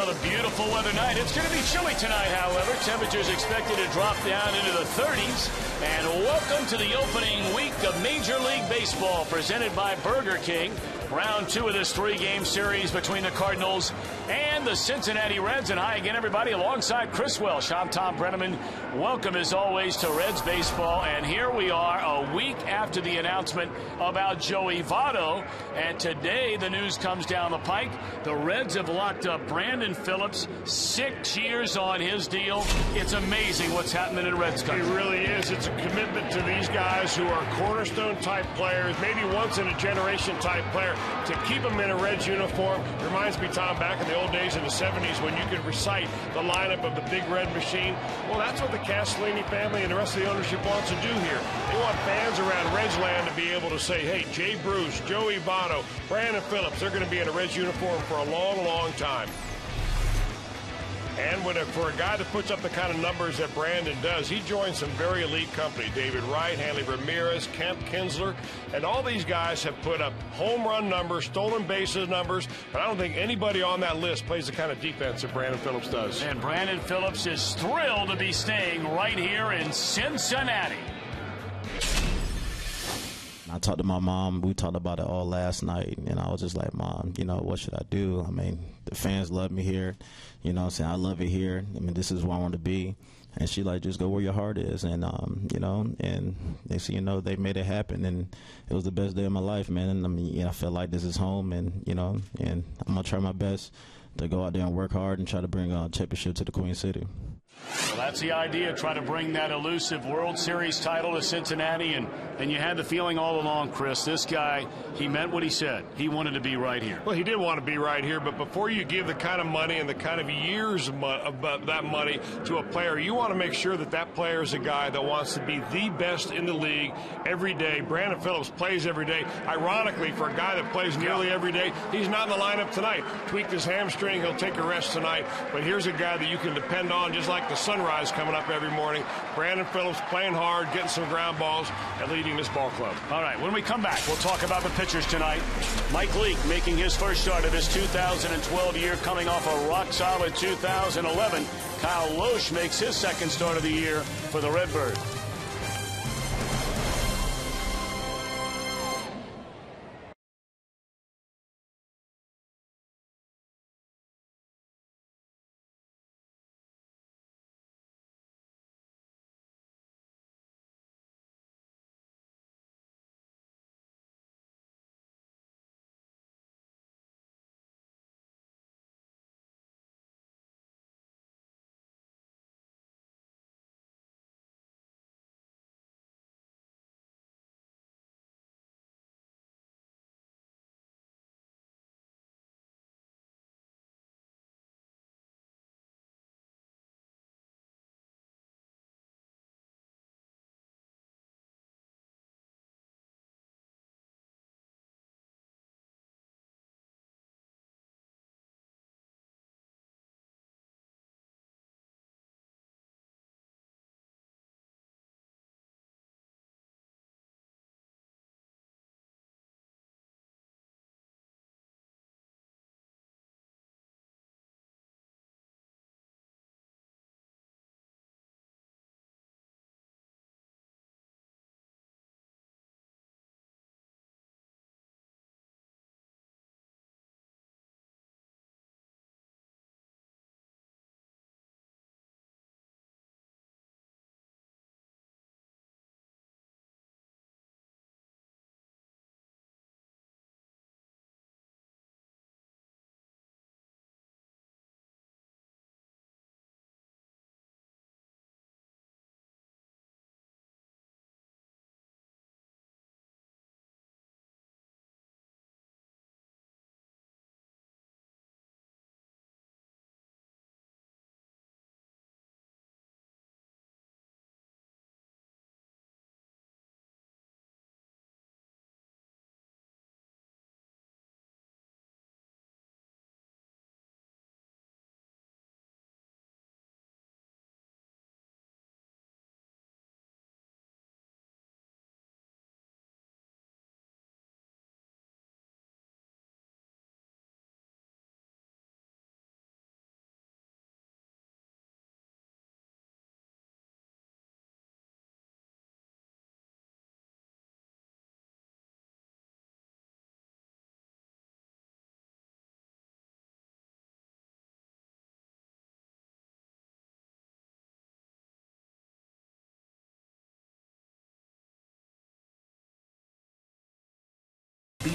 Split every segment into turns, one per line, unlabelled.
Another beautiful weather night. It's going to be chilly tonight, however. Temperatures expected to drop down into the 30s. And welcome to the opening week of Major League Baseball, presented by Burger King. Round 2 of this 3-game series between the Cardinals and the Cincinnati Reds. And hi again, everybody, alongside Chris Welsh. I'm Tom Brenneman. Welcome, as always, to Reds baseball. And here we are a week after the announcement about Joey Votto. And today the news comes down the pike. The Reds have locked up Brandon Phillips, 6 years on his deal. It's amazing what's happening in Reds country.
It really is. It's a commitment to these guys who are cornerstone-type players, maybe once-in-a-generation type player. To keep them in a Reds uniform reminds me, Tom, back in the old days in the 70s when you could recite the lineup of the Big Red Machine. Well, that's what the Castellini family and the rest of the ownership wants to do here. They want fans around Redsland to be able to say, hey, Jay Bruce, Joey Votto, Brandon Phillips, they're going to be in a Reds uniform for a long, long time. And for a guy that puts up the kind of numbers that Brandon does, he joins some very elite company. David Wright, Hanley Ramirez, Kemp Kinsler, and all these guys have put up home run numbers, stolen bases numbers, but I don't think anybody on that list plays the kind of defense that Brandon Phillips does.
And Brandon Phillips is thrilled to be staying right here in Cincinnati.
I talked to my mom. We talked about it all last night, and I was just like, Mom, what should I do? I mean, the fans love me here. You know what I'm saying? I love it here. I mean, this is where I want to be. And she like, just go where your heart is. And, and next thing you know, they made it happen. And it was the best day of my life, man. And, I mean, I felt like this is home. And, and I'm going to try my best to go out there and work hard and try to bring a championship to the Queen City.
Well, that's the idea, try to bring that elusive World Series title to Cincinnati. And you had the feeling all along, Chris, this guy, he meant what he said. He wanted to be right here.
Well, he did want to be right here, but before you give the kind of money and the kind of years of that money to a player, you want to make sure that that player is a guy that wants to be the best in the league every day. Brandon Phillips plays every day. Ironically, for a guy that plays nearly every day, he's not in the lineup tonight. Tweaked his hamstring. He'll take a rest tonight. But here's a guy that you can depend on, just like the sunrise coming up every morning. Brandon Phillips playing hard, getting some ground balls, and leading this ball club.
All right, when we come back, we'll talk about the pitchers tonight. Mike Leake making his first start of his 2012 year, coming off a rock-solid 2011. Kyle Loesch makes his second start of the year for the Redbirds.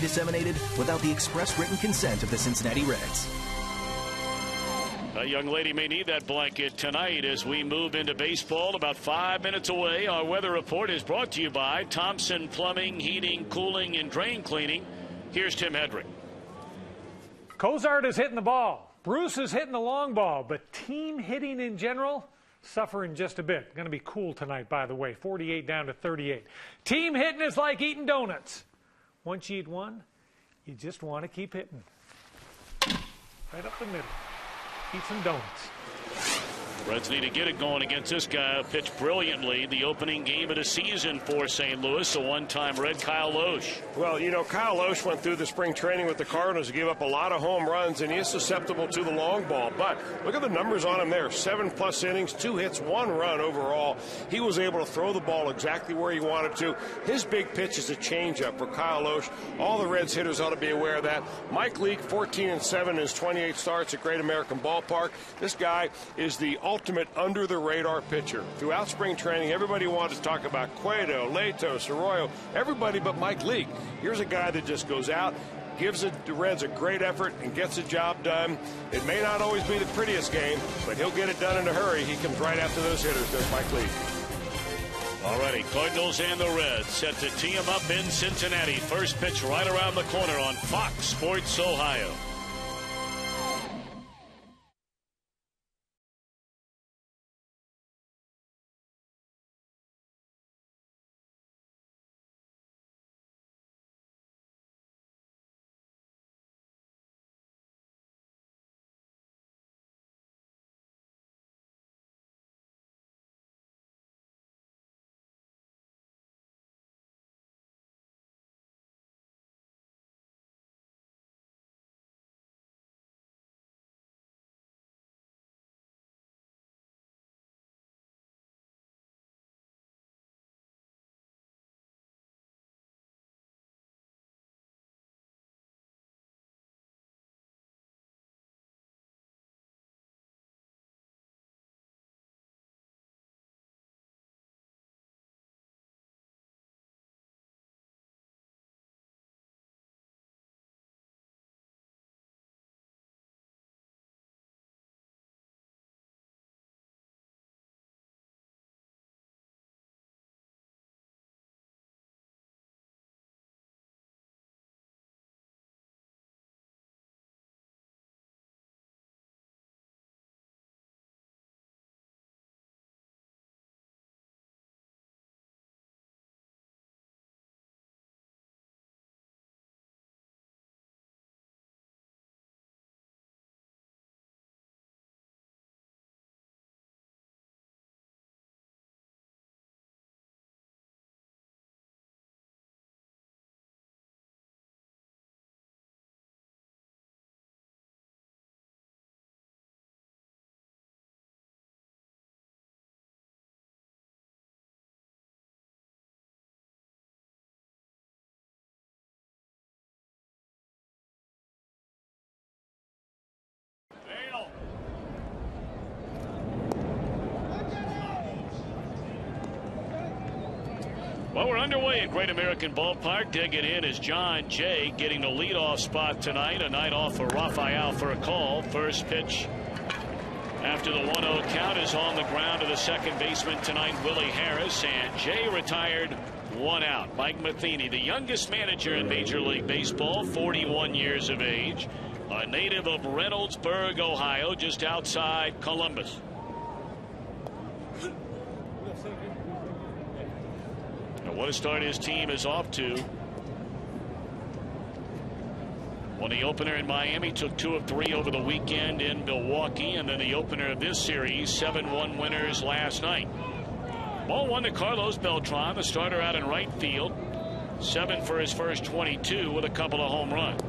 disseminated without the express written consent of the Cincinnati Reds.
A young lady may need that blanket tonight as we move into baseball. About 5 minutes away. Our weather report is brought to you by Thompson Plumbing, Heating, Cooling, and Drain Cleaning. Here's Tim Hedrick.
Cozart is hitting the ball. Bruce is hitting the long ball. But team hitting in general, suffering just a bit. Going to be cool tonight, by the way. 48 down to 38. Team hitting is like eating donuts. Once you eat one, you just want to keep hitting. Right up the middle. Eat some donuts.
Reds need to get it going against this guy. Pitched brilliantly the opening game of the season for St. Louis, a one-time Red, Kyle Loesch.
Well, you know, Kyle Loesch went through the spring training with the Cardinals to give up a lot of home runs, and he is susceptible to the long ball. But look at the numbers on him there. 7+ innings, 2 hits, 1 run overall. He was able to throw the ball exactly where he wanted to. His big pitch is a changeup for Kyle Loesch. All the Reds hitters ought to be aware of that. Mike Leake, 14-7 in his 28 starts at Great American Ballpark. This guy is the ultimate under-the-radar pitcher. Throughout spring training, everybody wanted to talk about Cueto, Latos, Arroyo, everybody but Mike Leake. Here's a guy that just goes out, gives the Reds a great effort, and gets the job done. It may not always be the prettiest game, but he'll get it done in a hurry. He comes right after those hitters, does Mike Leake.
Alrighty, Cardinals and the Reds set to tee them up in Cincinnati. First pitch right around the corner on Fox Sports Ohio. Well, we're underway at Great American Ballpark. Digging in is John Jay, getting the leadoff spot tonight. A night off for Rafael for a call. First pitch after the 1-0 count is on the ground to the second baseman tonight, Willie Harris. And Jay retired, 1 out. Mike Matheny, the youngest manager in Major League Baseball, 41 years of age. A native of Reynoldsburg, Ohio, just outside Columbus. What a start his team is off to. Won the opener in Miami, took 2 of 3 over the weekend in Milwaukee, and then the opener of this series, 7-1 winners last night. Ball 1 to Carlos Beltran, the starter out in right field. 7 for his first 22 with a couple of home runs.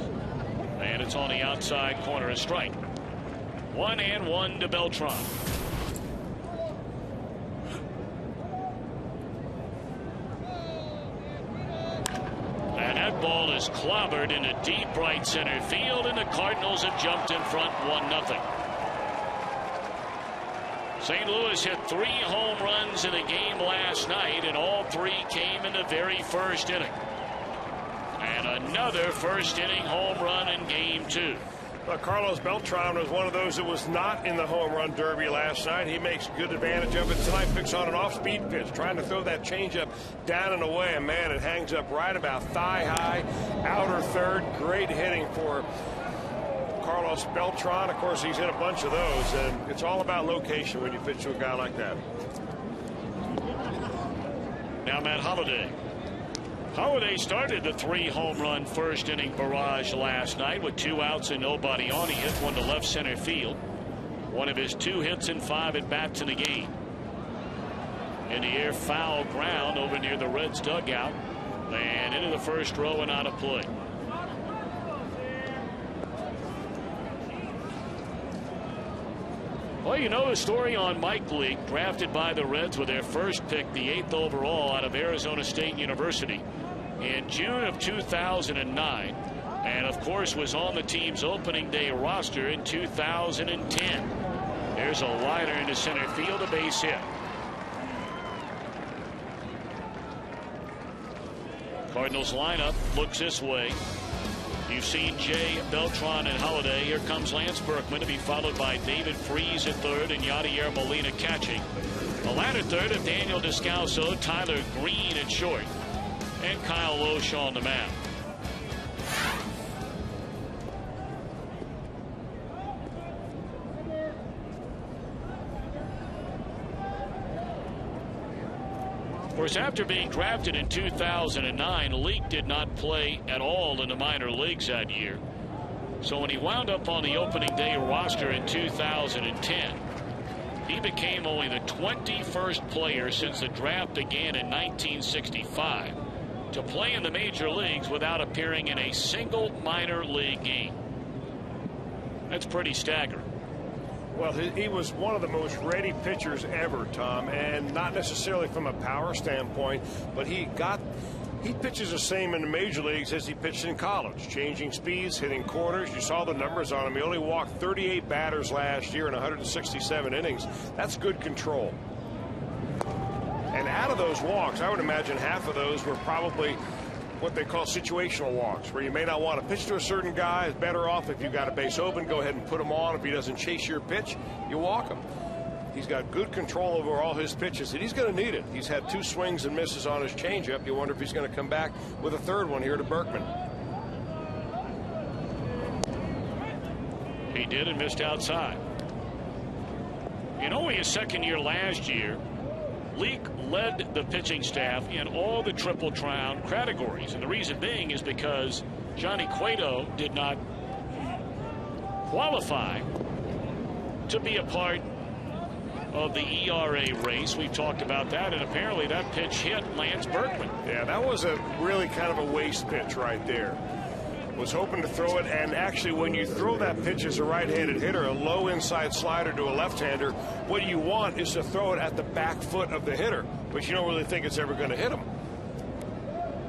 And it's on the outside corner, a strike. 1-1 to Beltran. Ball is clobbered into deep right center field, and the Cardinals have jumped in front 1-0. St. Louis hit 3 home runs in the game last night, and all 3 came in the very first inning. And And another first inning home run in game 2.
Well, Carlos Beltran was one of those that was not in the home run derby last night. He makes good advantage of it tonight. Picks on an off-speed pitch, trying to throw that changeup down and away. And man, it hangs up right about thigh high, outer third. Great hitting for Carlos Beltran. Of course, he's hit a bunch of those, and it's all about location when you pitch to a guy like that.
Now Matt Holliday. Holliday started the 3-home run first inning barrage last night with 2 outs and nobody on. He hit one to left center field. One of his 2 hits and 5 at bats in the game. In the air, foul ground over near the Reds dugout and into the first row and out of play. Well, you know the story on Mike Leake, drafted by the Reds with their first pick, the 8th overall out of Arizona State University in June of 2009, and of course was on the team's opening day roster in 2010. There's a liner into center field, a base hit. Cardinals lineup looks this way. You've seen Jay, Beltran, and Holliday. Here comes Lance Berkman to be followed by David Freese at third and Yadier Molina catching. The latter third of Daniel Descalso, Tyler Green at short, and Kyle Loesch on the mound. Of course, after being drafted in 2009, Leake did not play at all in the minor leagues that year. So when he wound up on the opening day roster in 2010, he became only the 21st player since the draft began in 1965 to play in the major leagues without appearing in a single minor league game. That's pretty staggering.
Well, he was one of the most ready pitchers ever, Tom, and not necessarily from a power standpoint, but he pitches the same in the major leagues as he pitched in college, changing speeds, hitting corners. You saw the numbers on him. He only walked 38 batters last year in 167 innings. That's good control. And out of those walks, I would imagine half of those were probably what they call situational walks, where you may not want to pitch to a certain guy. It's better off if you've got a base open, go ahead and put him on. If he doesn't chase your pitch, you walk him. He's got good control over all his pitches, and he's going to need it. He's had 2 swings and misses on his changeup. You wonder if he's going to come back with a third one here to Berkman.
He did and missed outside. In only his second year last year, Leake led the pitching staff in all the Triple Crown categories. And the reason being is because Johnny Cueto did not qualify to be a part of the ERA race. We've talked about that, and apparently that pitch hit Lance Berkman.
Yeah, that was a really kind of a waste pitch right there. Was hoping to throw it, and actually when you throw that pitch as a right-handed hitter, a low inside slider to a left-hander, what you want is to throw it at the back foot of the hitter, but you don't really think it's ever going to hit him.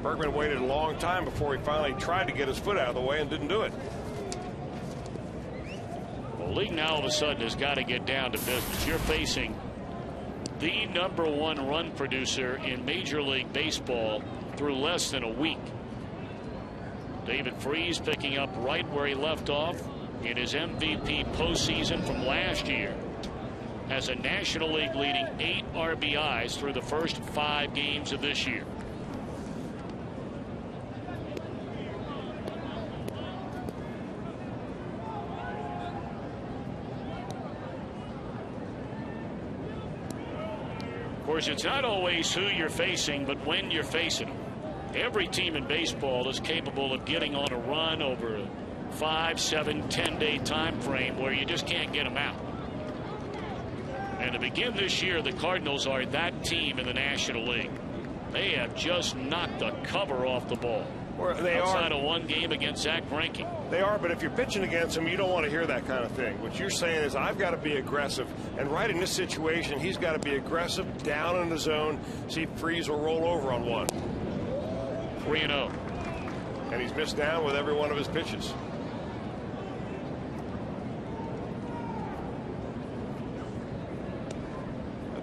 Berkman waited a long time before he finally tried to get his foot out of the way and didn't do it.
Well, Leake now all of a sudden has got to get down to business. You're facing the #1 run producer in Major League Baseball through less than a week. David Freese picking up right where he left off in his MVP postseason from last year. Has a National League leading 8 RBIs through the first 5 games of this year. Of course, it's not always who you're facing, but when you're facing them. Every team in baseball is capable of getting on a run over a 5, 7, 10-day time frame where you just can't get them out. And to begin this year, the Cardinals are that team in the National League. They have just knocked the cover off the ball. Outside of one game against Zach Greinke.
They are, but if you're pitching against them, you don't want to hear that kind of thing. What you're saying is, I've got to be aggressive. And right in this situation, he's got to be aggressive, down in the zone, see if Freese will roll over on one.
3-0.
And he's missed down with every one of his pitches.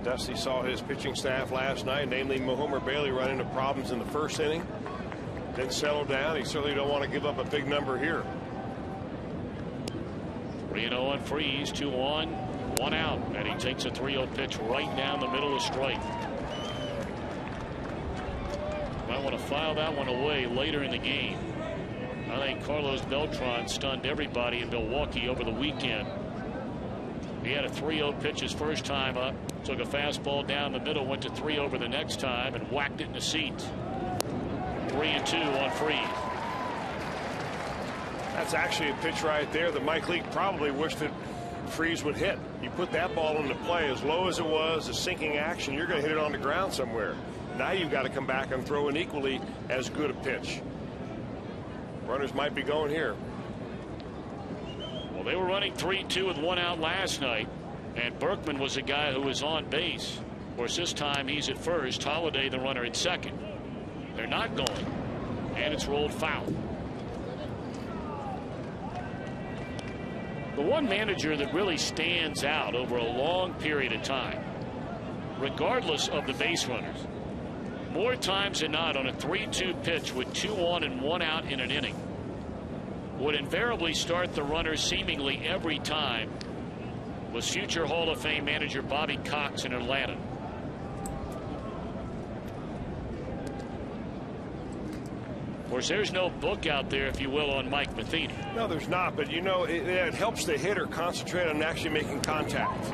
Dusty saw his pitching staff last night, namely Mahomer Bailey, run into problems in the first inning. then settle down. You certainly don't want to give up a big number here.
3-0 on Freeze, 2 on, 1 out, and he takes a 3-0 pitch right down the middle of strike. Might want to file that one away later in the game. I think Carlos Beltran stunned everybody in Milwaukee over the weekend. He had a 3-0 pitch his first time up, took a fastball down the middle, went to 3 over the next time, and whacked it in the seats. 3-2 on Freeze.
That's actually a pitch right there that Mike Leake probably wished that Freeze would hit. You put that ball into play as low as it was, a sinking action, you're going to hit it on the ground somewhere. Now you've got to come back and throw an equally as good a pitch. Runners might be going here.
Well, they were running 3-2 with 1 out last night, and Berkman was the guy who was on base. Of course, this time he's at first, Holiday the runner at second. They're not going, and it's rolled foul. The one manager that really stands out over a long period of time, regardless of the base runners, more times than not on a 3-2 pitch with 2 on and 1 out in an inning, would invariably start the runner seemingly every time, was future Hall of Fame manager Bobby Cox in Atlanta. Of course, there's no book out there, if you will, on Mike Matheny.
No, there's not, but you know, it helps the hitter concentrate on actually making contact.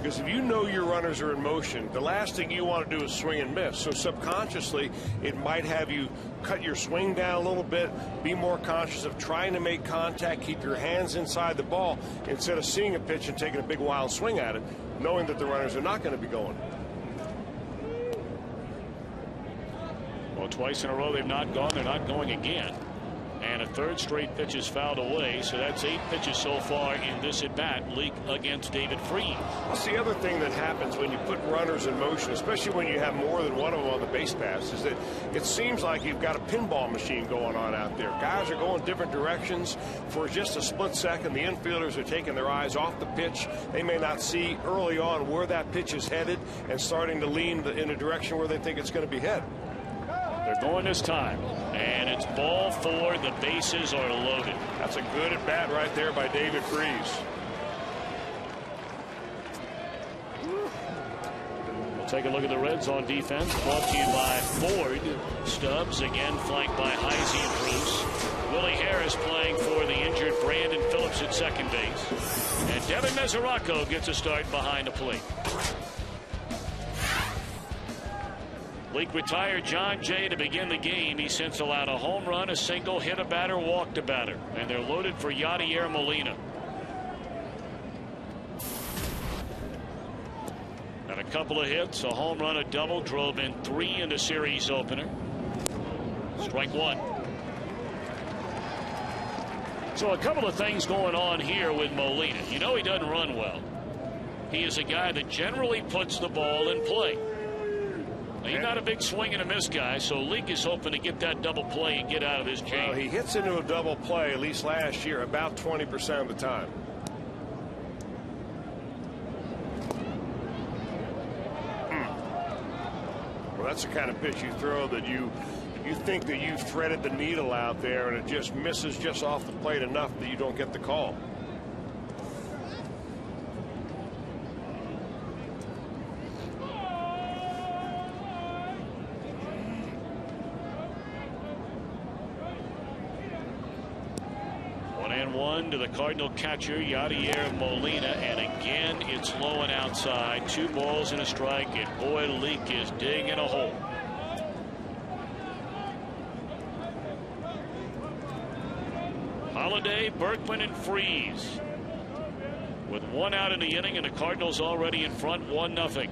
Because if you know your runners are in motion, the last thing you want to do is swing and miss. So subconsciously, it might have you cut your swing down a little bit, be more conscious of trying to make contact, keep your hands inside the ball, instead of seeing a pitch and taking a big wild swing at it, knowing that the runners are not going to be going.
Well, twice in a row they've not gone. They're not going again. And a third straight pitch is fouled away. So that's 8 pitches so far in this at-bat. Leake against David Freeze.
That's the other thing that happens when you put runners in motion, especially when you have more than one of them on the base paths, is that it seems like you've got a pinball machine going on out there. Guys are going different directions. For just a split second, the infielders are taking their eyes off the pitch. They may not see early on where that pitch is headed and starting to lean in a direction where they think it's going to be headed.
They're going this time, and it's ball 4. The bases are loaded.
That's a good at bat right there by David Freeze.
We'll take a look at the Reds on defense. Brought to you by Ford. Stubbs again flanked by Heisey and Bruce. Willie Harris playing for the injured Brandon Phillips at second base, and Devin Mesoraco gets a start behind the plate. Leake retired John Jay to begin the game. He since allowed a home run, a single, hit a batter, walked a batter. And they're loaded for Yadier Molina. And a couple of hits, a home run, a double, drove in 3 in the series opener. Strike 1. So a couple of things going on here with Molina. You know he doesn't run well. He is a guy that generally puts the ball in play. He's not a big swing and a miss guy, so Leake is hoping to get that double play and get out of this jam.
Well, he hits into a double play, at least last year, about 20% of the time. Well, that's the kind of pitch you throw that you think that you've threaded the needle out there, and it just misses just off the plate enough that you don't get the call.
To the Cardinal catcher Yadier Molina, and again it's low and outside. 2 balls and a strike, and boy, Leake is digging a hole. Holiday, Berkman, and Freeze with 1 out in the inning, and the Cardinals already in front 1-0.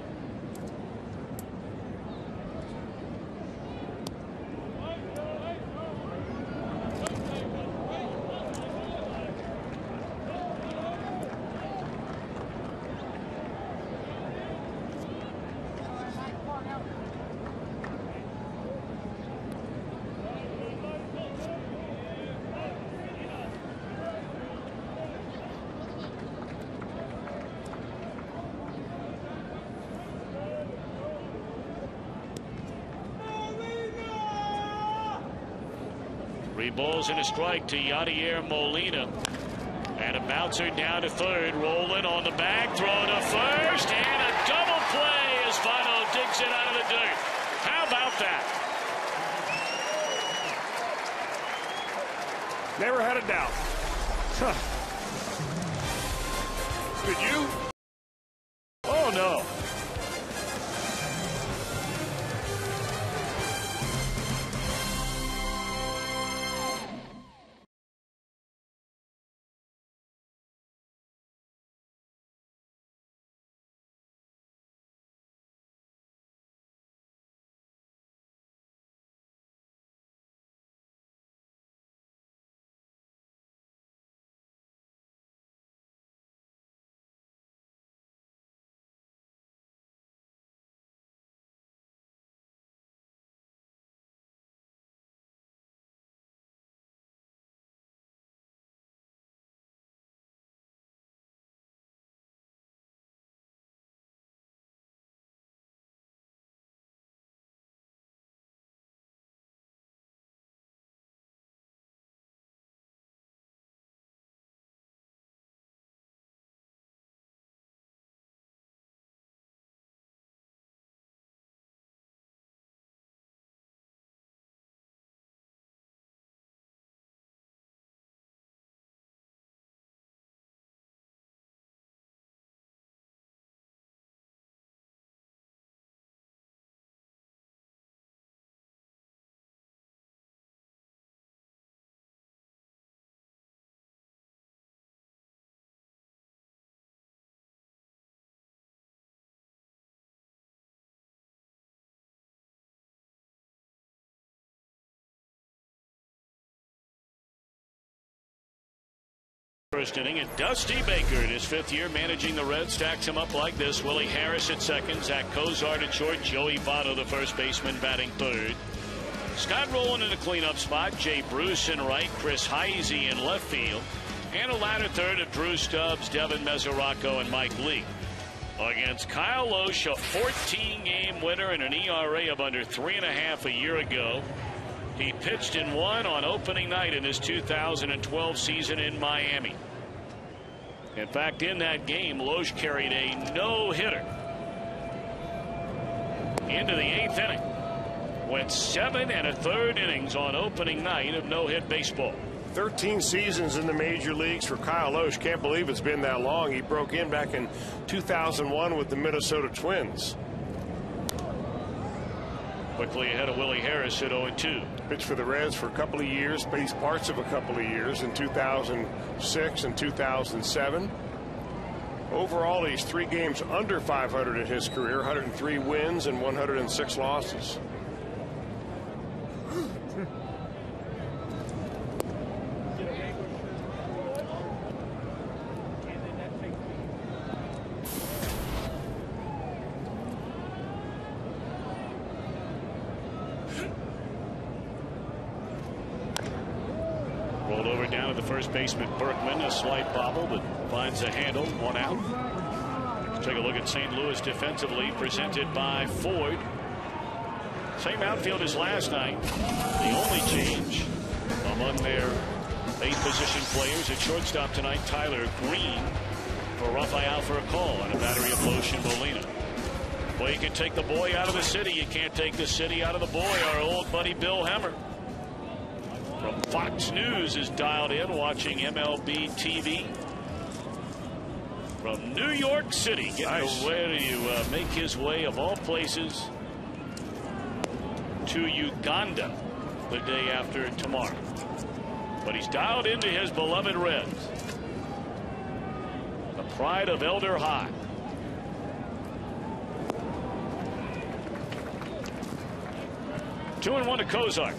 3 balls and a strike to Yadier Molina. And a bouncer down to third. Rolling on the bag. Throw to first. And a double play as Votto digs it out of the dirt. How about that?
Never had a doubt. Huh. Did you?
Oh, no. First inning, and Dusty Baker in his 5th year managing the Reds stacks him up like this. Willie Harris at second, Zach Cozart at short, Joey Votto, the first baseman, batting third. Scott Rowland in a cleanup spot, Jay Bruce in right, Chris Heise in left field, and a ladder third of Drew Stubbs, Devin Mesoraco, and Mike Lee. Against Kyle Lohse, a 14-game winner and an ERA of under 3.5 a year ago. He pitched and won on opening night in his 2012 season in Miami. In fact, in that game, Lohse carried a no-hitter into the 8th inning. Went 7 1/3 innings on opening night of no-hit baseball.
13 seasons in the major leagues for Kyle Lohse. Can't believe it's been that long. He broke in back in 2001 with the Minnesota Twins.
Quickly ahead of Willie Harris at 0-2.
Pitched for the Reds for a couple of years, based parts of a couple of years in 2006 and 2007. Overall, he's 3 games under 500 in his career, 103 wins and 106 losses.
Rolled over down to the first baseman, Berkman. A slight bobble, but finds a handle. 1 out. Let's take a look at St. Louis defensively, presented by Ford. Same outfield as last night. The only change among their 8 position players at shortstop tonight, Tyler Green for Rafael for a call on a battery of Lohse and Molina. Well, you can take the boy out of the city. You can't take the city out of the boy. Our old buddy Bill Hemmer from Fox News is dialed in watching MLB TV from New York City, getting ready to make his way, of all places, to Uganda the day after tomorrow. But he's dialed into his beloved Reds, the pride of Elder High. Two and one to Cozart.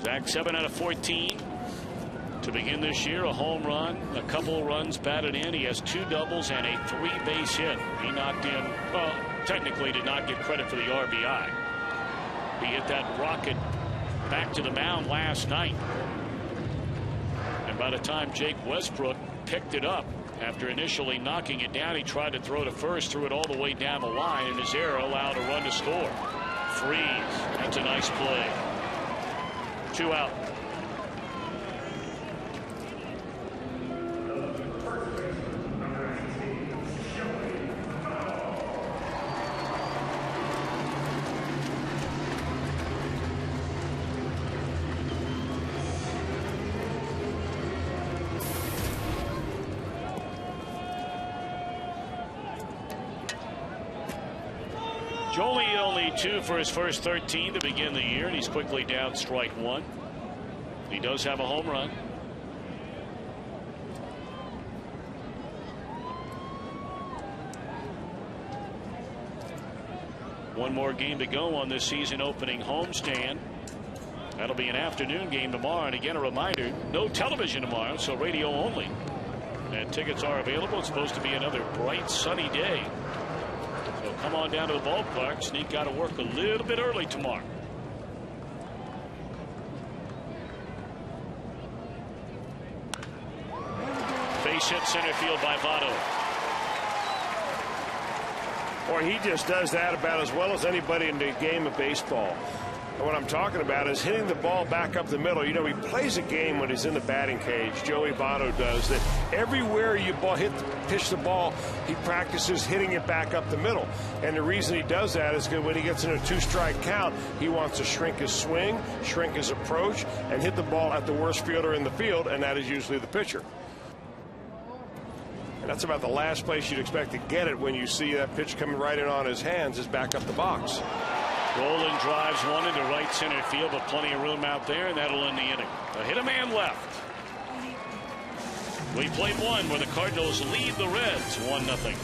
Zach 7 out of 14 to begin this year. A home run, a couple runs batted in. He has 2 doubles and a 3-base hit. He knocked in, well, technically did not get credit for the RBI. He hit that rocket back to the mound last night. And by the time Jake Westbrook picked it up, After initially knocking it down, he tried to throw to first, threw it all the way down the line, and his error allowed a run to score. Freeze. That's a nice play. 2 out. Jolie only 2 for his first 13 to begin the year, and he's quickly down strike 1. He does have a home run. One more game to go on this season opening homestand. That'll be an afternoon game tomorrow. And again, a reminder, no television tomorrow, so radio only. And tickets are available. It's supposed to be another bright, sunny day. So come on down to the ballpark. Sneak out of work a little bit early tomorrow. Base hit center field by Votto.
Boy, he just does that about as well as anybody in the game of baseball. And what I'm talking about is hitting the ball back up the middle. You know, he plays a game when he's in the batting cage. Joey Votto does that. Everywhere you pitch the ball, he practices hitting it back up the middle. And the reason he does that is because when he gets in a 2-strike count, he wants to shrink his swing, shrink his approach, and hit the ball at the worst fielder in the field, and that is usually the pitcher. And that's about the last place you'd expect to get it when you see that pitch coming right in on his hands is back up the box.
Roland drives one into right center field, but plenty of room out there, and that'll end the inning. A hit a man left. We played one where the Cardinals lead the Reds 1-0.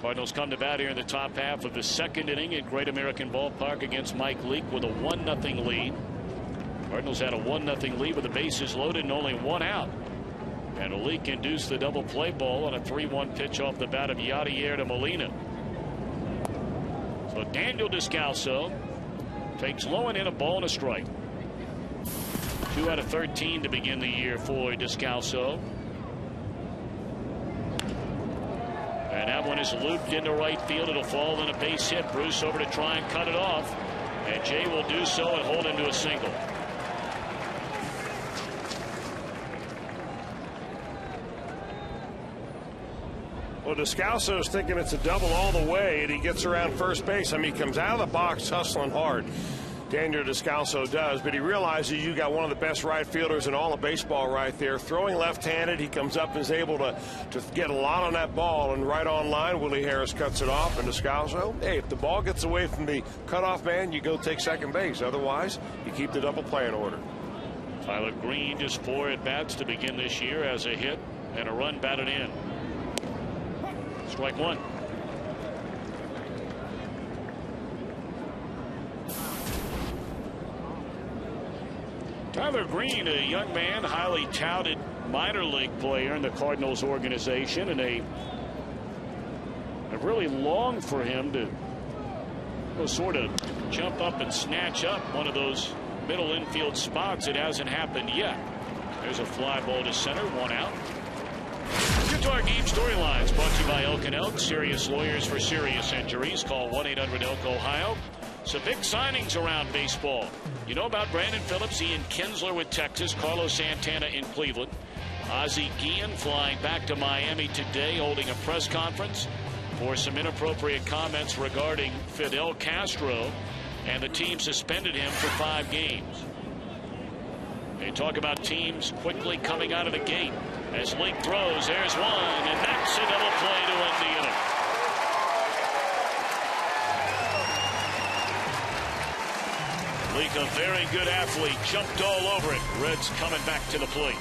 Cardinals come to bat here in the top half of the second inning at Great American Ballpark against Mike Leake with a 1-0 lead. Cardinals had a 1-0 lead with the bases loaded and only 1 out. And Leake induced the double play ball on a 3-1 pitch off the bat of Yadier to Molina. So Daniel Descalso takes low and in, a ball and a strike. 2 out of 13 to begin the year for Descalso. And that one is looped into right field. It'll fall in a base hit. Bruce over to try and cut it off. And Jay will do so and hold him to a single.
Well, Descalso's thinking it's a double all the way, and he gets around first base. I mean, he comes out of the box hustling hard. Daniel Descalso does, but he realizes you got one of the best right fielders in all of baseball right there. Throwing left-handed, he comes up and is able to get a lot on that ball, and right on line, Willie Harris cuts it off, and Descalso, hey, if the ball gets away from the cutoff man, you go take second base. Otherwise, you keep the double play in order.
Tyler Green just 4 at-bats to begin this year as a hit and a run batted in. Strike one. Tyler Green, a young man, highly touted minor league player in the Cardinals organization, and I really long for him to sort of jump up and snatch up one of those middle infield spots. It hasn't happened yet. There's a fly ball to center, 1 out. Let's get to our game storylines, brought to you by Elk & Elk, serious lawyers for serious injuries. Call 1-800-ELK-OHIO. Some big signings around baseball. You know about Brandon Phillips, Ian Kinsler with Texas, Carlos Santana in Cleveland. Ozzie Guillen flying back to Miami today, holding a press conference for some inappropriate comments regarding Fidel Castro, and the team suspended him for 5 games. They talk about teams quickly coming out of the gate. As Link throws, there's one, and that's a double play to end the inning. Link, a very good athlete, jumped all over it. Reds coming back to the plate.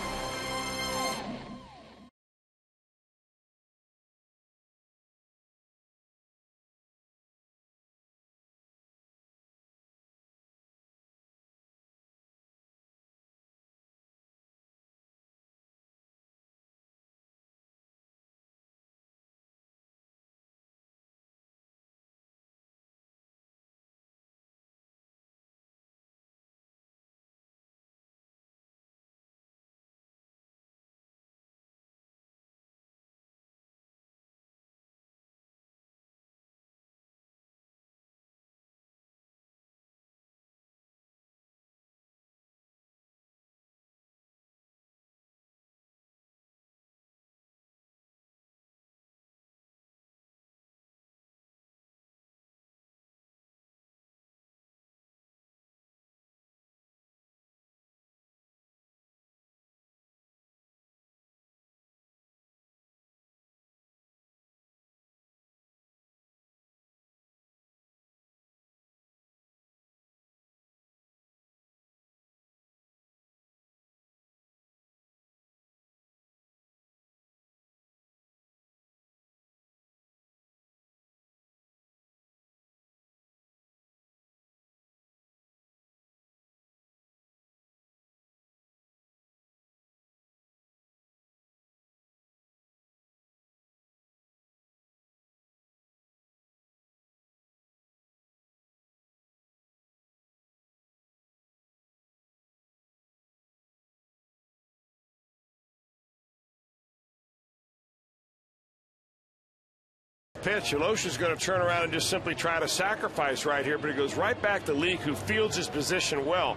Pitch. Alosha's going to turn around and just simply try to sacrifice right here, but it goes right back to Leake, who fields his position well.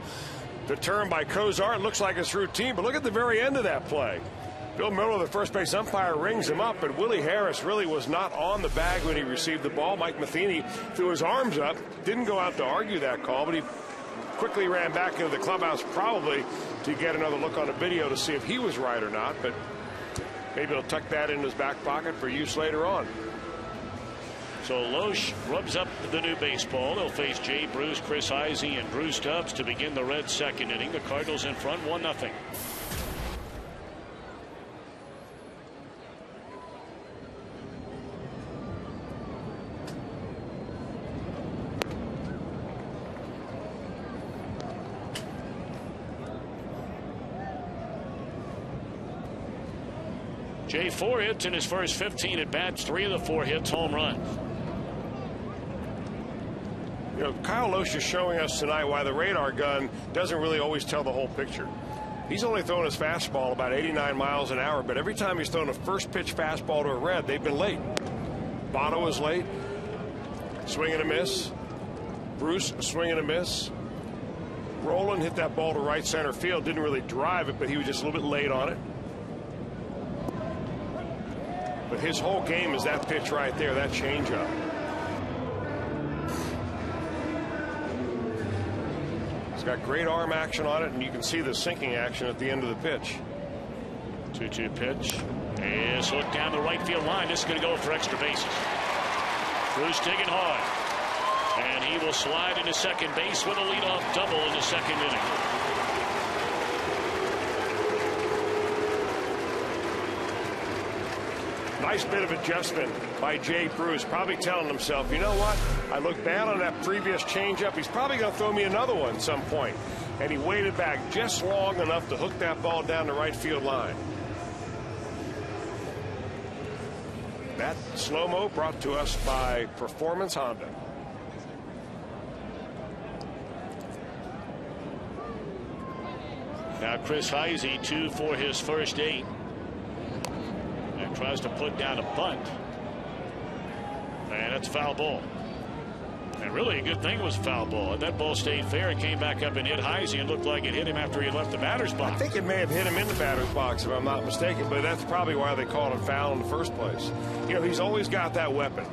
The turn by Cozart looks like it's routine, but look at the very end of that play. Bill Miller, the first base umpire, rings him up, but Willie Harris really was not on the bag when he received the ball. Mike Matheny threw his arms up, didn't go out to argue that call, but he quickly ran back into the clubhouse, probably to get another look on the video to see if he was right or not, but maybe he'll tuck that in his back pocket for use later on.
So Loesch rubs up the new baseball. They'll face Jay Bruce, Chris Izey, and Drew Stubbs to begin the Reds' second inning. The Cardinals in front, 1-0. Jay, 4 hits in his first 15 at bats, 3 of the 4 hits home runs.
You know, Kyle Loesch is showing us tonight why the radar gun doesn't really always tell the whole picture. He's only thrown his fastball about 89 miles an hour, but every time he's thrown a first pitch fastball to a Red, they've been late. Bono was late. Swing and a miss. Bruce, swing and a miss. Roland hit that ball to right center field. Didn't really drive it, but he was just a little bit late on it. But his whole game is that pitch right there, that changeup. It's got great arm action on it, and you can see the sinking action at the end of the pitch.
2-2 pitch. Is hooked down the right field line. This is going to go for extra bases. Bruce digging hard. And he will slide into second base with a leadoff double in the second inning.
Nice bit of adjustment by Jay Bruce, probably telling himself, you know what, I look bad on that previous changeup. He's probably going to throw me another one at some point. And he waited back just long enough to hook that ball down the right field line. That slow-mo brought to us by Performance Honda.
Now Chris Heisey, 2 for his first 8. And tries to put down a bunt. And it's a foul ball. And really a good thing was a foul ball. If that ball stayed fair, it came back up and hit Heisey and looked like it hit him after he left the batter's box.
I think it may have hit him in the batter's box, if I'm not mistaken, but that's probably why they called him foul in the first place. You know, he's always got that weapon.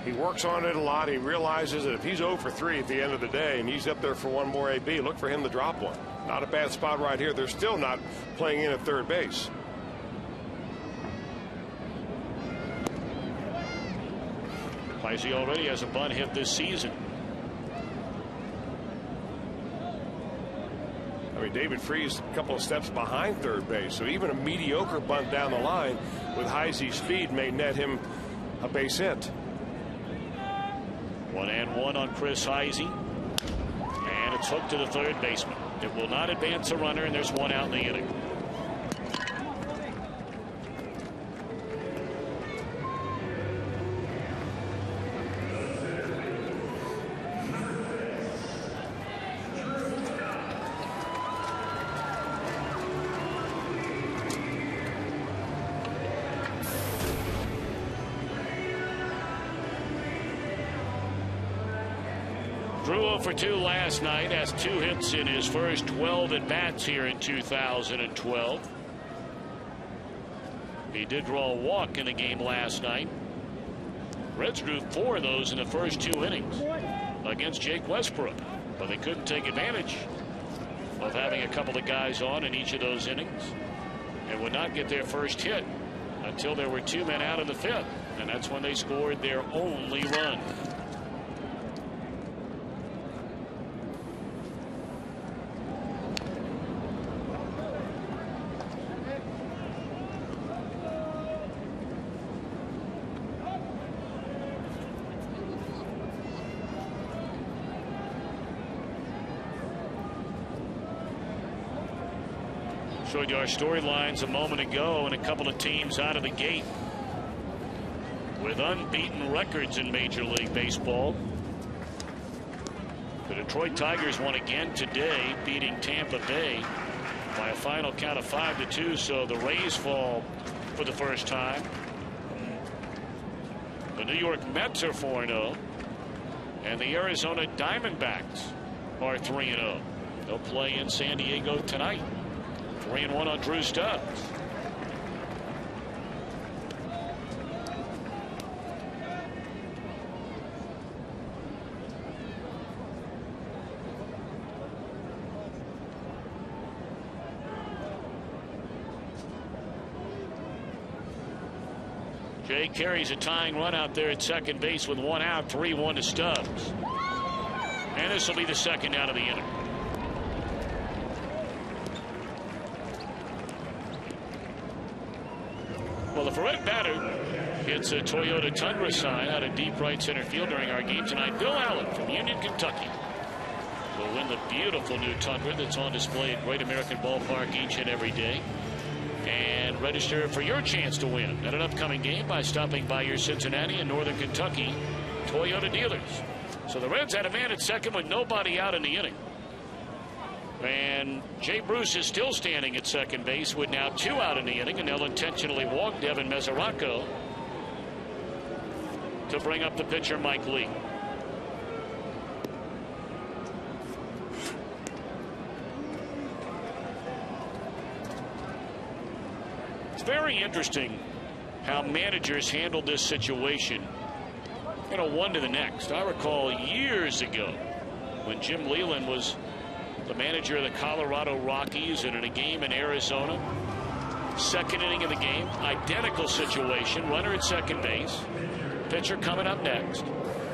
He works on it a lot. He realizes that if he's 0 for 3 at the end of the day and he's up there for one more AB, look for him to drop one. Not a bad spot right here. They're still not playing in at third base.
Heisey already has a bunt hit this season.
I mean, David Freese a couple of steps behind third base, so even a mediocre bunt down the line with Heisey's speed may net him a base hit.
1-1 on Chris Heisey. And it's hooked to the third baseman. It will not advance a runner, and there's one out in the inning. Drew 0 for 2 last night, has 2 hits in his first 12 at-bats here in 2012. He did draw a walk in the game last night. Reds drew 4 of those in the first 2 innings against Jake Westbrook, but they couldn't take advantage of having a couple of guys on in each of those innings and would not get their first hit until there were 2 men out of the 5th, and that's when they scored their only run. Showed you our storylines a moment ago, and a couple of teams out of the gate with unbeaten records in Major League Baseball. The Detroit Tigers won again today, beating Tampa Bay by a final count of 5-2. So the Rays fall for the first time. The New York Mets are 4-0, and the Arizona Diamondbacks are 3-0. They'll play in San Diego tonight. 3-1 on Drew Stubbs. Jay carries a tying run out there at second base with 1 out, 3-1 to Stubbs. And this will be the second out of the inning. Well, the Ferret batter hits a Toyota Tundra sign out of deep right center field during our game tonight. Bill Allen from Union, Kentucky will win the beautiful new Tundra that's on display at Great American Ballpark each and every day. And register for your chance to win at an upcoming game by stopping by your Cincinnati and Northern Kentucky Toyota dealers. So the Reds had a man at second with nobody out in the inning. And Jay Bruce is still standing at second base with now 2 out in the inning, and they'll intentionally walk Devin Mesoraco to bring up the pitcher Mike Lee. It's very interesting how managers handled this situation, you know, one to the next. I recall years ago when Jim Leyland was the manager of the Colorado Rockies, and in a game in Arizona, second inning of the game, identical situation, runner at second base, pitcher coming up next.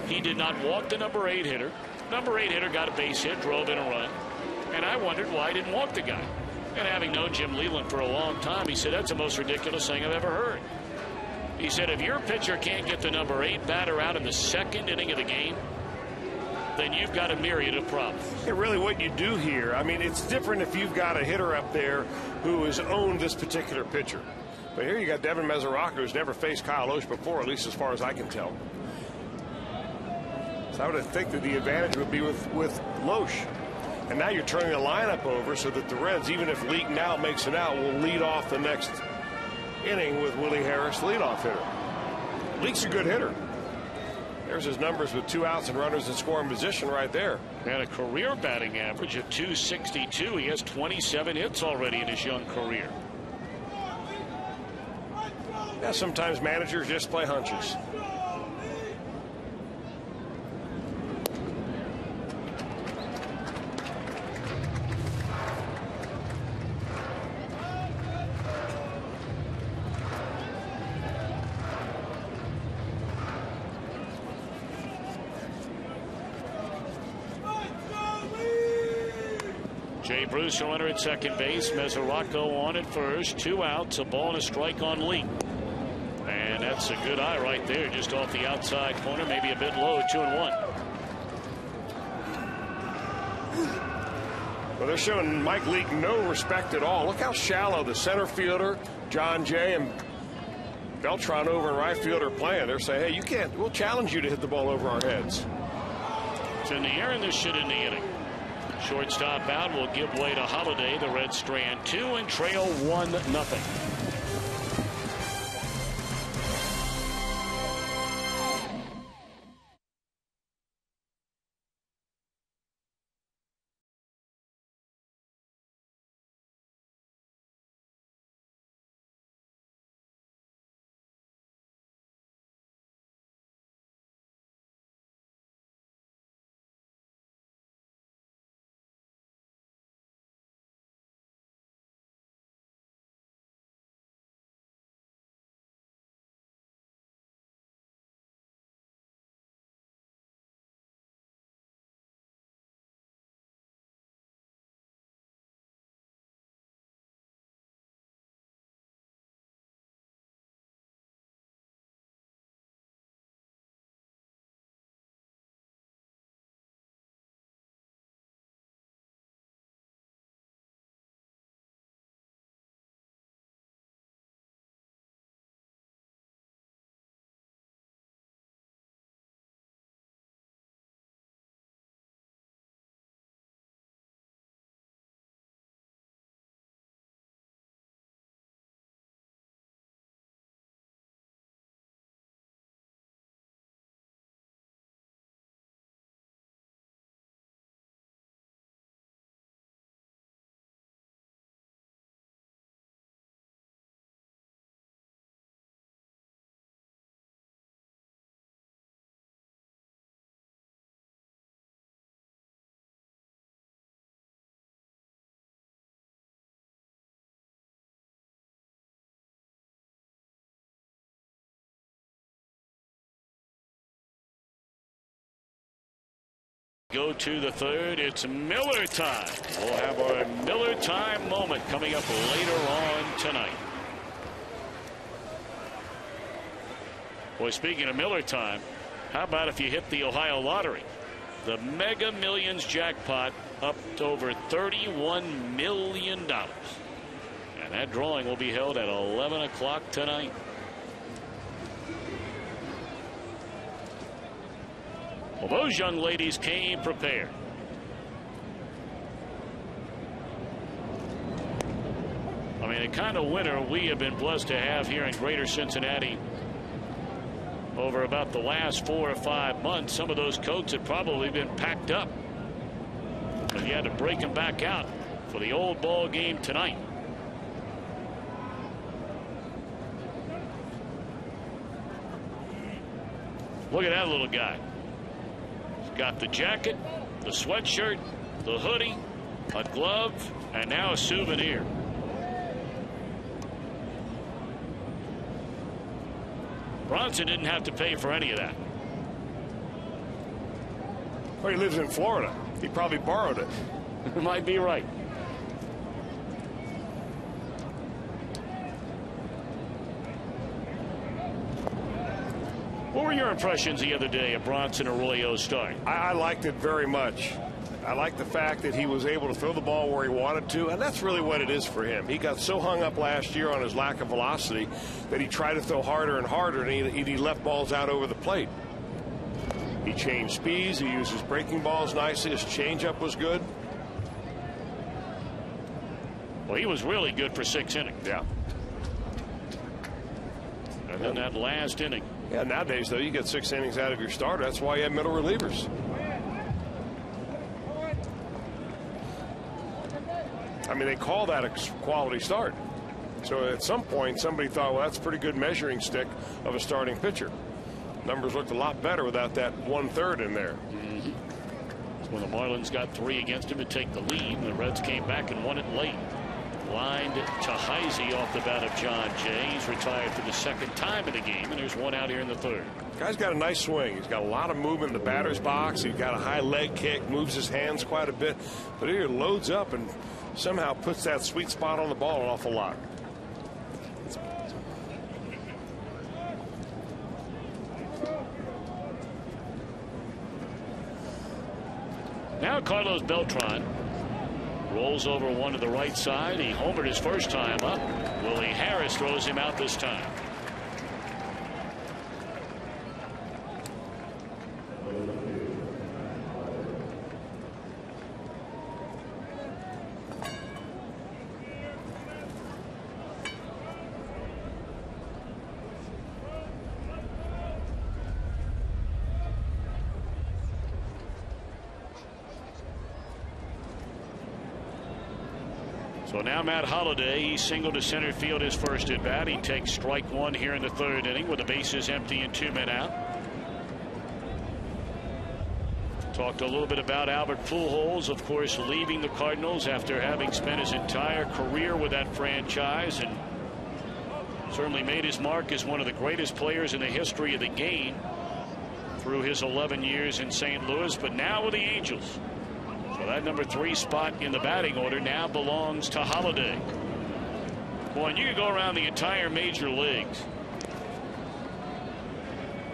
He did not walk the number 8 hitter. Number 8 hitter got a base hit, drove in a run, and I wondered why he didn't walk the guy. And having known Jim Leyland for a long time, he said, that's the most ridiculous thing I've ever heard. He said if your pitcher can't get the number 8 batter out in the second inning of the game, then you've got a myriad of problems.
Yeah, really what you do here, I mean, it's different if you've got a hitter up there who has owned this particular pitcher. But here you got Devin Mesoraco, who's never faced Kyle Loesch before, at least as far as I can tell. So I would think that the advantage would be with Loesch. And now you're turning the lineup over so that the Reds, even if Leake now makes it out, will lead off the next inning with Willie Harris, leadoff hitter. Leake's a good hitter. There's his numbers with 2 outs and runners in scoring position right there.
And a career batting average of .262. He has 27 hits already in his young career.
Yeah, sometimes managers just play hunches.
Jay Bruce will enter at second base. Mesoraco on at first. 2 outs, a ball and a strike on Leake. And that's a good eye right there, just off the outside corner, maybe a bit low. 2-1.
Well, they're showing Mike Leake no respect at all. Look how shallow the center fielder, John Jay, and Beltran over in right field are playing. They're saying, hey, you can't, we'll challenge you to hit the ball over our heads.
It's in the air, and this should end the inning. Shortstop out will give way to Holiday. The Reds strand 2 and trail 1-0. Go to the third. It's Miller time. We'll have our Miller time moment coming up later on tonight. Boy, speaking of Miller time, how about if you hit the Ohio lottery? The Mega Millions jackpot up to over $31 million. And that drawing will be held at 11 o'clock tonight. Well, those young ladies came prepared. I mean, the kind of winter we have been blessed to have here in Greater Cincinnati over about the last 4 or 5 months. Some of those coats have probably been packed up, but you had to break them back out for the old ball game tonight. Look at that little guy. Got the jacket, the sweatshirt, the hoodie, a glove, and now a souvenir. Bronson didn't have to pay for any of that.
Well, he lives in Florida. He probably borrowed it.
Might be right. were your impressions the other day of Bronson Arroyo's start?
I liked it very much. I like the fact that he was able to throw the ball where he wanted to, and that's really what it is for him. He got so hung up last year on his lack of velocity that he tried to throw harder and harder, and he left balls out over the plate. He changed speeds. He used his breaking balls nicely. His changeup was good.
Well, he was really good for 6 innings.
Yeah.
And then that last inning.
Yeah, nowadays, though, you get 6 innings out of your starter. That's why you have middle relievers. I mean, they call that a quality start. So at some point, somebody thought, well, that's a pretty good measuring stick of a starting pitcher. Numbers looked a lot better without that 1/3 in there.
When the Marlins got 3 against him to take the lead, the Reds came back and won it late. Lined to Heisey off the bat of John Jay. He's retired for the 2nd time in the game, and there's 1 out here in the 3rd.
Guy's got a nice swing. He's got a lot of movement in the batter's box. He's got a high leg kick, moves his hands quite a bit, but he loads up and somehow puts that sweet spot on the ball an awful lot.
Now Carlos Beltran rolls over one to the right side. He homered his first time up. Willie Harris throws him out this time. So now Matt Holliday, he singled to center field his first at bat. He takes strike 1 here in the 3rd inning with the bases empty and 2 men out. Talked a little bit about Albert Pujols, of course, leaving the Cardinals after having spent his entire career with that franchise, and certainly made his mark as one of the greatest players in the history of the game through his 11 years in St. Louis, but now with the Angels. So that number 3 spot in the batting order now belongs to Holliday. Boy, and you could go around the entire major leagues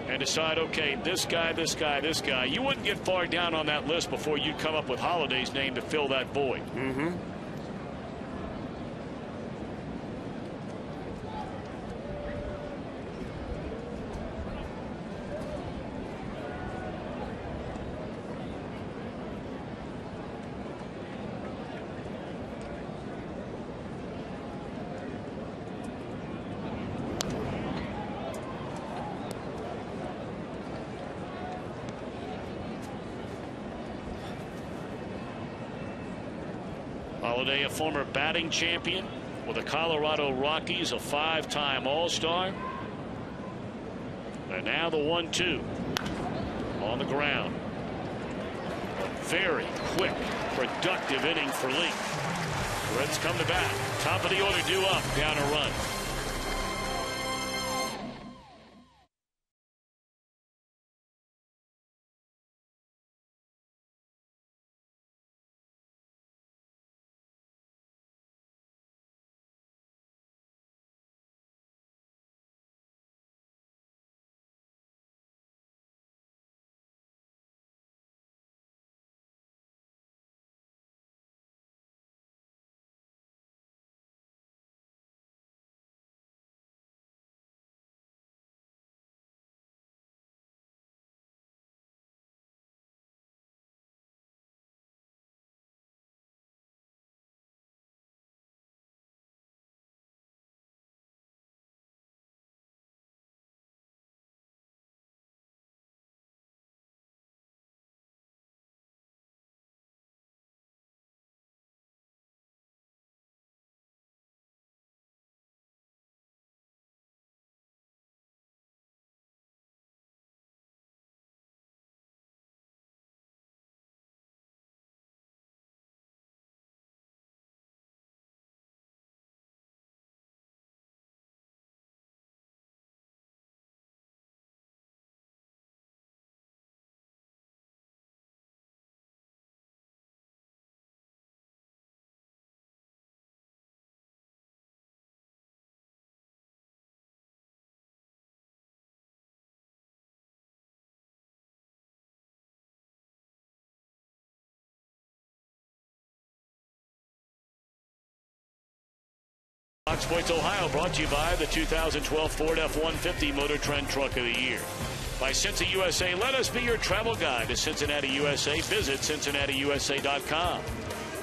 and decide, okay, this guy, this guy, this guy. You wouldn't get far down on that list before you'd come up with Holliday's name to fill that void. Holliday, a former batting champion with the Colorado Rockies, a 5-time All-Star. And now the 1-2 on the ground. A very quick, productive inning for Lee. Reds come to bat. Top of the order due up, down a run. Fox Sports Ohio, brought to you by the 2012 Ford F-150 Motor Trend Truck of the Year. By Cincy USA, let us be your travel guide to Cincinnati, USA. Visit CincinnatiUSA.com.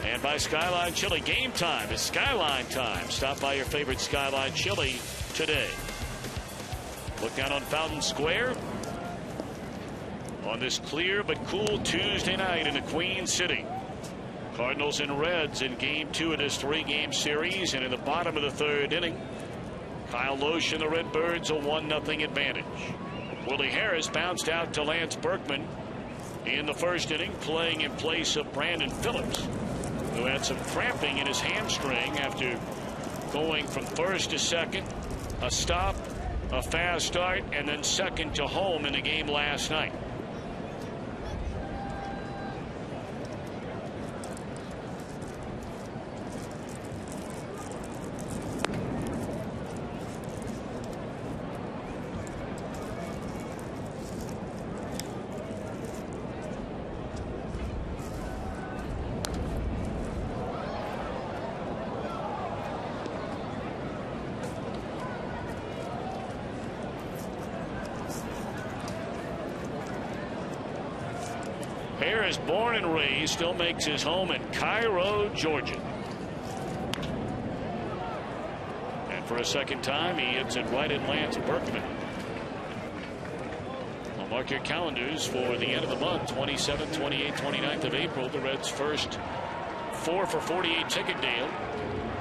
And by Skyline Chili. Game time is Skyline time. Stop by your favorite Skyline Chili today. Look down on Fountain Square on this clear but cool Tuesday night in the Queen City. Cardinals and Reds in Game 2 of this 3-game series. And in the bottom of the 3rd inning, Kyle Loesch and the Redbirds a 1-0 advantage. Willie Harris bounced out to Lance Berkman in the 1st inning, playing in place of Brandon Phillips, who had some cramping in his hamstring after going from 1st to 2nd, a stop, a fast start, and then 2nd to home in the game last night. Harris, born and raised, still makes his home in Cairo, Georgia. And for a 2nd time, he hits it right at Lance Berkman. Well, mark your calendars for the end of the month, 27th, 28th, 29th of April, the Reds' first 4 for $48 ticket deal.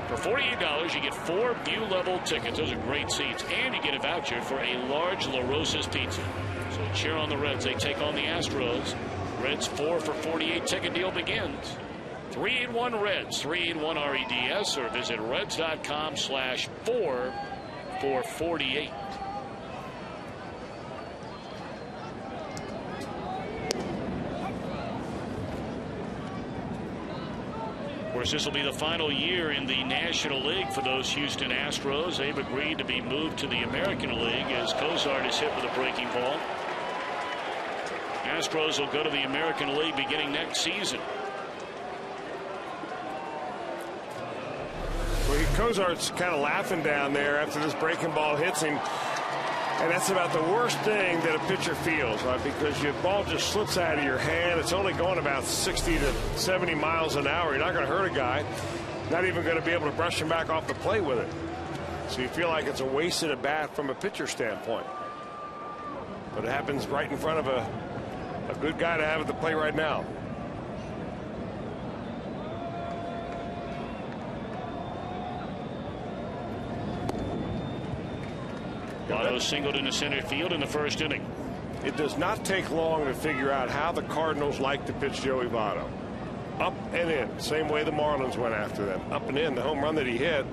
For $48, you get 4 view-level tickets. Those are great seats. And you get a voucher for a large La Rosa's pizza. So cheer on the Reds. They take on the Astros. Reds 4 for $48 ticket deal begins. 381 Reds, 381 REDS, or visit Reds.com/4 for $48. Of course, this will be the final year in the National League for those Houston Astros. They've agreed to be moved to the American League as Cozart is hit with a breaking ball. Astros will go to the American League beginning next season.
Well, Cozart's kind of laughing down there after this breaking ball hits him. And that's about the worst thing that a pitcher feels, right? Because your ball just slips out of your hand. It's only going about 60 to 70 miles an hour. You're not going to hurt a guy. Not even going to be able to brush him back off the plate with it. So you feel like it's a wasted at bat from a pitcher standpoint. But it happens right in front of a good guy to have at the plate right now.
Votto singled into center field in the 1st inning.
It does not take long to figure out how the Cardinals like to pitch Joey Votto. Up and in. Same way the Marlins went after them. Up and in. The home run that he hit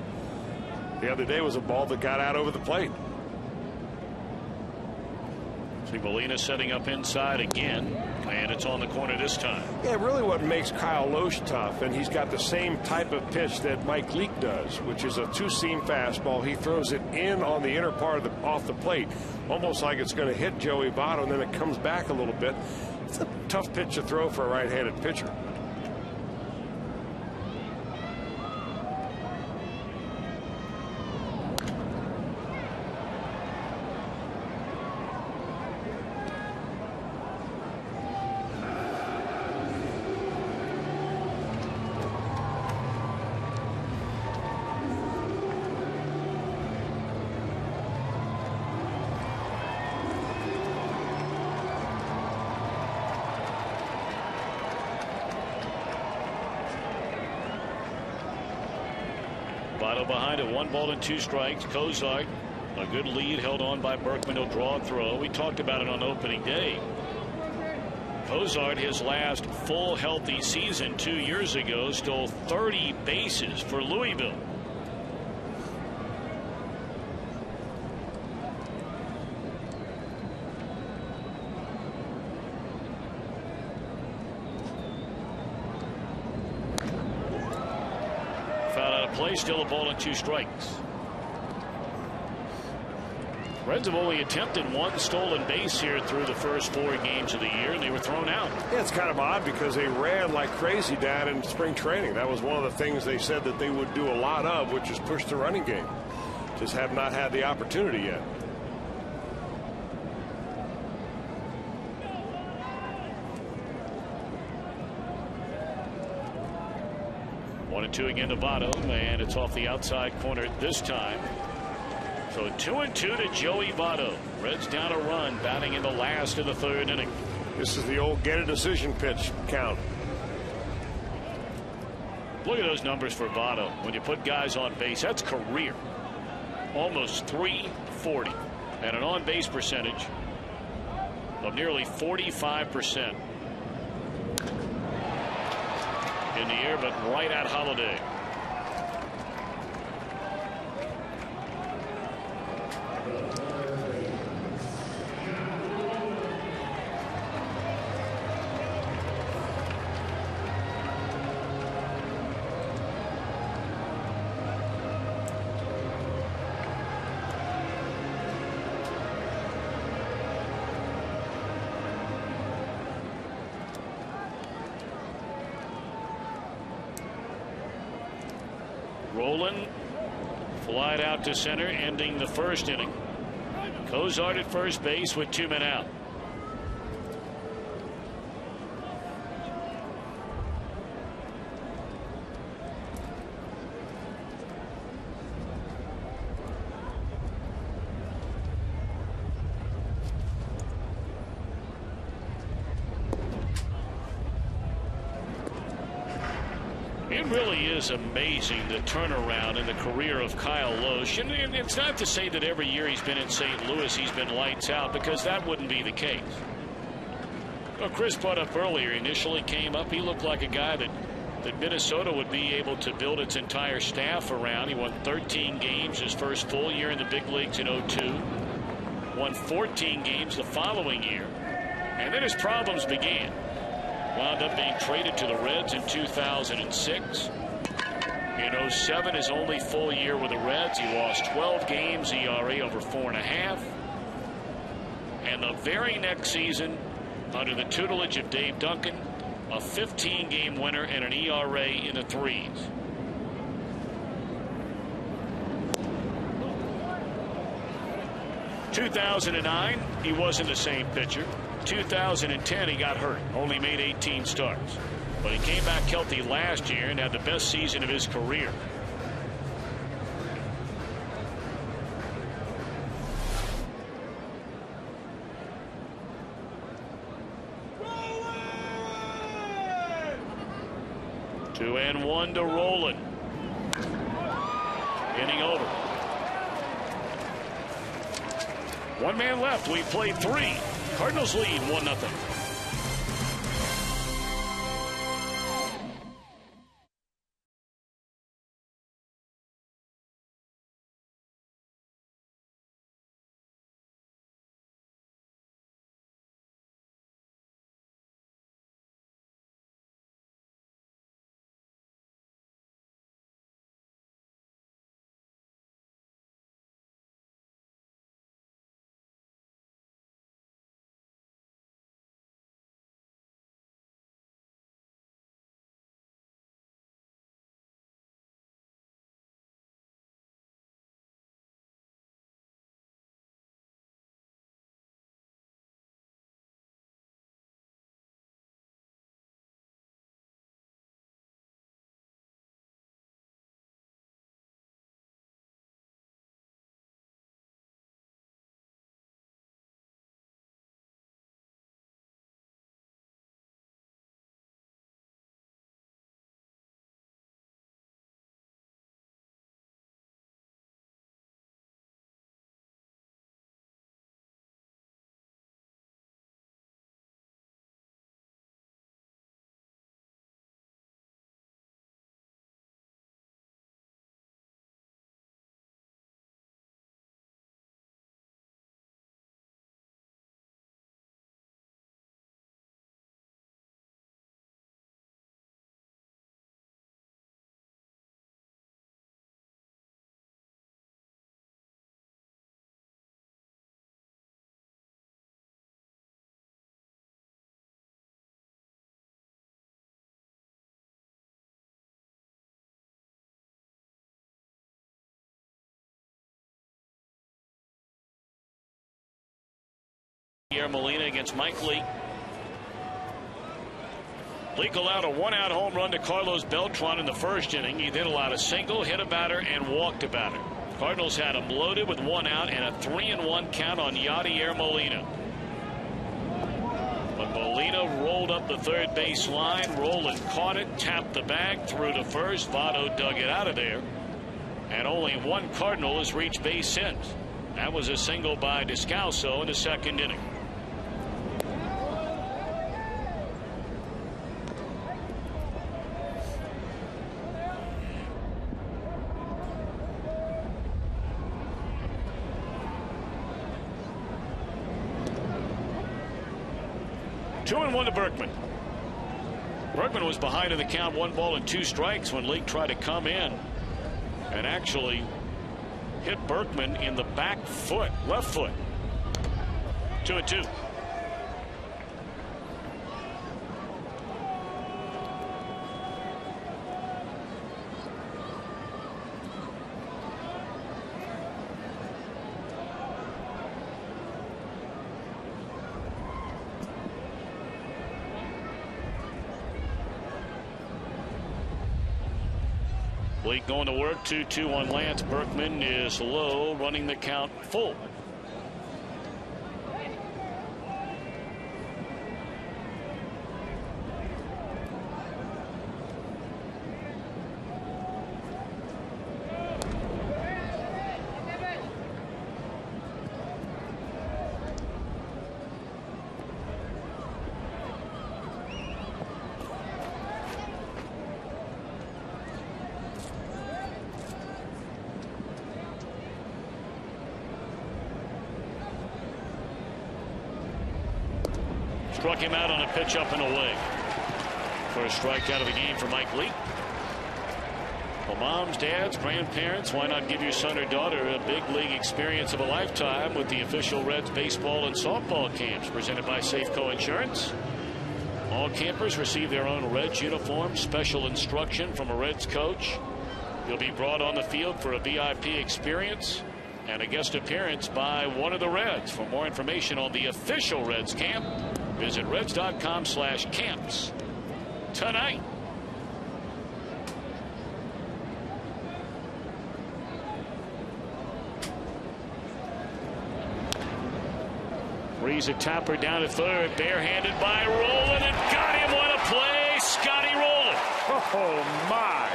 the other day was a ball that got out over the plate.
See Molina setting up inside again, and it's on the corner this time.
Yeah, really what makes Kyle Loesch tough, and he's got the same type of pitch that Mike Leake does, which is a 2-seam fastball. He throws it in on the inner part of off the plate, almost like it's going to hit Joey Votto, and then it comes back a little bit. It's a tough pitch to throw for a right-handed pitcher.
Votto behind it, 1 ball and 2 strikes. Cozart, a good lead held on by Berkman. He'll draw a throw. We talked about it on opening day. Cozart, his last full healthy season 2 years ago, stole 30 bases for Louisville. Foul out of play, still a ball and 2 strikes. Reds have only attempted one stolen base here through the first 4 games of the year, and they were thrown out.
Yeah, it's kind of odd because they ran like crazy down in spring training. That was one of the things they said that they would do a lot of, which is push the running game. Just have not had the opportunity yet.
One and 2 again to Votto, and it's off the outside corner this time. So 2-2 to Joey Votto. Reds down a run, batting in the last of the 3rd inning.
This is the old get a decision pitch count.
Look at those numbers for Votto. When you put guys on base, that's career. Almost 340. And an on-base percentage of nearly 45%. In the air, but right at Holiday. Roland flied out to center, ending the 1st inning. Cozart at first base with 2 men out. It really is amazing the turnaround in the career of Kyle Lohse. And it's not to say that every year he's been in St. Louis he's been lights out, because that wouldn't be the case. Well, Chris brought up earlier, initially came up, he looked like a guy that Minnesota would be able to build its entire staff around. He won 13 games his first full year in the big leagues in 2002. Won 14 games the following year. And then his problems began. Wound up being traded to the Reds in 2006. In 2007, his only full year with the Reds, he lost 12 games, ERA over 4.5. And the very next season, under the tutelage of Dave Duncan, a 15-game winner and an ERA in the 3s. In 2009, he wasn't the same pitcher. 2010, he got hurt, only made 18 starts. But he came back healthy last year and had the best season of his career. Roland! 2-1 to Roland. Inning over. 1 man left. We played 3. Cardinals lead 1-0. Yadier Molina against Mike Leake. Leake allowed a 1-out home run to Carlos Beltran in the first inning. He then allowed a single, hit a batter, and walked a batter. Cardinals had him loaded with 1 out and a 3-1 count on Yadier Molina. But Molina rolled up the third base line. Roland caught it, tapped the bag, threw to first. Votto dug it out of there. And only one Cardinal has reached base since. That was a single by Descalso in the second inning. Two and one to Berkman. Berkman was behind in the count, 1 ball and 2 strikes when Leake tried to come in and actually hit Berkman in the back foot, left foot. 2-2. Leake going to work. 2-2 on Lance. Berkman is low, running the count full. Struck him out on a pitch up and away. First strikeout of the game for Mike Leake. Well, moms, dads, grandparents, why not give your son or daughter a big league experience of a lifetime with the official Reds baseball and softball camps presented by Safeco Insurance? All campers receive their own Reds uniform, special instruction from a Reds coach. You'll be brought on the field for a VIP experience and a guest appearance by one of the Reds. For more information on the official Reds camp, visit reds.com/camps tonight. Breeze a tapper down to third, barehanded by Roland, and got him. What a play, Scotty Roland.
Oh my.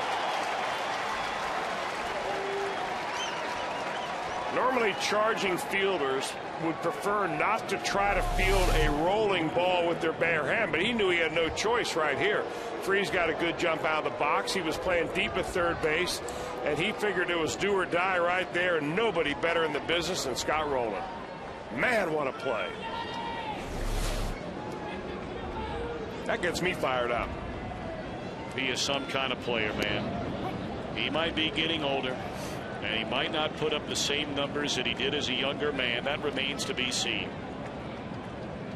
Normally charging fielders would prefer not to try to field a rolling ball with their bare hand, but he knew he had no choice right here. Freese got a good jump out of the box. He was playing deep at third base, and he figured it was do or die right there, and nobody better in the business than Scott Rowland. Man, what a play. That gets me fired up.
He is some kind of player, man. He might be getting older, and he might not put up the same numbers that he did as a younger man. That remains to be seen.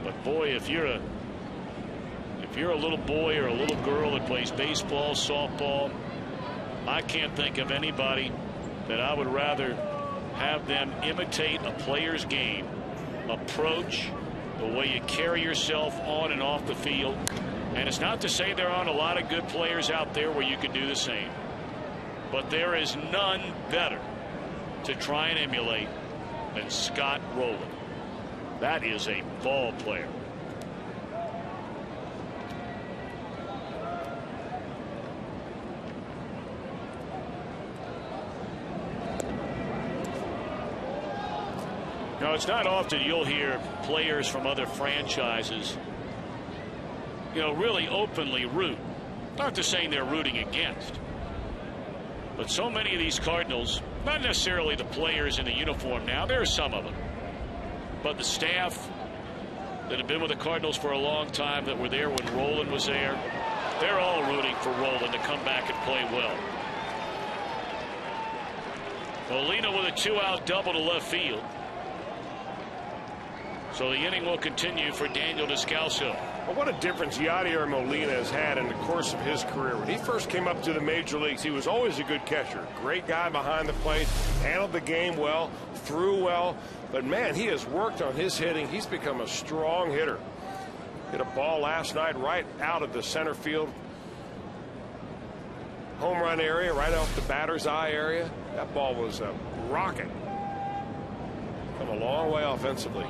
But boy, if you're a little boy or a little girl that plays baseball, softball, I can't think of anybody that I would rather have them imitate a player's game, approach, the way you carry yourself on and off the field. And it's not to say there aren't a lot of good players out there where you can do the same, but there is none better to try and emulate than Scott Rowland. That is a ball player. Now, it's not often you'll hear players from other franchises, really openly root. Not to say they're rooting against, but so many of these Cardinals, not necessarily the players in the uniform now, there are some of them, but the staff that have been with the Cardinals for a long time, that were there when Rowland was there, they're all rooting for Rowland to come back and play well. Molina with a 2-out double to left field. So the inning will continue for Daniel Descalso.
Well, what a difference Yadier Molina has had in the course of his career. When he first came up to the major leagues, he was always a good catcher. Great guy behind the plate, handled the game well, threw well. But, man, he has worked on his hitting. He's become a strong hitter. Hit a ball last night right out of the center field home run area, right off the batter's eye area. That ball was a rocket. Come a long way offensively.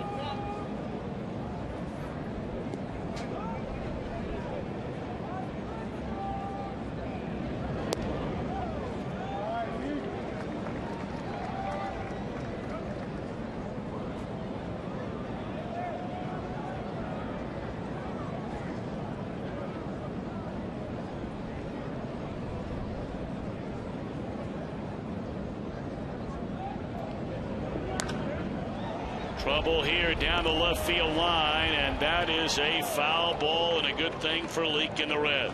Trouble here down the left field line, and that is a foul ball and a good thing for Leake and the Reds.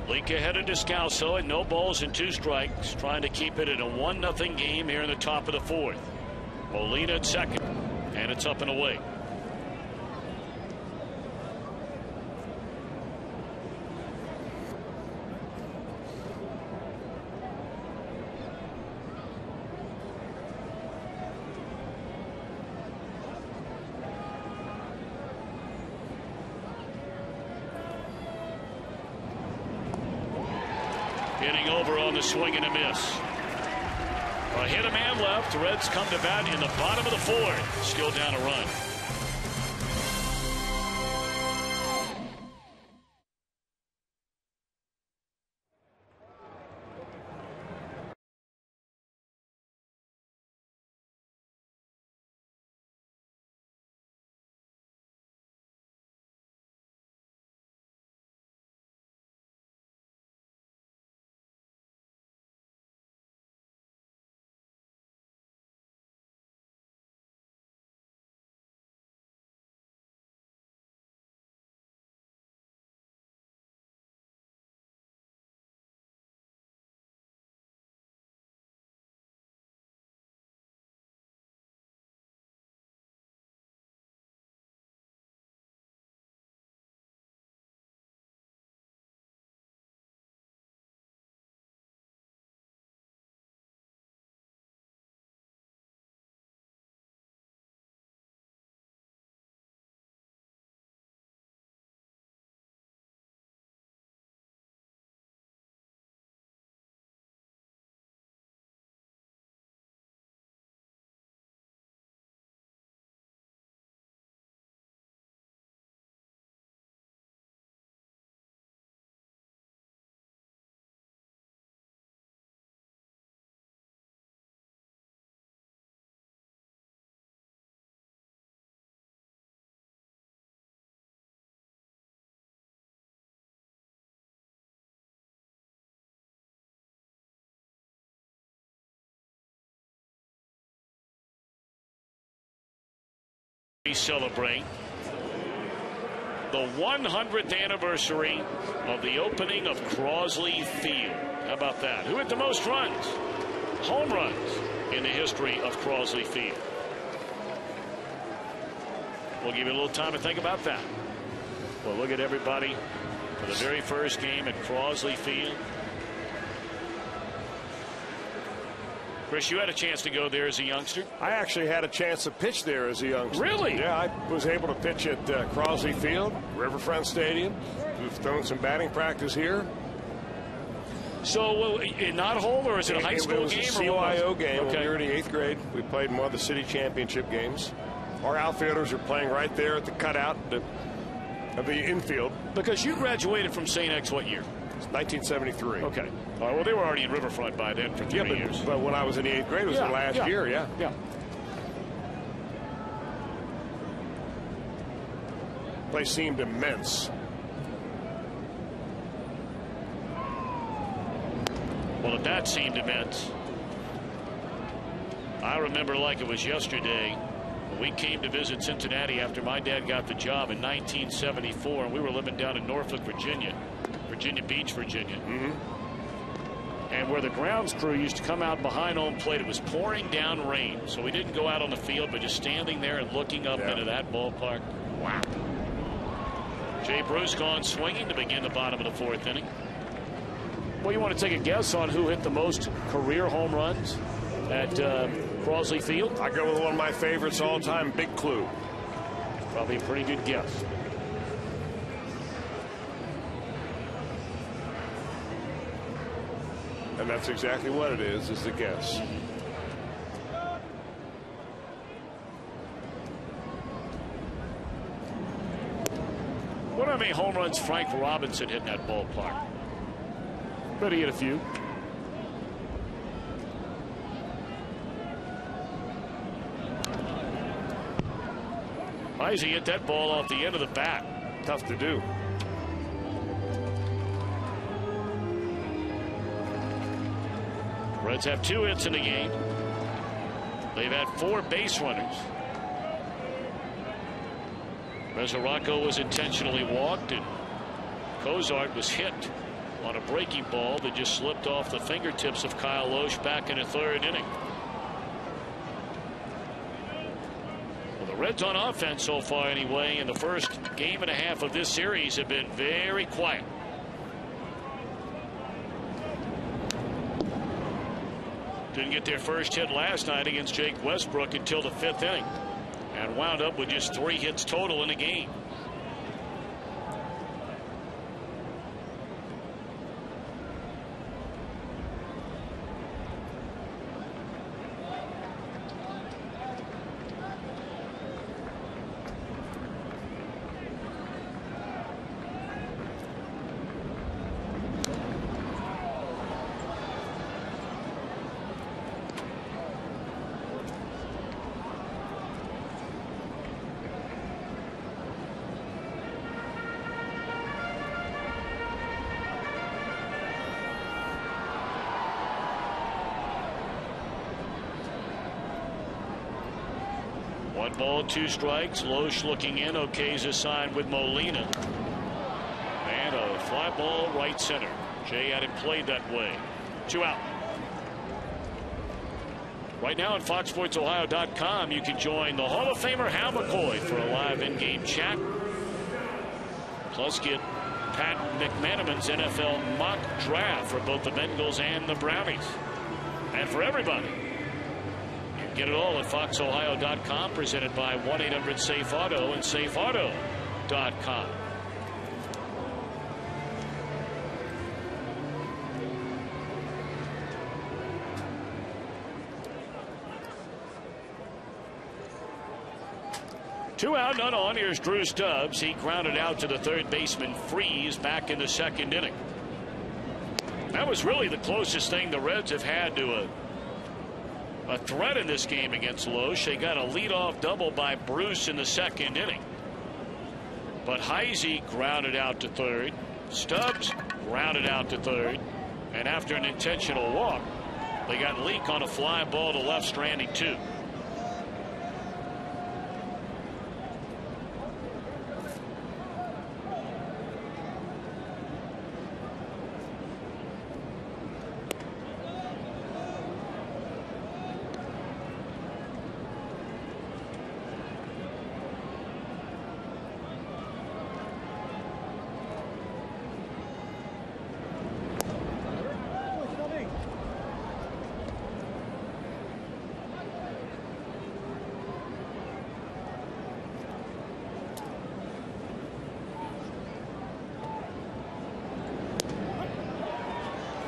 Leake ahead of Descalso at no balls and 2 strikes, trying to keep it in a 1-0 game here in the top of the 4th. Molina at second, and it's up and away. Getting over on the swing and a miss. A hit, a man left. The Reds come to bat in the bottom of the 4th. Still down a run. We celebrate the 100th anniversary of the opening of Crosley Field. How about that? Who hit the most runs, home runs, in the history of Crosley Field? We'll give you a little time to think about that. We'll look at everybody for the very first game at Crosley Field. Chris, you had a chance to go there as a youngster.
I actually had a chance to pitch there as a youngster.
Really?
Yeah, I was able to pitch at Crosley Field, Riverfront Stadium. We've thrown some batting practice here.
So, not home, or is it a high school game?
It was a CYO game. Okay. We were in the 8th grade. We played in one of the city championship games. Our outfielders are playing right there at the cutout of the infield.
Because you graduated from St. X what year?
1973.
Okay. Well, they were already in Riverfront by then for 3 years.
But when I was in the 8th grade, it was the last year, yeah. They seemed immense.
Well, if that seemed immense, I remember like it was yesterday when we came to visit Cincinnati after my dad got the job in 1974, and we were living down in Norfolk, Virginia Beach, Virginia. And where the grounds crew used to come out behind home plate, it was pouring down rain. So we didn't go out on the field, but just standing there and looking up into that ballpark. Wow. Jay Bruce gone swinging to begin the bottom of the fourth inning. Well, you want to take a guess on who hit the most career home runs at Crosley Field?
I go with one of my favorites all time, Big Clue.
Probably a pretty good guess.
And that's exactly what it is the guess.
What how many home runs Frank Robinson hit in that ballpark? But he hit a few. Heisey hit that ball off the end of the bat.
Tough to do.
Reds have 2 hits in the game. They've had 4 base runners. Mesoraco was intentionally walked, and Cozart was hit on a breaking ball that just slipped off the fingertips of Kyle Loesch back in the 3rd inning. Well, the Reds on offense so far anyway in the first game and a half of this series have been very quiet. Didn't get their first hit last night against Jake Westbrook until the 5th inning, and wound up with just 3 hits total in the game. One ball, 2 strikes. Loesch looking in. Okay's assigned with Molina. And a fly ball right center. Jay had it played that way. 2 out. Right now on FoxSportsOhio.com, you can join the Hall of Famer Hal McCoy for a live in-game chat. Plus get Pat McManaman's NFL mock draft for both the Bengals and the Brownies. And for everybody, get it all at FoxOhio.com, presented by 1-800-SAFE-AUTO and SafeAuto.com. Two out, none on. Here's Drew Stubbs. He grounded out to the 3rd baseman Freeze back in the 2nd inning. That was really the closest thing the Reds have had to a threat in this game against Loesch. They got a leadoff double by Bruce in the 2nd inning. But Heisey grounded out to 3rd. Stubbs grounded out to 3rd. And after an intentional walk, they got Leake on a fly ball to left, stranding 2.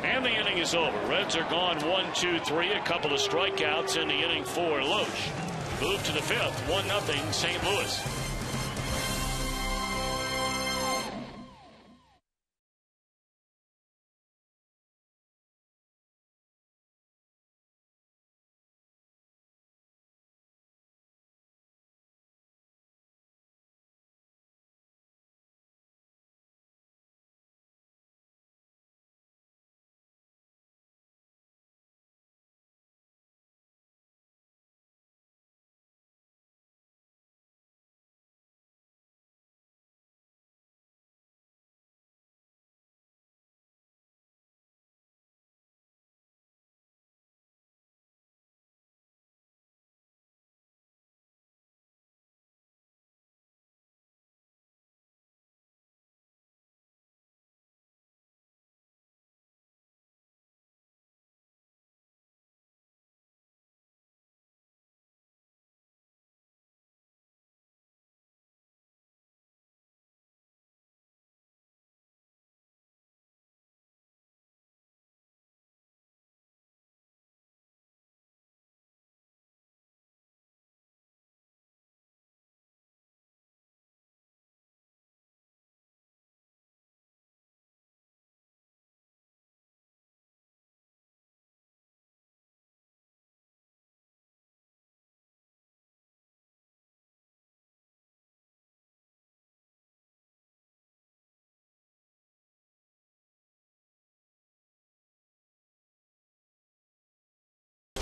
And the inning is over. Reds are gone 1-2-3. A couple of strikeouts in the inning for Loesch. Move to the 5th. 1-0 St. Louis.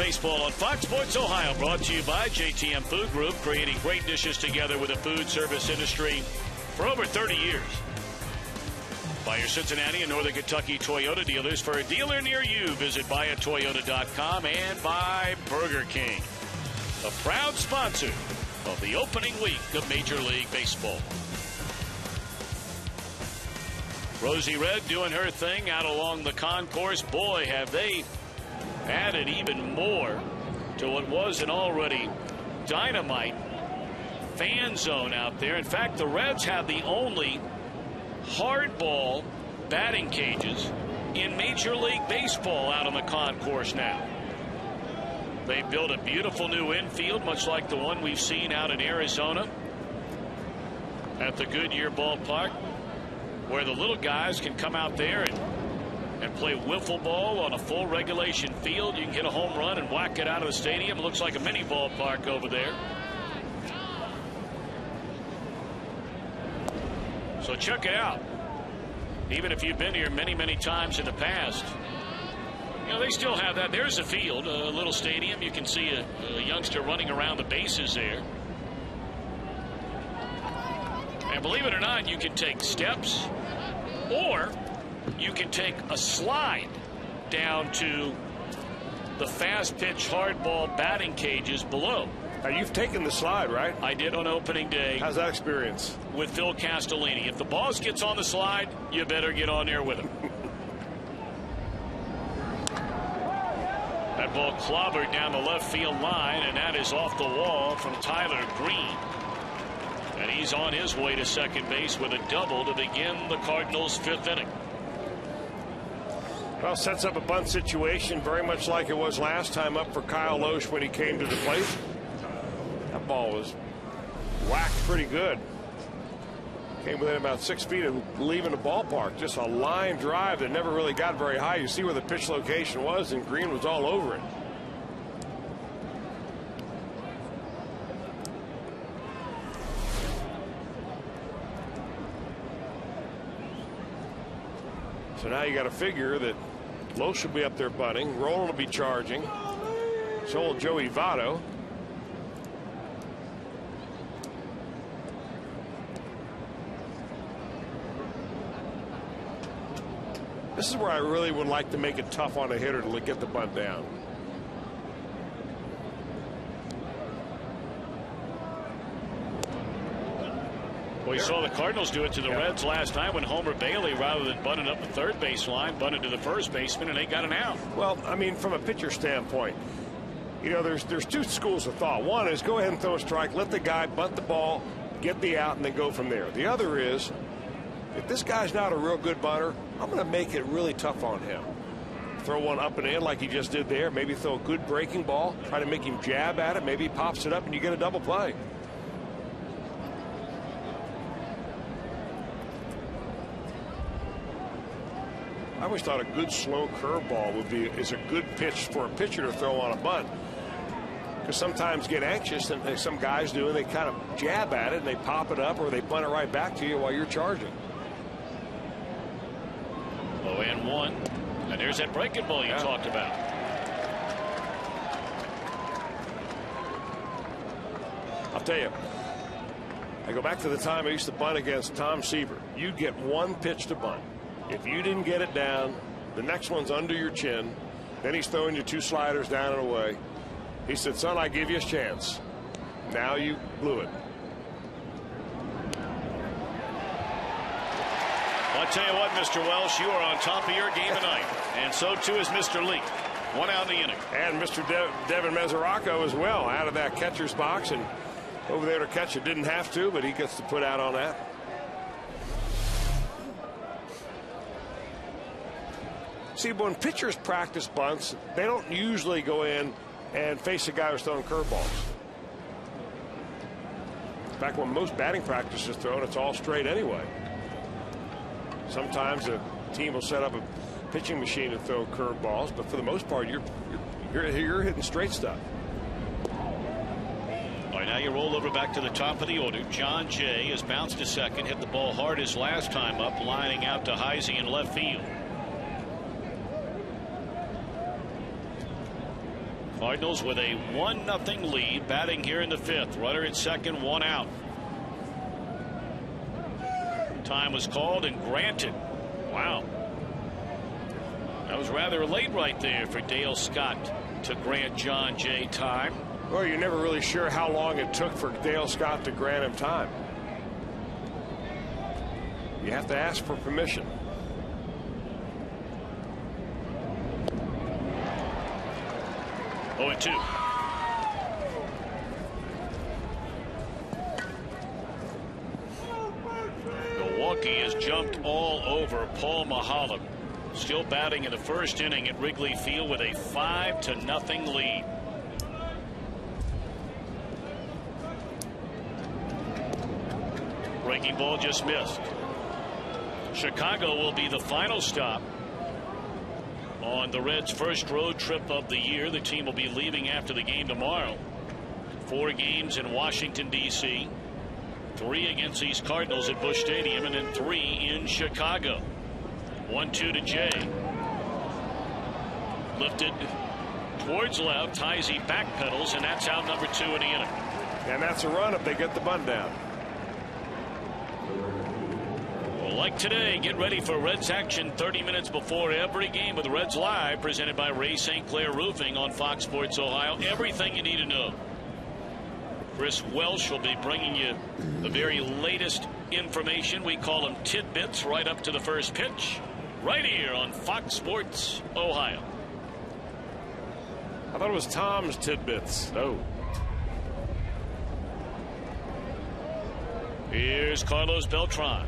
Baseball on Fox Sports Ohio, brought to you by JTM Food Group, creating great dishes together with the food service industry for over 30 years. By your Cincinnati and Northern Kentucky Toyota dealers. For a dealer near you, visit buyatoyota.com, and by Burger King, a proud sponsor of the opening week of Major League Baseball. Rosie Red doing her thing out along the concourse. Boy, have they added even more to what was an already dynamite fan zone out there. In fact, the Reds have the only hardball batting cages in Major League Baseball out on the concourse now. They built a beautiful new infield, much like the one we've seen out in Arizona at the Goodyear Ballpark, where the little guys can come out there and play wiffle ball on a full regulation field. You can hit a home run and whack it out of the stadium. It looks like a mini ballpark over there. So check it out. Even if you've been here many, many times in the past, you know, they still have that. There's a field, a little stadium. You can see a youngster running around the bases there. And believe it or not, you can take steps, or you can take a slide down to the fast pitch hardball batting cages below.
Now, you've taken the slide, right?
I did on opening day.
How's that experience?
With Phil Castellini. If the boss gets on the slide, you better get on there with him. That ball clobbered down the left field line, and that is off the wall from Tyler Green. And he's on his way to second base with a double to begin the Cardinals' 5th inning.
Well, sets up a bunt situation very much like it was last time up for Kyle Loesch when he came to the plate. That ball was whacked pretty good. Came within about 6 feet of leaving the ballpark. Just a line drive that never really got very high. You see where the pitch location was, and Green was all over it. So now you got to figure that Loesch will be up there bunting. Roland will be charging. So will Joey Votto. This is where I really would like to make it tough on a hitter to get the bunt down.
Well, we saw the Cardinals do it to the Reds last time when Homer Bailey, rather than bunting up the third base line, bunted to the first baseman, and they got an out.
Well, I mean, from a pitcher standpoint, you know, there's two schools of thought. One is go ahead and throw a strike, let the guy bunt the ball, get the out, and then go from there. The other is, if this guy's not a real good bunter, I'm going to make it really tough on him. Throw one up and in like he just did there. Maybe throw a good breaking ball. Try to make him jab at it. Maybe he pops it up and you get a double play. I always thought a good slow curveball is a good pitch for a pitcher to throw on a bunt. Because sometimes get anxious, and some guys do, and they kind of jab at it and they pop it up, or they bunt it right back to you while you're charging.
0-1, and there's that breaking ball you talked about.
I'll tell you, I go back to the time I used to bunt against Tom Seaver. You'd get one pitch to bunt. If you didn't get it down, the next one's under your chin. Then he's throwing you 2 sliders down and away. He said, son, I give you a chance. Now you blew it.
Well, I tell you what, Mr. Welsh, you are on top of your game tonight. And so, too, is Mr. Lee. 1 out in the inning.
And Mr. Devin Mesoraco as well, out of that catcher's box and over there to catch it. Didn't have to, but he gets to put out on that. See, when pitchers practice bunts, they don't usually go in and face a guy who's throwing curveballs. In fact, when most batting practice is thrown, it's all straight anyway. Sometimes a team will set up a pitching machine to throw curveballs, but for the most part, you're hitting straight stuff.
All right, now you roll over back to the top of the order. John Jay has bounced to second, hit the ball hard his last time up, lining out to Heisey in left field. Cardinals with a 1-0 lead, batting here in the 5th. Runner at second, 1 out. Time was called and granted. Wow. That was rather late right there for Dale Scott to grant John Jay time.
Well, you're never really sure how long it took for Dale Scott to grant him time. You have to ask for permission.
Oh, and 2. Milwaukee has jumped all over Paul Mahalan. Still batting in the first inning at Wrigley Field with a 5-0 lead. Breaking ball just missed. Chicago will be the final stop on the Reds' first road trip of the year. The team will be leaving after the game tomorrow. 4 games in Washington, D.C., 3 against these Cardinals at Busch Stadium, and then 3 in Chicago. 1-2 to Jay. Lifted towards left. Heisey backpedals, and that's out number 2 in the inning.
And that's a run if they get the bunt down.
Well, like today, get ready for Reds action 30 minutes before every game with Reds Live, presented by Ray St. Clair Roofing on Fox Sports Ohio. Everything you need to know. Chris Welsh will be bringing you the very latest information. We call them tidbits right up to the first pitch, right here on Fox Sports Ohio.
I thought it was Tom's tidbits. No.
Here's Carlos Beltran.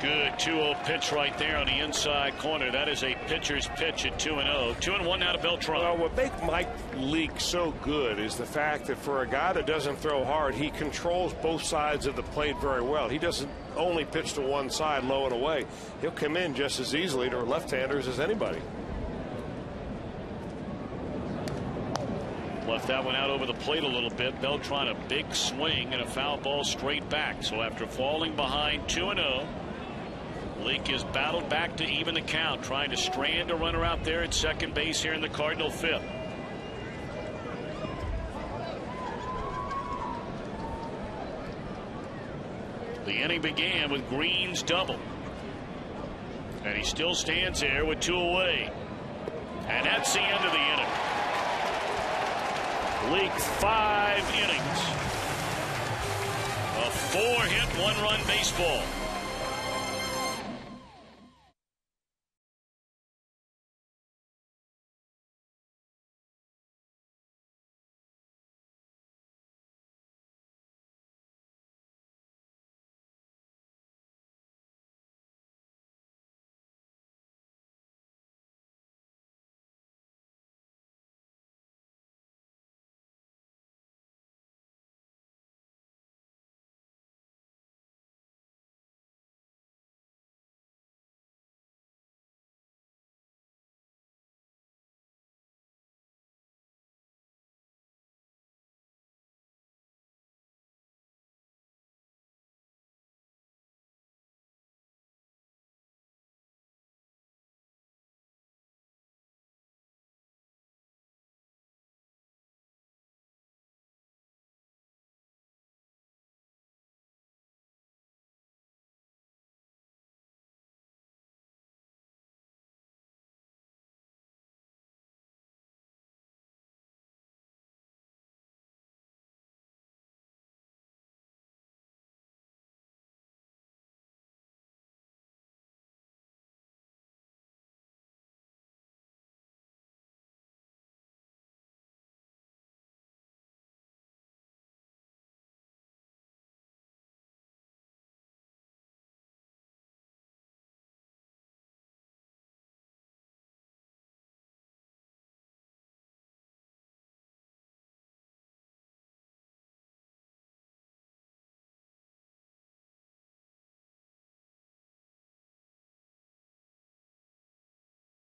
Good 2-0 pitch right there on the inside corner. That is a pitcher's pitch at 2-0. 2-1 now to Beltran.
Well, what makes Mike Leake so good is the fact that for a guy that doesn't throw hard, he controls both sides of the plate very well. He doesn't only pitch to one side low and away. He'll come in just as easily to left-handers as anybody.
Left that one out over the plate a little bit. Beltran a big swing and a foul ball straight back. So after falling behind 2-0, Leake has battled back to even the count, trying to strand a runner out there at second base here in the Cardinal 5th. The inning began with Green's double, and he still stands there with 2 away, and that's the end of the inning. Leake 5 innings of 4-hit, 1-run baseball.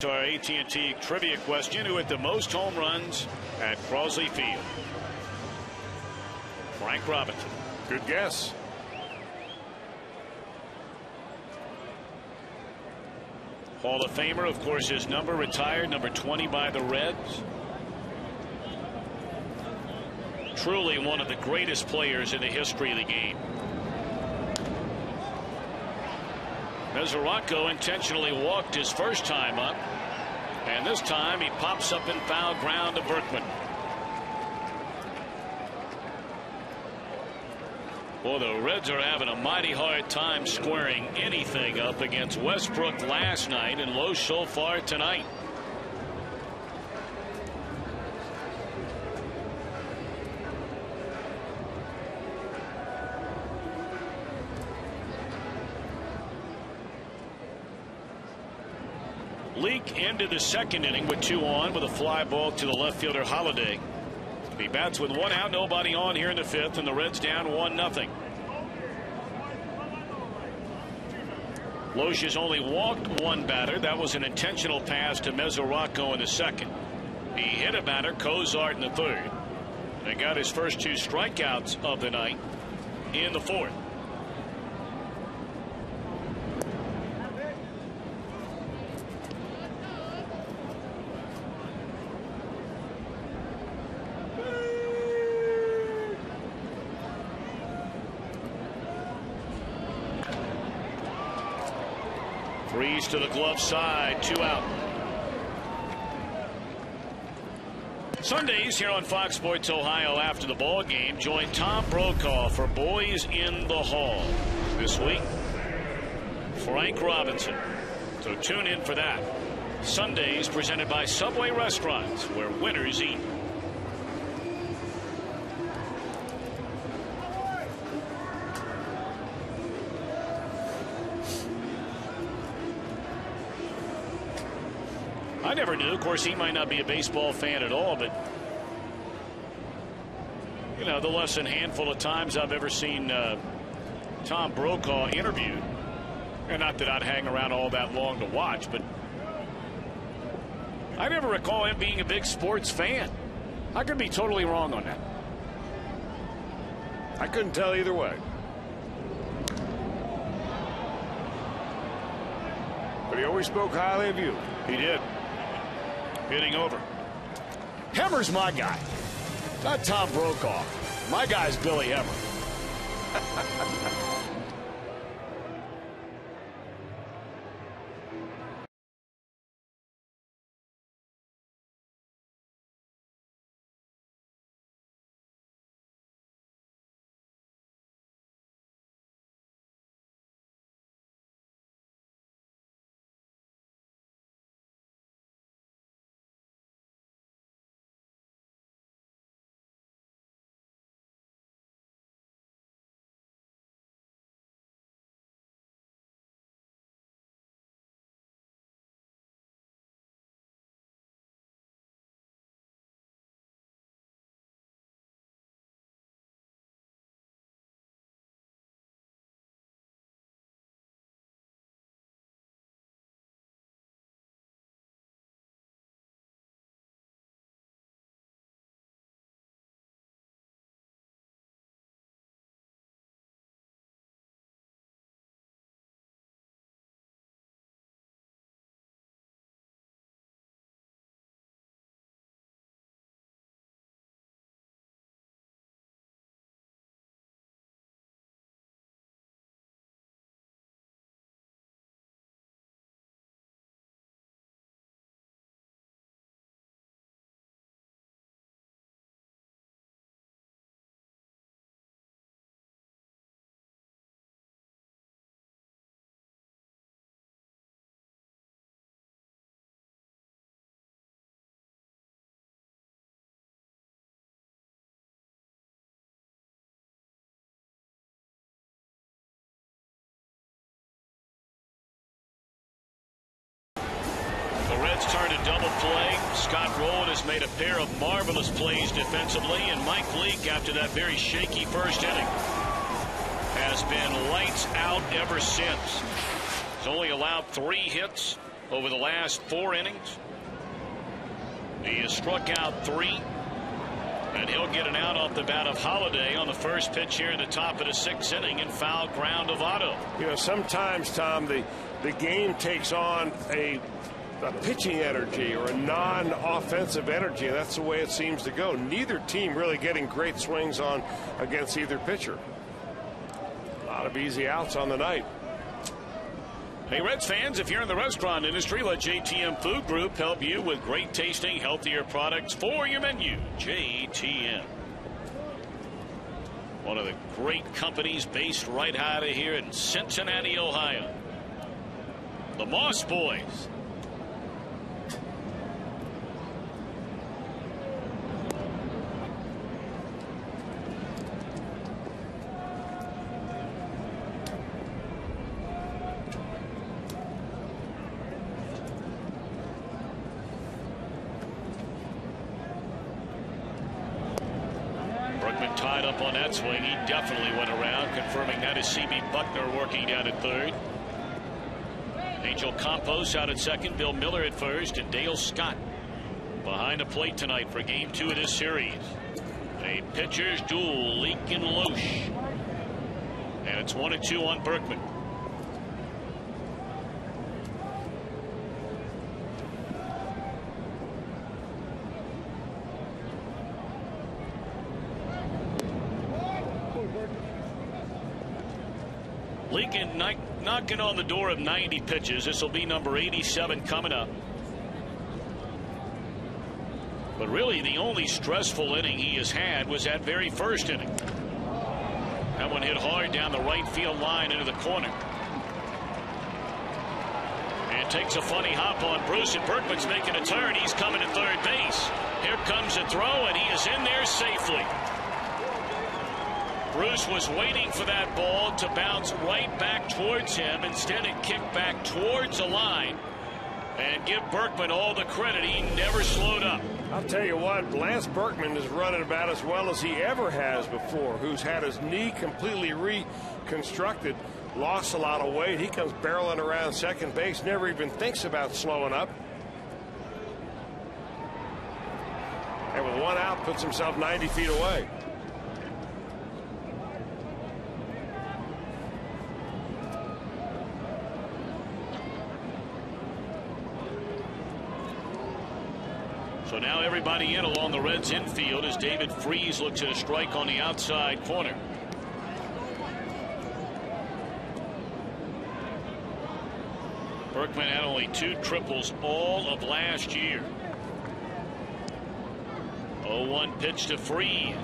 To our AT&T trivia question, who hit the most home runs at Crosley Field? Frank Robinson.
Good guess.
Hall of Famer, of course, his number retired, number 20 by the Reds. Truly one of the greatest players in the history of the game. Mesoraco intentionally walked his first time up, and this time he pops up in foul ground to Berkman. Well, the Reds are having a mighty hard time squaring anything up against Westbrook last night and Lowe so far tonight. Leak into the second inning with 2 on with a fly ball to the left fielder Holiday. He bats with 1 out, nobody on here in the 5th, and the Reds down 1-0. Loesch has only walked 1 batter. That was an intentional pass to Mesoraco in the second. He hit a batter, Cozart, in the 3rd. And got his first 2 strikeouts of the night in the 4th. Freeze to the glove side, 2 out. Sundays here on Fox Sports Ohio after the ball game, join Tom Brokaw for Boys in the Hall. This week, Frank Robinson. So tune in for that. Sundays presented by Subway Restaurants, where winners eat. I never knew. Of course, he might not be a baseball fan at all, but you know, the less than handful of times I've ever seen Tom Brokaw interviewed, and not that I'd hang around all that long to watch, but I never recall him being a big sports fan. I could be totally wrong on that.
I couldn't tell either way. But he always spoke highly of you.
He did. Hitting over. Hemmer's my guy. Not Tom Brokaw. My guy's Billy Hemmer. Reds turn to double play. Scott Rowland has made a pair of marvelous plays defensively, and Mike Leake, after that very shaky first inning, has been lights out ever since. He's only allowed 3 hits over the last 4 innings. He has struck out 3, and he'll get an out off the bat of Holiday on the first pitch here in the top of the 6th inning, and foul ground of Otto.
You know, sometimes, Tom, the game takes on a pitching energy or a non-offensive energy, and that's the way it seems to go. Neither team really getting great swings on against either pitcher. A lot of easy outs on the night.
Hey, Reds fans, if you're in the restaurant industry, let JTM Food Group help you with great tasting, healthier products for your menu. JTM. One of the great companies based right out of here in Cincinnati, Ohio. The Moss Boys. Tied up on that swing. He definitely went around, confirming that is C.B. Buckner working down at third. Angel Campos out at second, Bill Miller at first, and Dale Scott behind the plate tonight for game 2 of this series. A pitcher's duel, Leake and Loesch. And it's 1-2 on Berkman. Lincoln knocking on the door of 90 pitches. This will be number 87 coming up. But really, the only stressful inning he has had was that very first inning. That one hit hard down the right field line into the corner. And takes a funny hop on Bruce, and Berkman's making a turn. He's coming to third base. Here comes a throw, and he is in there safely. Bruce was waiting for that ball to bounce right back towards him. Instead, it kicked back towards the line. And give Berkman all the credit. He never slowed up.
I'll tell you what, Lance Berkman is running about as well as he ever has before. Who's had his knee completely reconstructed, lost a lot of weight. He comes barreling around second base, never even thinks about slowing up. And with one out, puts himself 90 feet away.
So now everybody in along the Reds infield as David Freese looks at a strike on the outside corner. Berkman had only 2 triples all of last year. 0-1 pitch to Freese.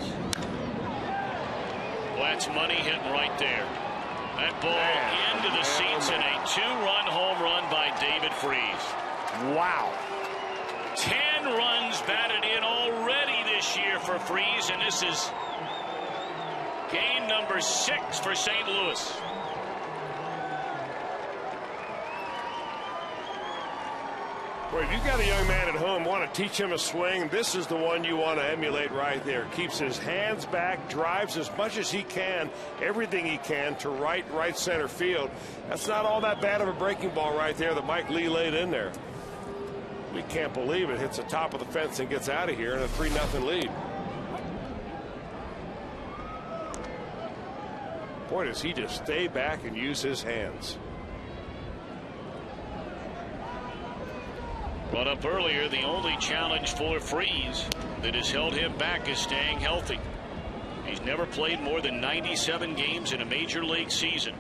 Well, that's money hitting right there. That ball into the seats and a 2-run home run by David Freese.
Wow.
10 runs batted in already this year for Freese, and this is game number 6 for St. Louis.
Well, if you've got a young man at home, want to teach him a swing, this is the one you want to emulate right there. Keeps his hands back, drives as much as he can, everything he can to right center field. That's not all that bad of a breaking ball right there that Mike Lee laid in there. We can't believe it. Hits the top of the fence and gets out of here in a 3-0 lead. Boy, does he just stay back and use his hands.
Brought up earlier, the only challenge for Freese that has held him back is staying healthy. He's never played more than 97 games in a major league season.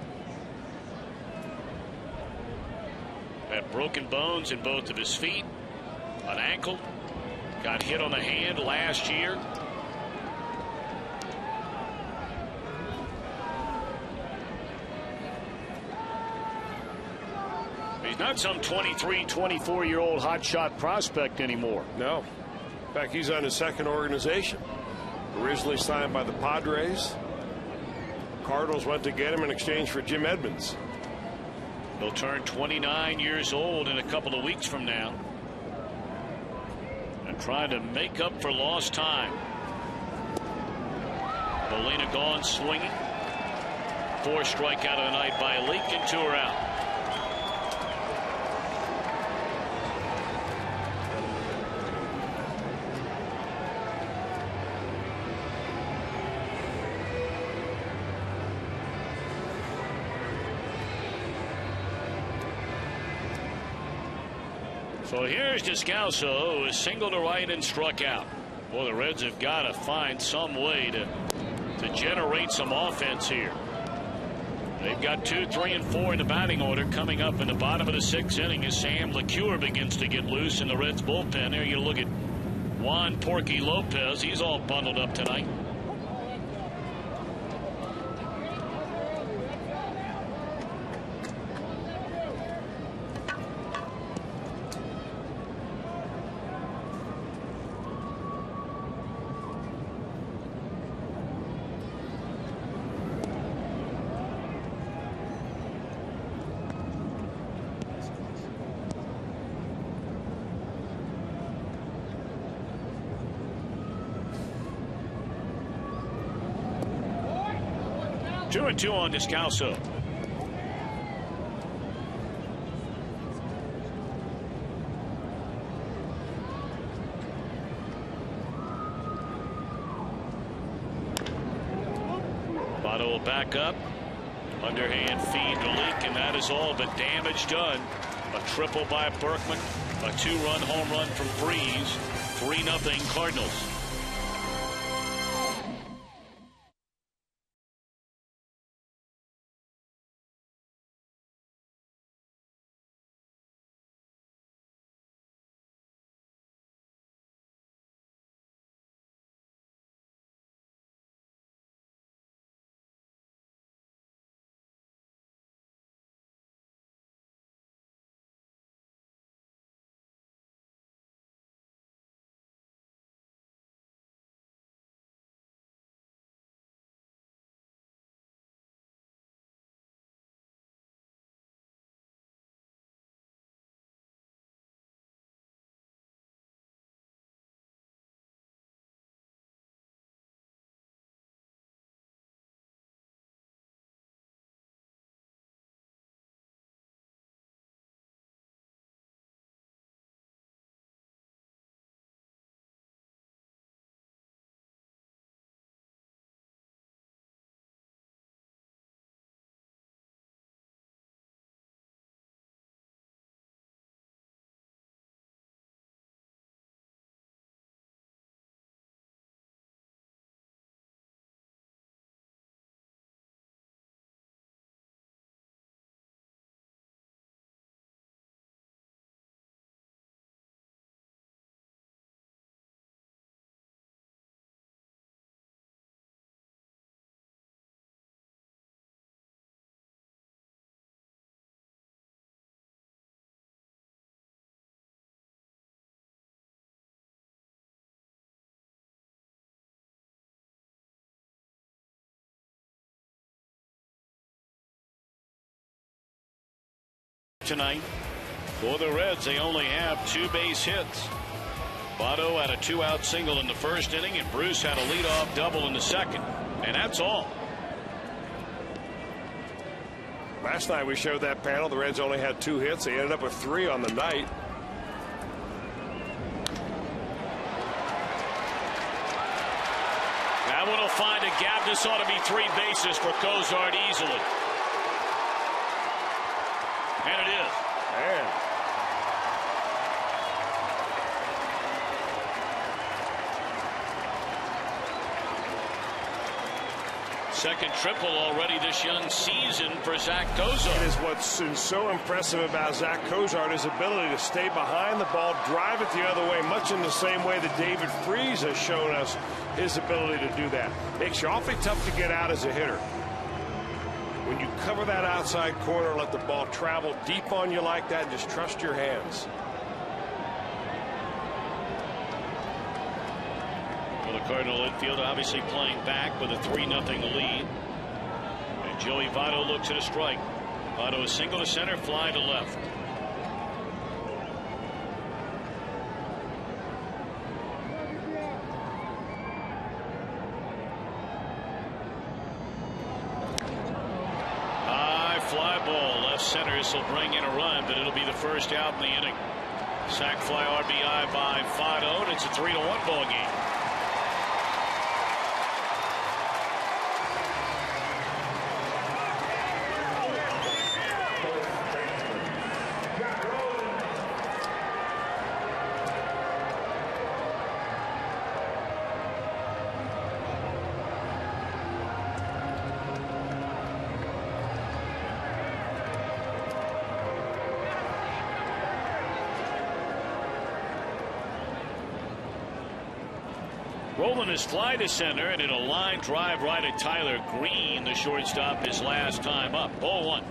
Had broken bones in both of his feet, an ankle, got hit on the hand last year. He's not some 23, 24-year-old hotshot prospect anymore.
No. In fact, he's on his second organization. Originally signed by the Padres. Cardinals went to get him in exchange for Jim Edmonds.
He'll turn 29 years old in a couple of weeks from now. And trying to make up for lost time. Molina gone swinging. 4 strikeout of the night by Leake and 2 are out. So here's Descalso, who is single to right and struck out. Well, the Reds have got to find some way to generate some offense here. They've got 2, 3, and 4 in the batting order. Coming up in the bottom of the 6th inning as Sam LeCure begins to get loose in the Reds bullpen. There you look at Juan Porky Lopez. He's all bundled up tonight. Two and 2 on Descalso. Votto will back up. Underhand feed to Leake, and that is all but damage done. A triple by Berkman. A 2-run home run from Freese. 3-0 Cardinals. Tonight for the Reds, they only have 2 base hits. Votto had a 2-out single in the 1st inning, and Bruce had a leadoff double in the 2nd, and that's all.
Last night we showed that panel. The Reds only had 2 hits. They ended up with 3 on the night.
That one will find a gap. This ought to be 3 bases for Cozart easily. And it is.
Man.
Second triple already this young season for Zach Cozart.
It is what's so impressive about Zach Cozart, his ability to stay behind the ball, drive it the other way, much in the same way that David Freese has shown us his ability to do that. Makes you awfully tough to get out as a hitter. When you cover that outside corner and let the ball travel deep on you like that, just trust your hands.
Well, the Cardinal infield obviously playing back with a 3-0 lead. And Joey Votto looks at a strike. Votto is single to center, fly to left. Fly ball left center. This will bring in a run, but it'll be the first out in the inning. Sac fly RBI by Votto, and it's a 3-1 ball game. Rolling his fly to center, and in a line drive right at Tyler Green, the shortstop, his last time up. 0-1.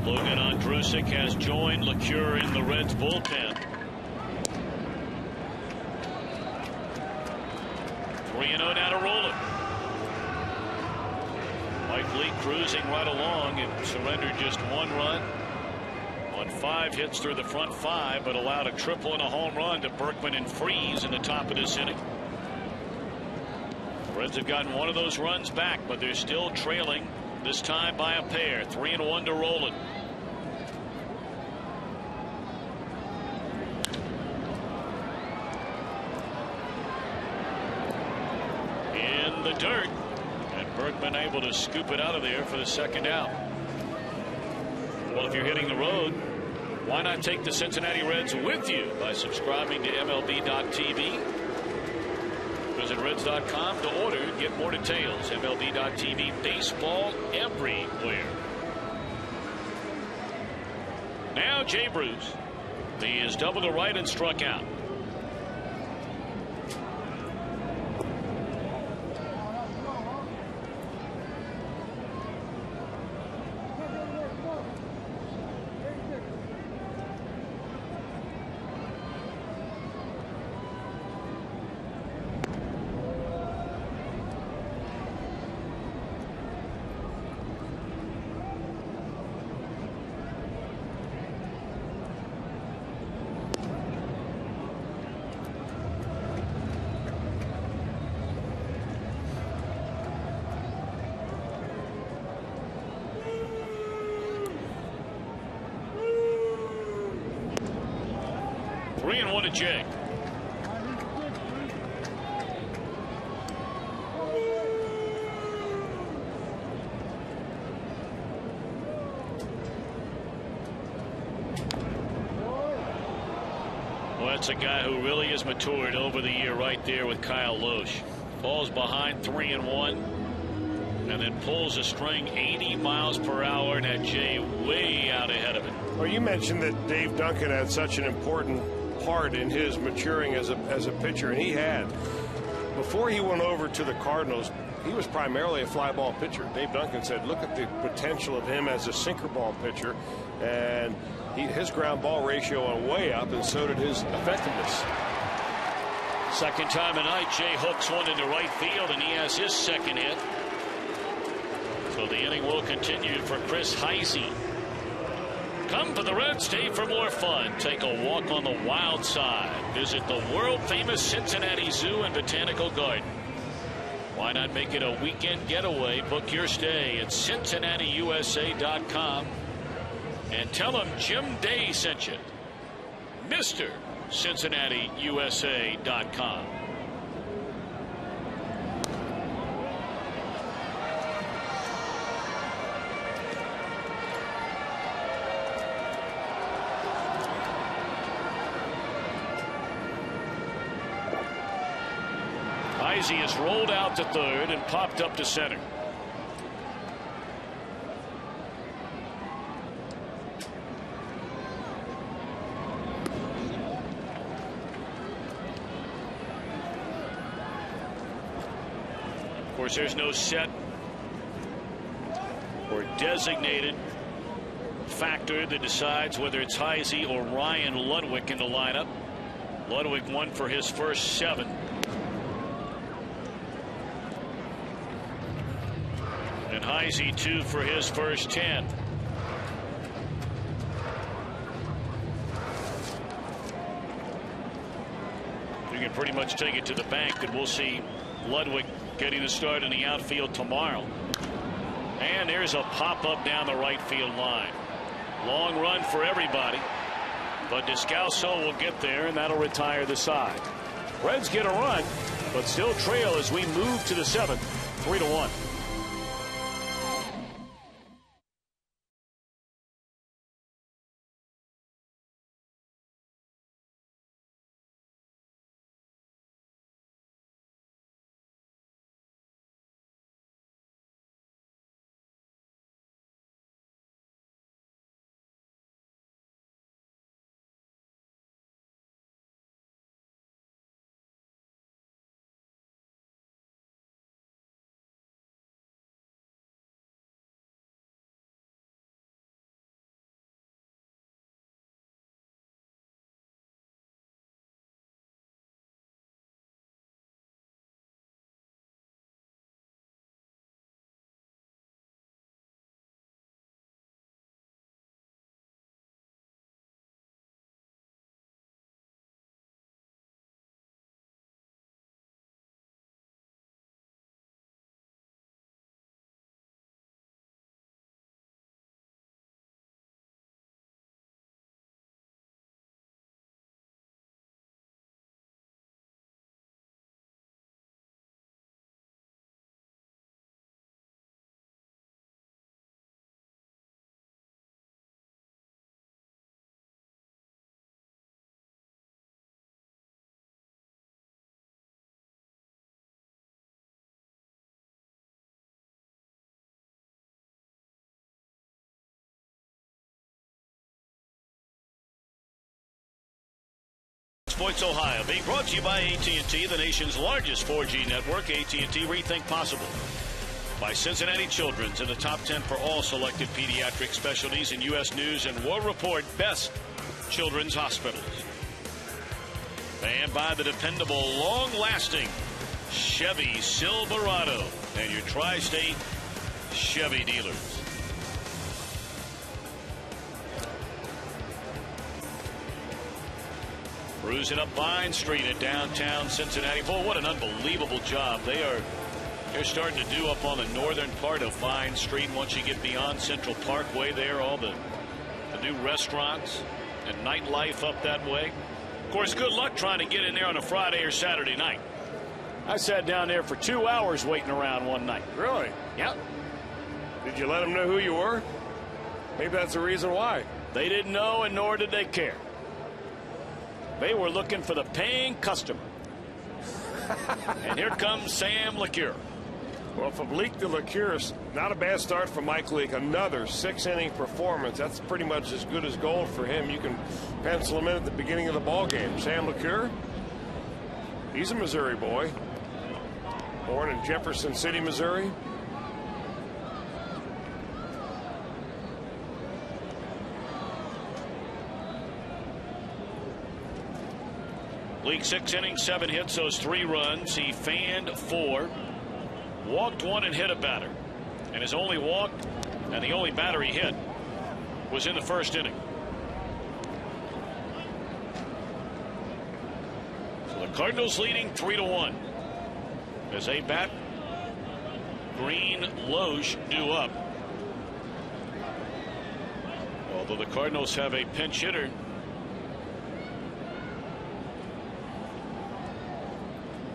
Logan Ondrusek has joined LeCure in the Reds bullpen. 3-0 now to Roland. Mike Lee cruising right along and surrendered just 1 run on 5 hits through the front 5, but allowed a triple and a home run to Berkman and Freese in the top of this inning. The Reds have gotten 1 of those runs back, but they're still trailing, this time by a pair. 3-1 to Roland. In the dirt, and Berkman able to scoop it out of there for the second out. Well, if you're hitting the road, why not take the Cincinnati Reds with you by subscribing to MLB.tv? Visit Reds.com to order and get more details. MLB.tv, baseball everywhere. Now Jay Bruce. He is double to right and struck out. Three and one to Jay. Well, that's a guy who really has matured over the year right there with Kyle Loesch. Falls behind 3-1 and then pulls a string 80 miles per hour and had Jay way out ahead of it.
Well, you mentioned that Dave Duncan had such an important part in his maturing as a pitcher, and he had. Before he went over to the Cardinals, he was primarily a fly ball pitcher. Dave Duncan said, look at the potential of him as a sinker ball pitcher, and his ground ball ratio went way up, and so did his effectiveness.
Second time tonight, Jay hooks one into right field, and he has his second hit. So the inning will continue for Chris Heisey. Come to the Reds, stay for more fun. Take a walk on the wild side. Visit the world-famous Cincinnati Zoo and Botanical Garden. Why not make it a weekend getaway? Book your stay at CincinnatiUSA.com and tell them Jim Day sent you. Mr. CincinnatiUSA.com. Heisey has rolled out to third and popped up to center. Of course, there's no set or designated factor that decides whether it's Heisey or Ryan Ludwig in the lineup. Ludwig won for his first 7. And Heisey 2 for his first 10. You can pretty much take it to the bank that we'll see Ludwig getting the start in the outfield tomorrow. And there's a pop-up down the right field line. Long run for everybody, but Descalso will get there, and that'll retire the side. Reds get a run, but still trail as we move to the 7th, 3-1. Sports Ohio, being brought to you by AT&T, the nation's largest 4G network. AT&T, rethink possible. By Cincinnati Children's, in the top 10 for all selected pediatric specialties in U.S. News and World Report best children's hospitals. And by the dependable, long-lasting Chevy Silverado and your tri-state Chevy dealers. Cruising up Vine Street in downtown Cincinnati. Boy, what an unbelievable job they're starting to do up on the northern part of Vine Street. Once you get beyond Central Parkway there, all the new restaurants and nightlife up that way. Of course, good luck trying to get in there on a Friday or Saturday night. I sat down there for 2 hours waiting around one night.
Really?
Yep.
Did you let them know who you were? Maybe that's the reason why.
They didn't know, and nor did they care. They were looking for the paying customer. And here comes Sam LeCure.
Well, from Leake to LeCure, not a bad start for Mike Leake. Another 6-inning performance. That's pretty much as good as gold for him. You can pencil him in at the beginning of the ball game. Sam LeCure, he's a Missouri boy. Born in Jefferson City, Missouri.
Leake 6 innings, 7 hits, those 3 runs. He fanned 4, walked 1, and hit a batter. And his only walk and the only batter he hit was in the first inning. So the Cardinals leading 3-1 as they bat Green, Loesch due up. Although the Cardinals have a pinch hitter.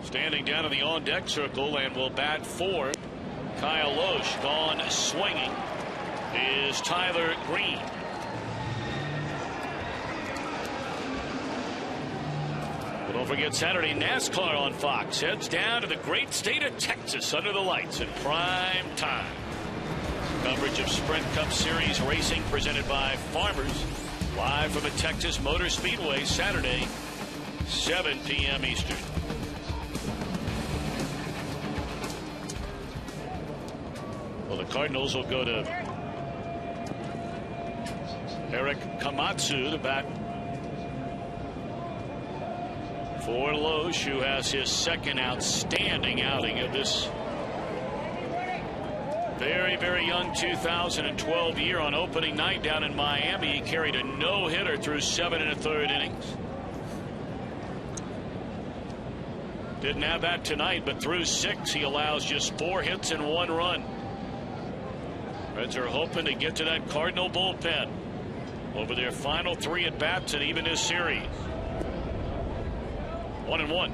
Standing down in the on-deck circle and will bat for Kyle Loesch. Gone swinging is Tyler Green. Well, don't forget Saturday NASCAR on Fox heads down to the great state of Texas under the lights in prime time. Coverage of Sprint Cup Series racing presented by Farmers. Live from the Texas Motor Speedway Saturday, 7 p.m. Eastern. Well, the Cardinals will go to Eric Komatsu to bat for Loesch, who has his second outstanding outing of this very, very young 2012 year. On opening night down in Miami, he carried a no-hitter through 7 1/3 innings. Didn't have that tonight, but through 6, he allows just 4 hits and 1 run. Reds are hoping to get to that Cardinal bullpen over their final 3 at-bats and even this series. 1-1.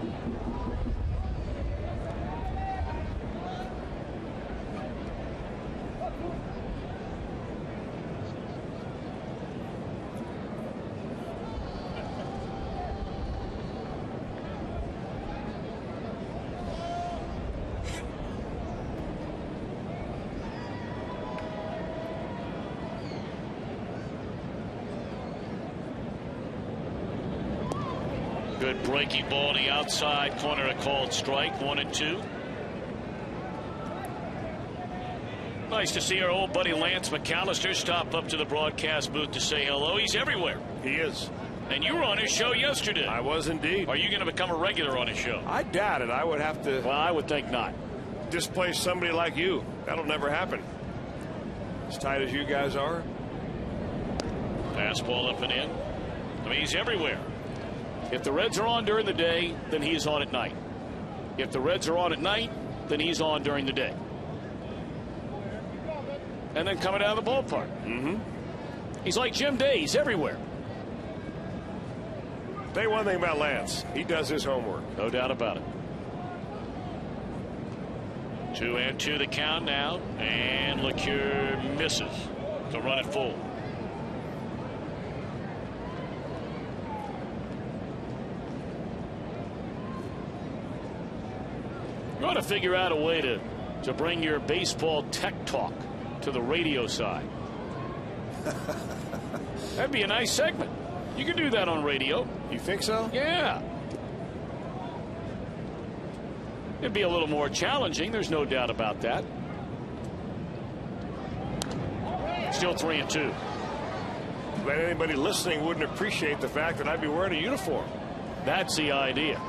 Good breaking ball on the outside corner, a called strike. 1-2. Nice to see our old buddy Lance McAllister stop up to the broadcast booth to say hello. He's everywhere.
He is.
And you were on his show yesterday.
I was indeed.
Are you going to become a regular on his show?
I doubt it. I would have to.
Well, I would think not.
Displace somebody like you. That'll never happen. As tight as you guys are.
Fastball up and in. I mean, he's everywhere. If the Reds are on during the day, then he's on at night. If the Reds are on at night, then he's on during the day. And then coming out of the ballpark. He's like Jim Day. He's everywhere.
Tell you one thing about Lance. He does his homework.
No doubt about it. 2-2 the count now. And LeCure misses to run it full. You ought to figure out a way to bring your baseball tech talk to the radio side. That'd be a nice segment. You can do that on radio.
You think so?
Yeah. It'd be a little more challenging. There's no doubt about that. Still 3-2.
But anybody listening wouldn't appreciate the fact that I'd be wearing a uniform.
That's the idea.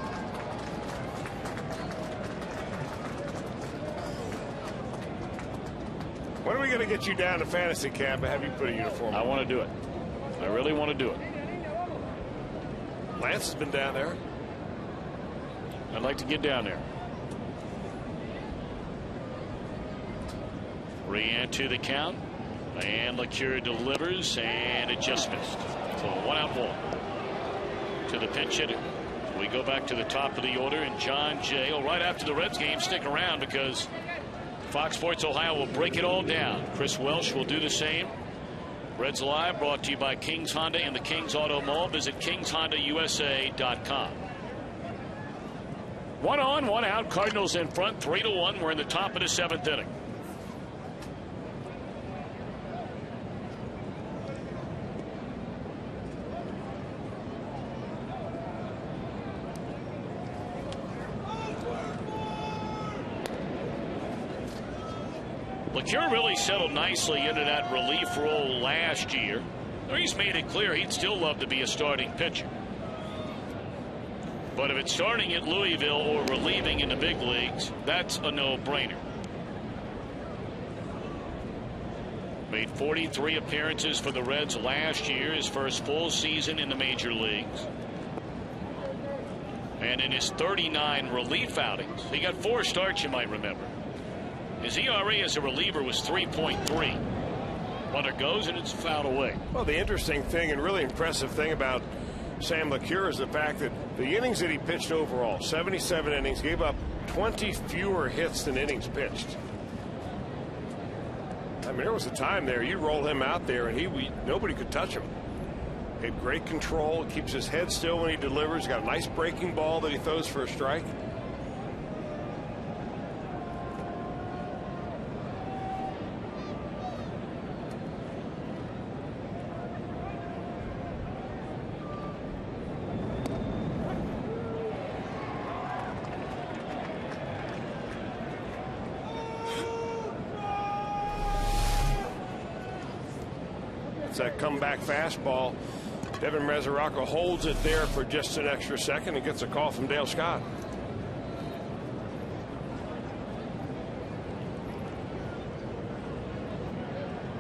When are we going to get you down to fantasy camp and have you put a uniform on?
I want to do it. I really want to do it.
Lance has been down there.
I'd like to get down there. Re-ante the count. And LeCure delivers, and it just missed. So a 1-out ball to the pinch hitter. So we go back to the top of the order, and John Jay. Right after the Reds game, stick around because Fox Sports Ohio will break it all down. Chris Welsh will do the same. Reds Live brought to you by Kings Honda and the Kings Auto Mall. Visit KingsHondaUSA.com. 1 on, 1 out. Cardinals in front, 3-1. We're in the top of the 7th inning. LeCure really settled nicely into that relief role last year. He's made it clear he'd still love to be a starting pitcher. But if it's starting at Louisville or relieving in the big leagues, that's a no-brainer. Made 43 appearances for the Reds last year, his first full season in the major leagues. And in his 39 relief outings, he got 4 starts, you might remember. His ERA as a reliever was 3.3. Runner goes and it's fouled away.
Well, the interesting thing and really impressive thing about Sam LeCure is the fact that the innings that he pitched overall, 77 innings, gave up 20 fewer hits than innings pitched. I mean, there was a time there you roll him out there and nobody could touch him. He had great control, keeps his head still when he delivers, got a nice breaking ball that he throws for a strike. That comeback fastball. Devin Mesoraco holds it there for just an extra second and gets a call from Dale Scott.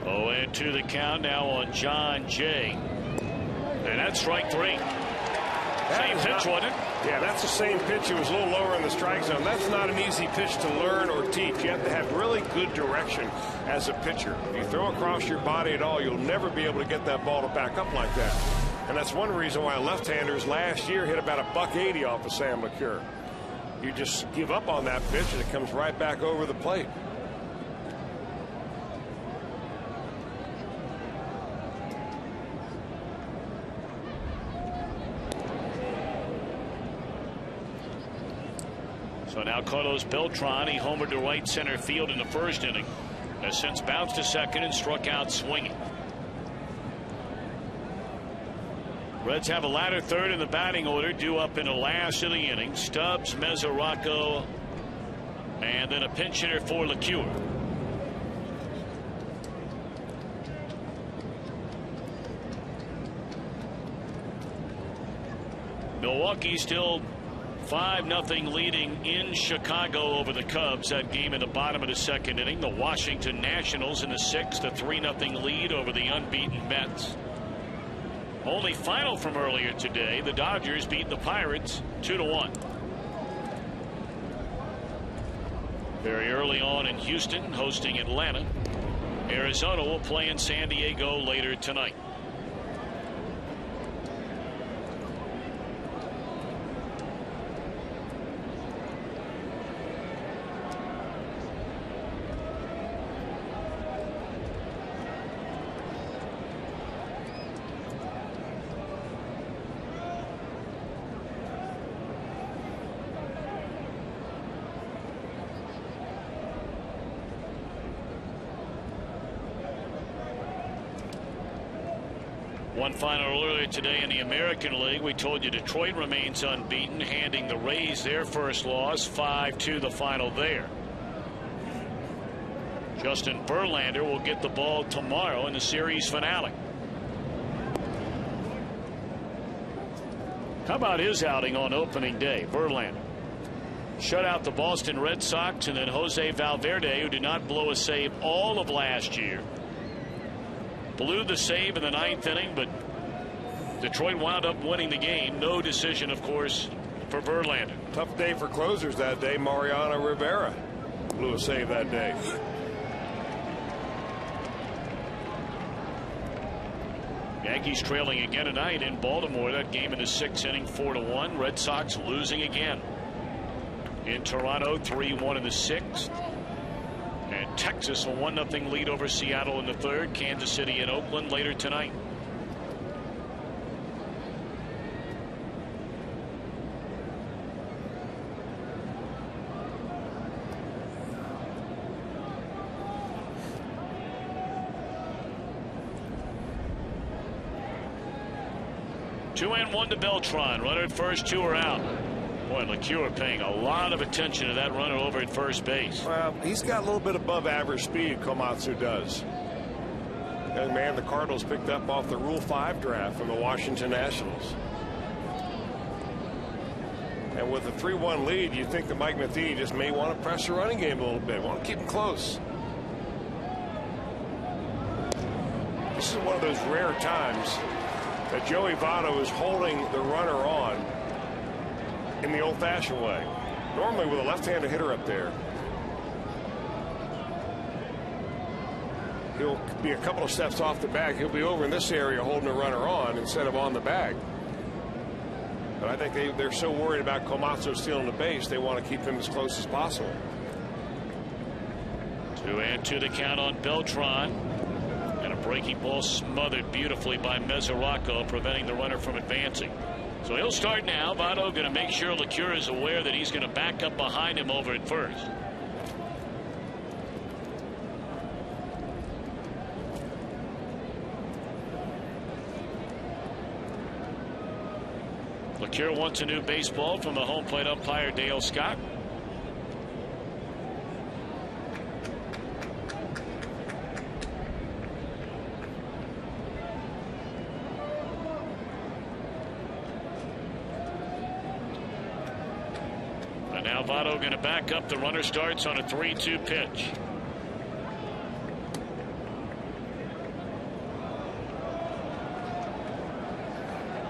Oh, and to the count now on John Jay. And that's strike 3. Same pitch, wasn't it?
Yeah, that's the same pitch. It was a little lower in the strike zone. That's not an easy pitch to learn or teach. You have to have really good direction as a pitcher. If you throw across your body at all, you'll never be able to get that ball to back up like that. And that's one reason why left-handers last year hit about $180 off of Sam LeCure. You just give up on that pitch and it comes right back over the plate.
So now Carlos Beltran, he homered to right center field in the first inning, has since bounced to second and struck out swinging. Reds have a ladder third in the batting order due up in the last of the inning. Stubbs, Mesoraco, and then a pinch hitter for LeCure. Milwaukee still 5-0 leading in Chicago over the Cubs. That game in the bottom of the second inning. The Washington Nationals in the 6th, a 3-0 lead over the unbeaten Mets. Only final from earlier today, the Dodgers beat the Pirates 2-1. Very early on in Houston, hosting Atlanta. Arizona will play in San Diego later tonight. One final earlier today in the American League. We told you Detroit remains unbeaten, handing the Rays their first loss, 5-2 the final there. Justin Verlander will get the ball tomorrow in the series finale. How about his outing on opening day? Verlander shut out the Boston Red Sox, and then Jose Valverde, who did not blow a save all of last year, blew the save in the 9th inning, but Detroit wound up winning the game. No decision, of course, for Verlander.
Tough day for closers that day. Mariano Rivera blew a save that day.
Yankees trailing again tonight in Baltimore. That game in the 6th inning, 4-1. Red Sox losing again in Toronto, 3-1 in the 6th. And Texas a 1-0 lead over Seattle in the 3rd. Kansas City and Oakland later tonight. Two and one to Beltran. Runner at first, 2 are out. Boy, LeCure paying a lot of attention to that runner over at first base.
Well, he's got a little bit above average speed, Komatsu does. Young man the Cardinals picked up off the Rule 5 draft from the Washington Nationals. And with a 3-1 lead, you think that Mike Matheny just may want to press the running game a little bit. Want to keep him close. This is one of those rare times that Joey Votto is holding the runner on in the old-fashioned way. Normally with a left-handed hitter up there, he'll be a couple of steps off the bag. He'll be over in this area holding the runner on instead of on the bag. But I think they're so worried about Komatsu stealing the base, they want to keep him as close as possible.
2-2 the count on Beltran. And a breaking ball smothered beautifully by Mesoraco, preventing the runner from advancing. So he'll start now. Votto going to make sure LeCure is aware that he's going to back up behind him over at first. LeCure wants a new baseball from the home plate umpire Dale Scott. And now Votto going to back up. The runner starts on a 3-2 pitch.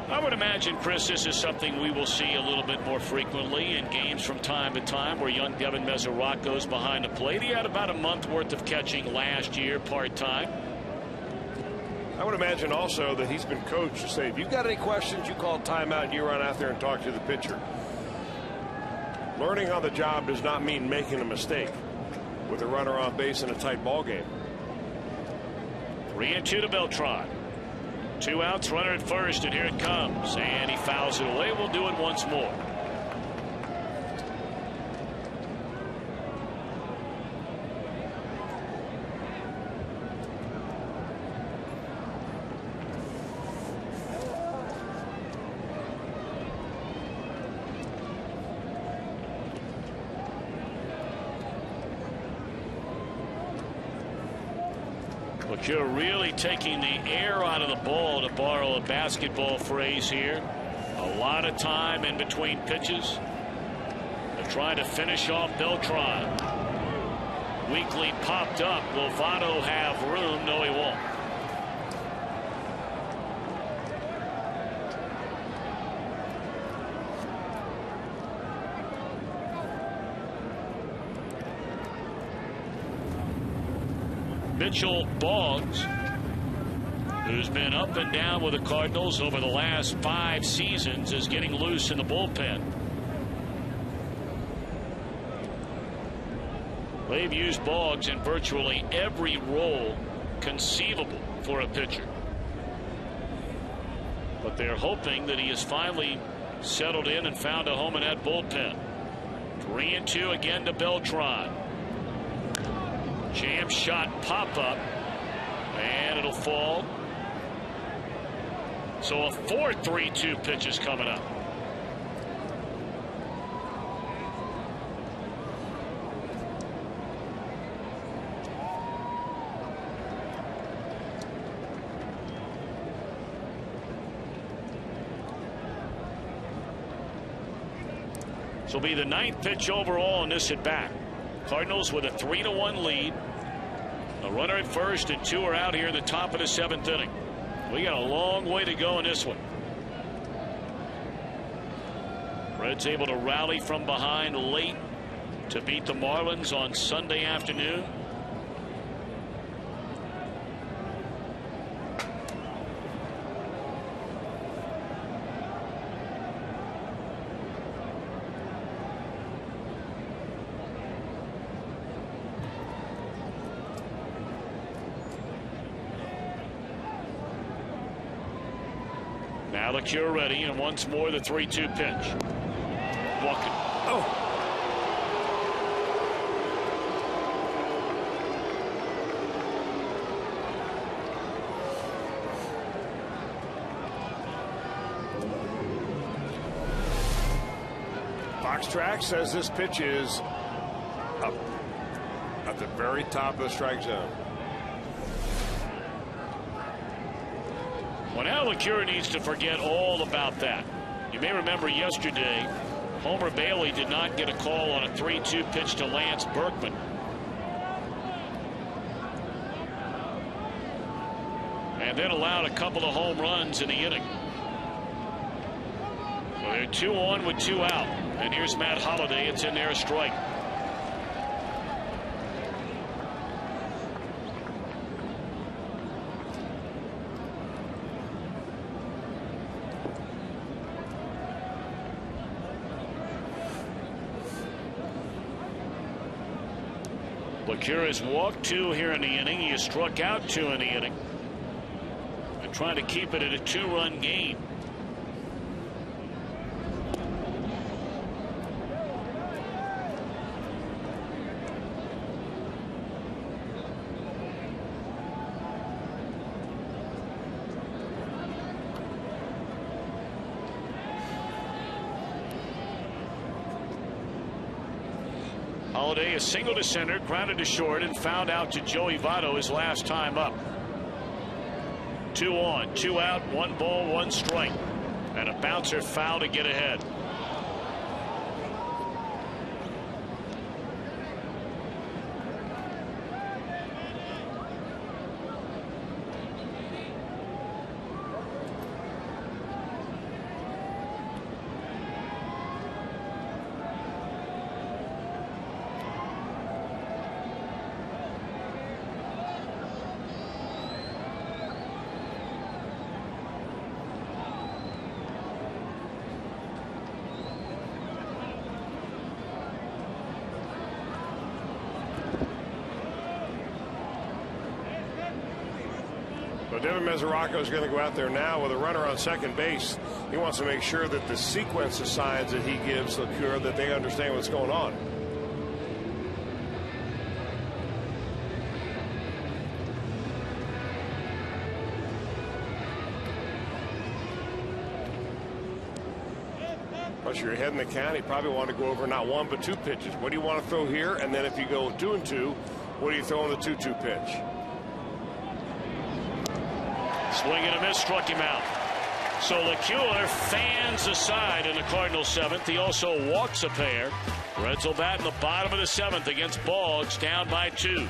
I would imagine, Chris, this is something we will see a little bit more frequently in games from time to time where young Devin Mesoraco's behind the plate. He had about a month worth of catching last year part-time.
I would imagine also that he's been coached to say, if you've got any questions, you call timeout and you run out there and talk to the pitcher. Learning on the job does not mean making a mistake with a runner on base in a tight ball game.
3-2 to Beltran. 2 outs, runner at first, and here it comes. And he fouls it away. We'll do it once more. You're really taking the air out of the ball, to borrow a basketball phrase here. A lot of time in between pitches. They're trying to finish off Beltran. Weekly popped up. Will Votto have room? No, he won't. Mitchell Boggs, who's been up and down with the Cardinals over the last 5 seasons, is getting loose in the bullpen. They've used Boggs in virtually every role conceivable for a pitcher. But they're hoping that he has finally settled in and found a home in that bullpen. 3-2 again to Beltran. Jam shot pop up, and it'll fall. So a 4-3-2 pitch is coming up. This will be the 9th pitch overall in this at bat. Cardinals with a 3-1 lead. A runner at first and 2 are out here in the top of the 7th inning. We got a long way to go in this one. Reds able to rally from behind late to beat the Marlins on Sunday afternoon. Now the cure ready, and once more the 3-2 pitch. Walking. Oh.
Box track says this pitch is up at the very top of the strike zone.
Well, now LeCure needs to forget all about that. You may remember yesterday, Homer Bailey did not get a call on a 3-2 pitch to Lance Berkman. And then allowed a couple of home runs in the inning. Well, they're 2 on with 2 out. And here's Matt Holliday. It's in there, a strike. LeCure has walked 2 here in the inning. He has struck out 2 in the inning. And trying to keep it at a 2-run game. Holliday, a single to center, grounded to short, and found out to Joey Votto his last time up. 2 on, 2 out, 1 ball, 1 strike, and a bouncer foul to get ahead.
So Devin Mesoraco is going to go out there now with a runner on second base. He wants to make sure that the sequence of signs that he gives LeCure, that they understand what's going on. Plus, you're ahead in the count. He probably want to go over not 1 but 2 pitches. What do you want to throw here? And then if you go 2 and 2, what do you throw on the 2-2 pitch?
Swing and a miss, struck him out. So LeCure fans aside in the Cardinals 7th. He also walks a pair. Reds will bat in the bottom of the 7th against Boggs, down by 2.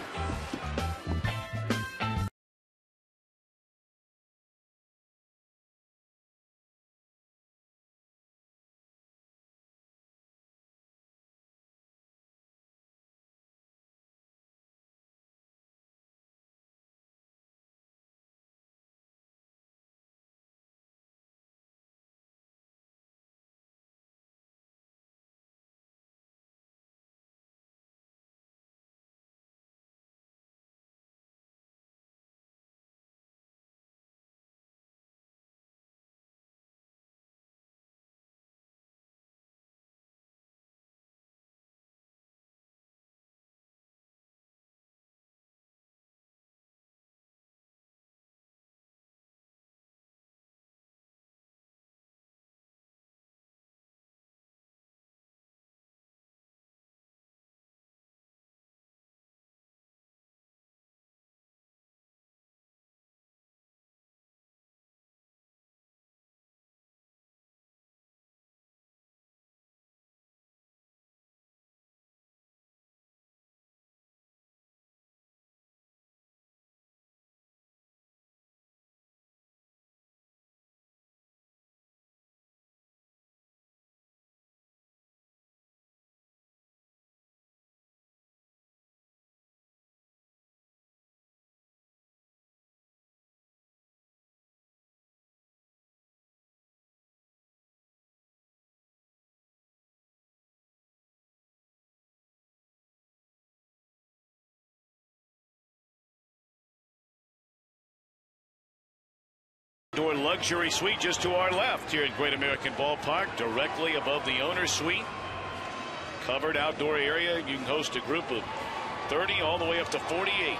luxury suite just to our left here at Great American Ballpark, directly above the owner's suite. Covered outdoor area. You can host a group of 30 all the way up to 48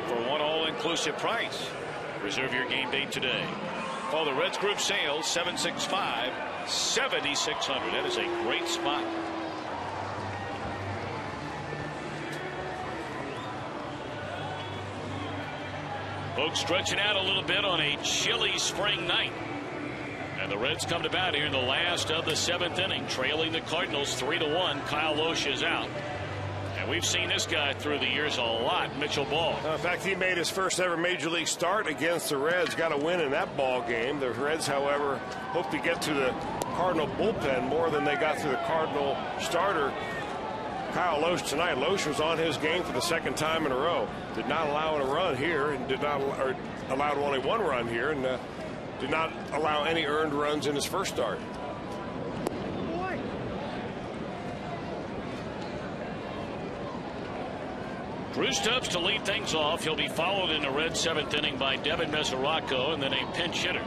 for one all-inclusive price. Reserve your game date today. Call the Reds Group Sales 765-7600. That is a great spot. Folks stretching out a little bit on a chilly spring night. And the Reds come to bat here in the last of the 7th inning, trailing the Cardinals 3-1. Kyle Lohse is out. And we've seen this guy through the years a lot, Mitchell Ball.
In fact, he made his first ever Major League start against the Reds. Got a win in that ball game. The Reds, however, hope to get to the Cardinal bullpen more than they got through the Cardinal starter, Kyle Lohse, tonight. Lohse was on his game for the 2nd time in a row. Did not allow a run here, and allowed only 1 run here, and did not allow any earned runs in his first start.
Drew Stubbs to lead things off. He'll be followed in the Reds' 7th inning by Devin Mesoraco, and then a pinch hitter.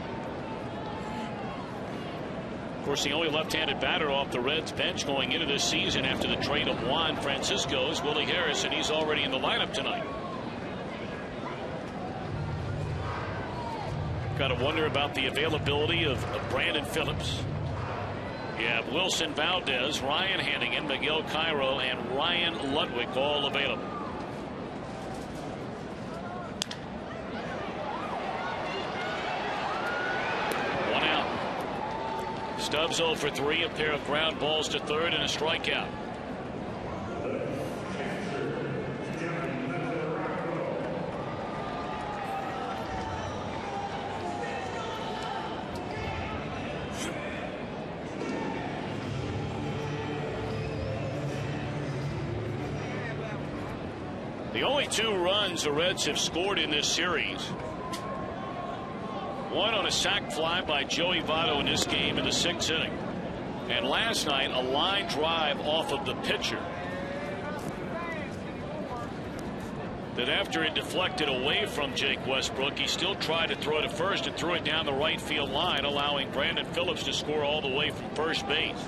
Of course, the only left-handed batter off the Reds bench going into this season after the trade of Juan Francisco is Willie Harris, and he's already in the lineup tonight. Got to wonder about the availability of Brandon Phillips. You have Wilson Valdez, Ryan Hannigan, Miguel Cairo, and Ryan Ludwig all available. One out. Stubbs 0 for 3, a pair of ground balls to third and a strikeout. The only 2 runs the Reds have scored in this series. One on a sac fly by Joey Votto in this game in the 6th inning. And last night, a line drive off of the pitcher that after it deflected away from Jake Westbrook, he still tried to throw to first and threw it down the right field line, allowing Brandon Phillips to score all the way from first base.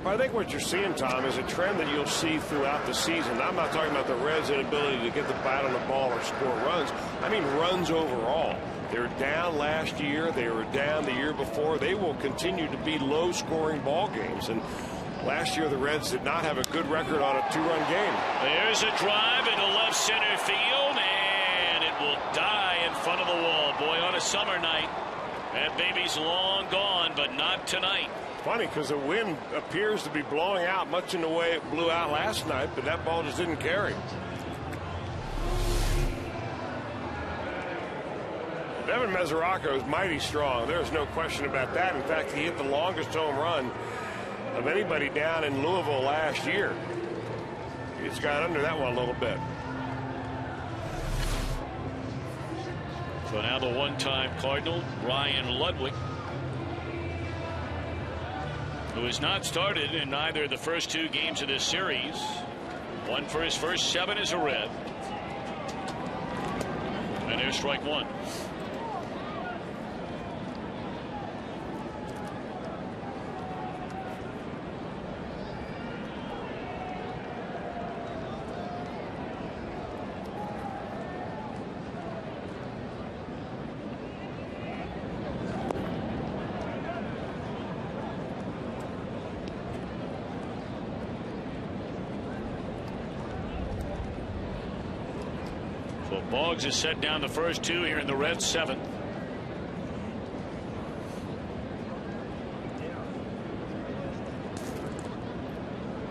I think what you're seeing, Tom, is a trend that you'll see throughout the season. I'm not talking about the Reds' inability to get the bat on the ball or score runs. I mean runs overall. They were down last year. They were down the year before. They will continue to be low-scoring ball games. And last year, the Reds did not have a good record on a 2-run game.
There's a drive into left center field, and it will die in front of the wall. Boy, on a summer night, that baby's long gone, but not tonight.
Funny, because the wind appears to be blowing out much in the way it blew out last night, but that ball just didn't carry. Devin Mesoraco is mighty strong. There's no question about that. In fact, he hit the longest home run of anybody down in Louisville last year. He's got under that one a little bit.
So now the one-time Cardinal, Ryan Ludwig, who has not started in either of the first 2 games of this series. One for his first 7 as a Red. And there's strike 1. Boggs has set down the first 2 here in the Reds' 7th.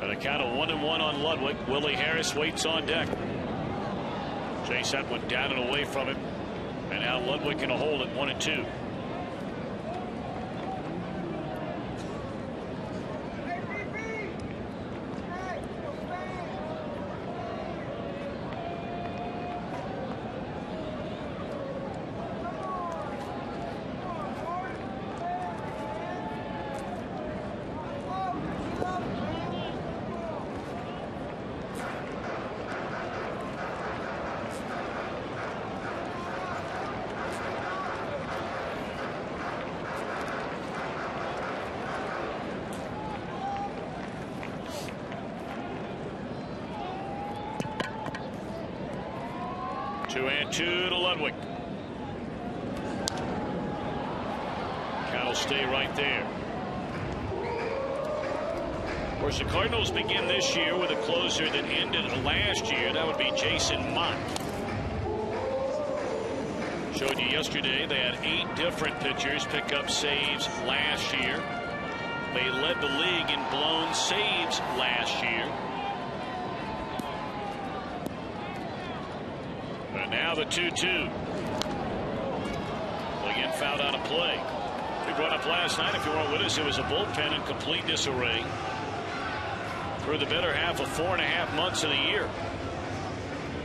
And a count of 1-1 on Ludwig. Willie Harris waits on deck. Chase that one down and away from him. And now Ludwig can hold it 1-2. 2-2 to Ludwig. Count will stay right there. Of course, the Cardinals begin this year with a closer that ended last year. That would be Jason Mott. Showed you yesterday they had 8 different pitchers pick up saves last year. They led the league in blown saves last year. And now the 2-2. Again, fouled out of play. We brought up last night, if you weren't with us, it was a bullpen in complete disarray through the better half of 4.5 months of the year.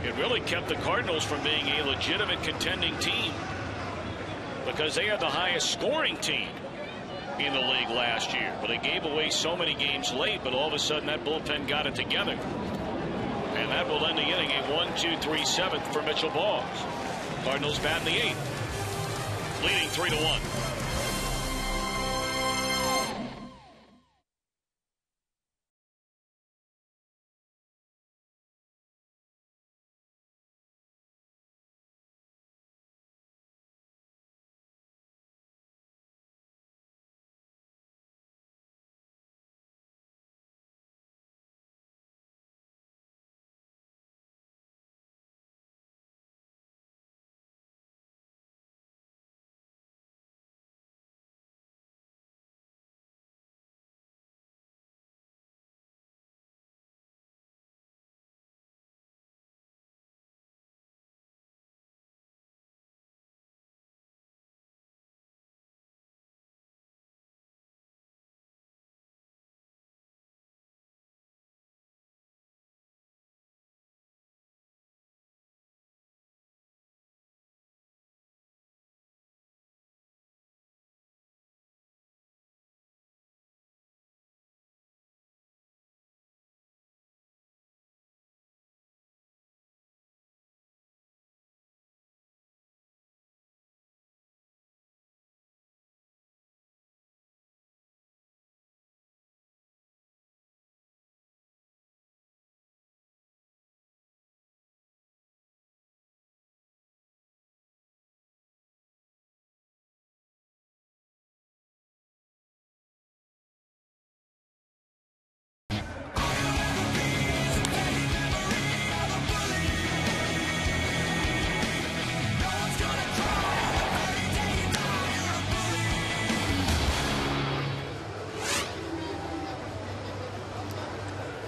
It really kept the Cardinals from being a legitimate contending team because they had the highest scoring team in the league last year. But they gave away so many games late, but all of a sudden that bullpen got it together. And that will end the inning a 1-2-3-7 for Mitchell Boggs. Cardinals bat in the 8th, leading 3-1.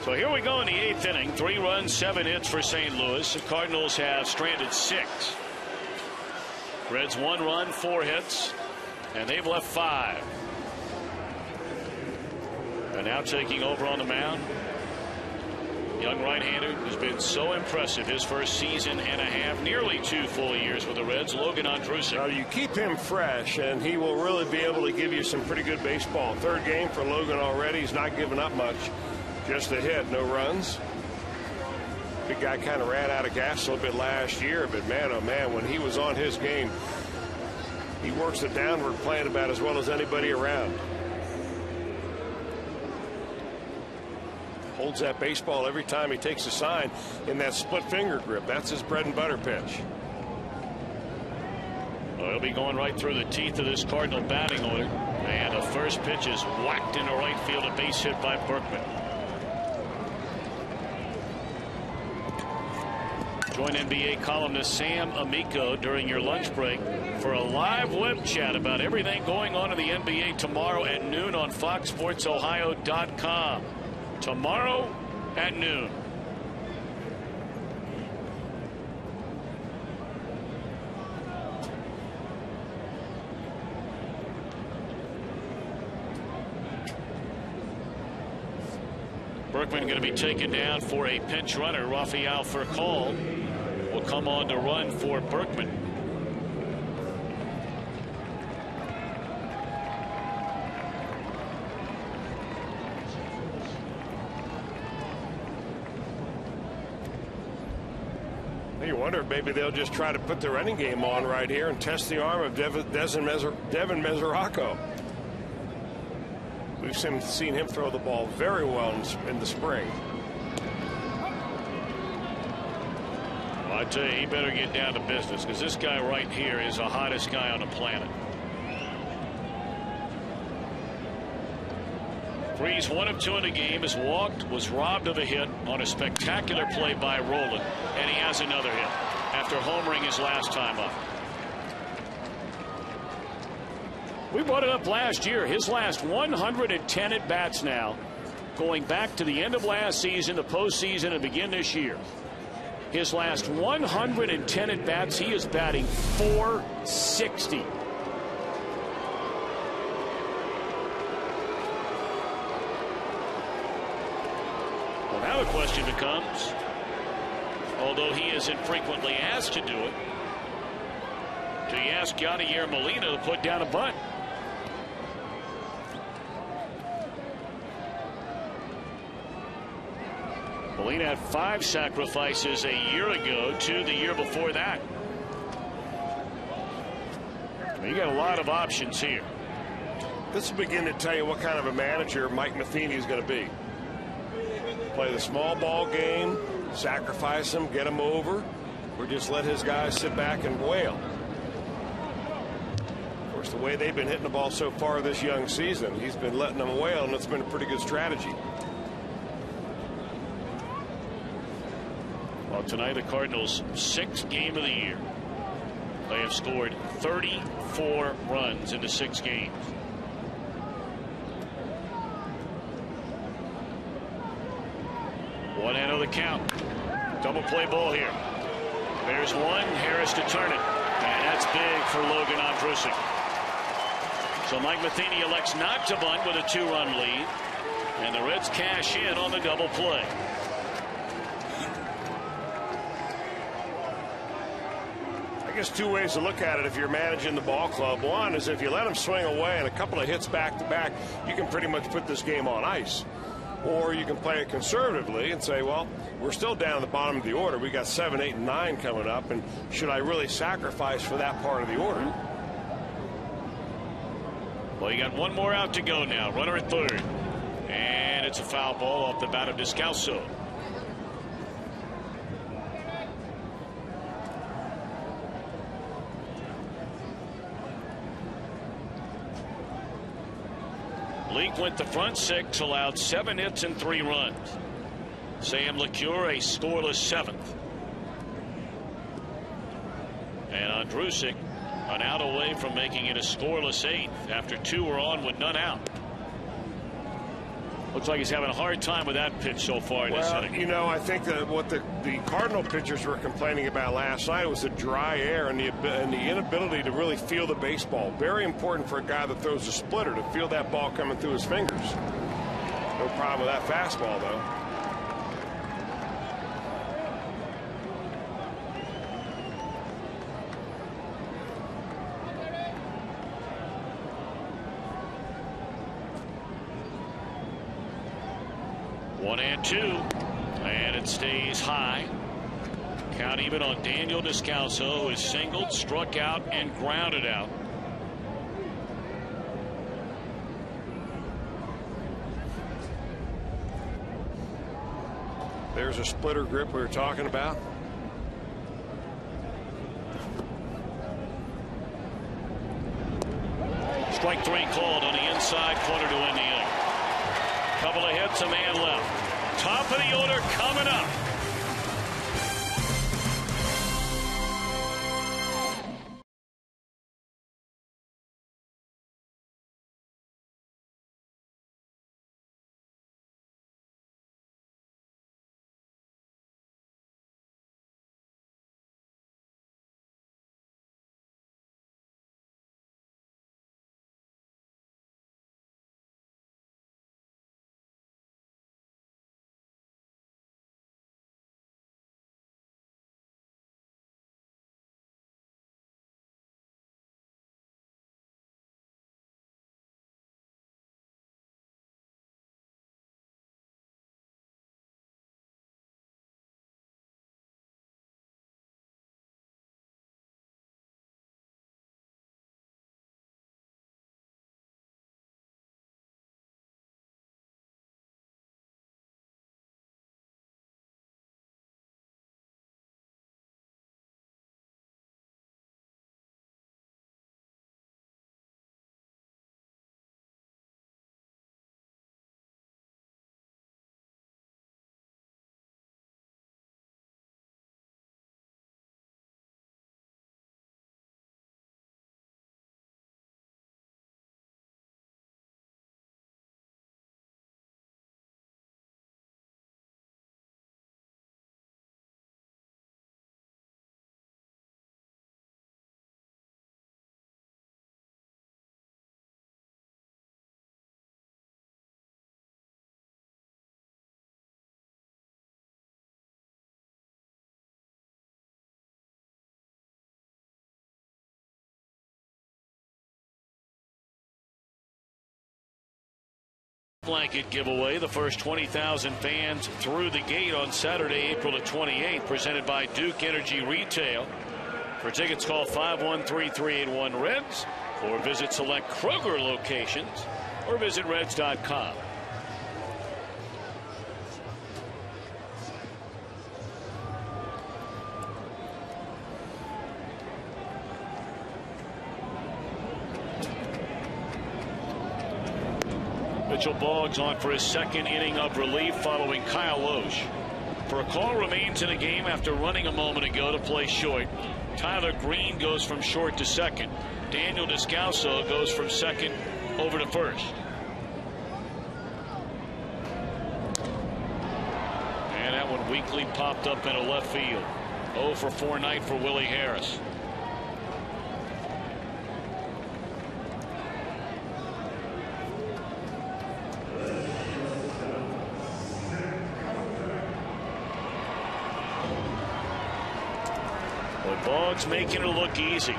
So here we go in the 8th inning. 3 runs, 7 hits for St. Louis. The Cardinals have stranded 6. Reds 1 run, 4 hits, and they've left 5. And now taking over on the mound, young right-hander who's been so impressive his first season and a half, nearly 2 full years with the Reds, Logan Andrusek.
Well, you keep him fresh, and he will really be able to give you some pretty good baseball. 3rd game for Logan already. He's not giving up much. Just a hit, no runs. Big guy kind of ran out of gas a little bit last year, but man, oh man, when he was on his game, he works the downward plane about as well as anybody around. Holds that baseball every time he takes a sign in that split finger grip. That's his bread and butter pitch.
Well, he'll be going right through the teeth of this Cardinal batting order. And the first pitch is whacked into right field, a base hit by Berkman. Join NBA columnist Sam Amico during your lunch break for a live web chat about everything going on in the NBA tomorrow at noon on FoxSportsOhio.com. Tomorrow at noon. Berkman going to be taken down for a pinch runner. Rafael Furcal will come on to run for Berkman.
You wonder if maybe they'll just try to put the running game on right here and test the arm of Devin Mesoraco. We've seen him throw the ball very well in the spring.
I tell you, he better get down to business, because this guy right here is the hottest guy on the planet. Freeze 1 of 2 in the game, has walked, was robbed of a hit on a spectacular play by Rowland, and he has another hit after homering his last time up. We brought it up last year. His last 110 at bats now, going back to the end of last season, the postseason, and begin this year. His last 110 at bats, he is batting .460. Well, now the question becomes, although he isn't frequently asked to do it, do you ask Yadier Molina to put down a bunt? Molina had 5 sacrifices a year ago, 2 the year before that. You got a lot of options here.
This will begin to tell you what kind of a manager Mike Matheny is going to be. Play the small ball game, sacrifice them, get them over, or just let his guys sit back and wail. Of course, the way they've been hitting the ball so far this young season, he's been letting them wail, and it's been a pretty good strategy.
Well, tonight the Cardinals' 6th game of the year. They have scored 34 runs into 6 games. One end of the count. Double play ball here. There's one. Harris to turn it. And that's big for Logan Ondrusek. So Mike Matheny elects not to bunt with a 2-run lead. And the Reds cash in on the double play.
I guess 2 ways to look at it if you're managing the ball club. One is if you let them swing away and a couple of hits back to back, you can pretty much put this game on ice. Or you can play it conservatively and say, well, we're still down at the bottom of the order. We got 7, 8, and 9 coming up, and should I really sacrifice for that part of the order?
Well, you got one more out to go now. Runner at third. And it's a foul ball off the bat of Descalso. Leake went the front 6, allowed 7 hits and 3 runs. Sam LeCure a scoreless 7th. And Ondrusek an out away from making it a scoreless 8th after 2 were on with none out. Looks like he's having a hard time with that pitch so far in this inning.
You know, I think that what the Cardinal pitchers were complaining about last night was the dry air and the inability to really feel the baseball. Very important for a guy that throws a splitter to feel that ball coming through his fingers. No problem with that fastball, though.
One and 2, and it stays high. Count even on Daniel Descalso, who is singled, struck out, and grounded out.
There's a splitter grip we were talking about.
Strike 3 called on the inside corner to end the inning. Couple of hits, a man left. Top of the order coming up. blanket giveaway. The first 20,000 fans through the gate on Saturday, April the 28th, presented by Duke Energy Retail. For tickets, call 513-381-REDS or visit select Kroger locations or visit reds.com. Mitchell Boggs on for his second inning of relief following Kyle Loesch. For a call remains in the game after running a moment ago to play short. Tyler Green goes from short to second. Daniel Descalso goes from second over to first. And that one weakly popped up into left field. 0 for 4 night for Willie Harris. Boggs making it look easy.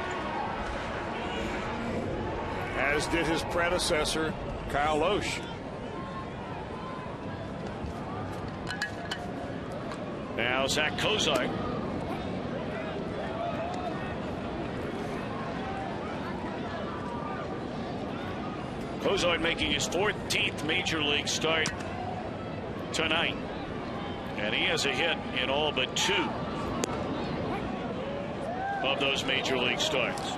As did his predecessor, Kyle Loesch.
Now Zach Cozart. Cozart making his 14th major league start tonight. And he has a hit in all but 2 of those major league starts.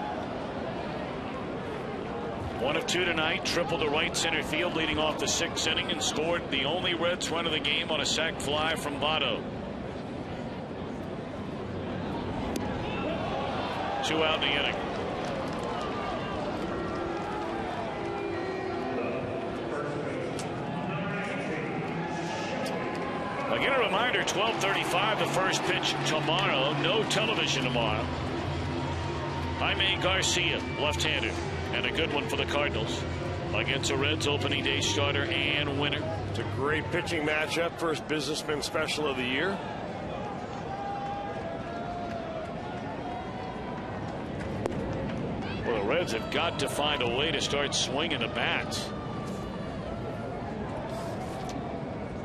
1 of 2 tonight, triple to right center field leading off the 6th inning, and scored the only Reds run of the game on a sac fly from Votto. 2 out in the inning. Again, a reminder, 12:35 the first pitch tomorrow. No television tomorrow. Jaime Garcia, left-hander, and a good one for the Cardinals against the Reds opening day starter and winner.
It's a great pitching matchup. First businessman special of the year.
Well, the Reds have got to find a way to start swinging the bats.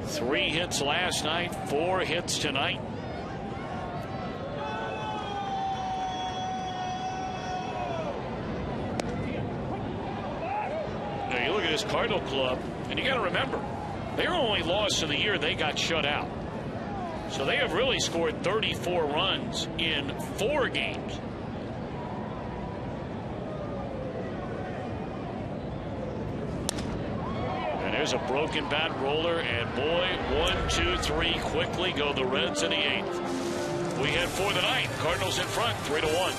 3 hits last night, 4 hits tonight. Now you look at this Cardinal club, and you got to remember, their only loss of the year, they got shut out. So they have really scored 34 runs in 4 games. There's a broken bat roller, and boy, 1, 2, 3 quickly go the Reds in the 8th. We head for the 9th. Cardinals in front, 3-1.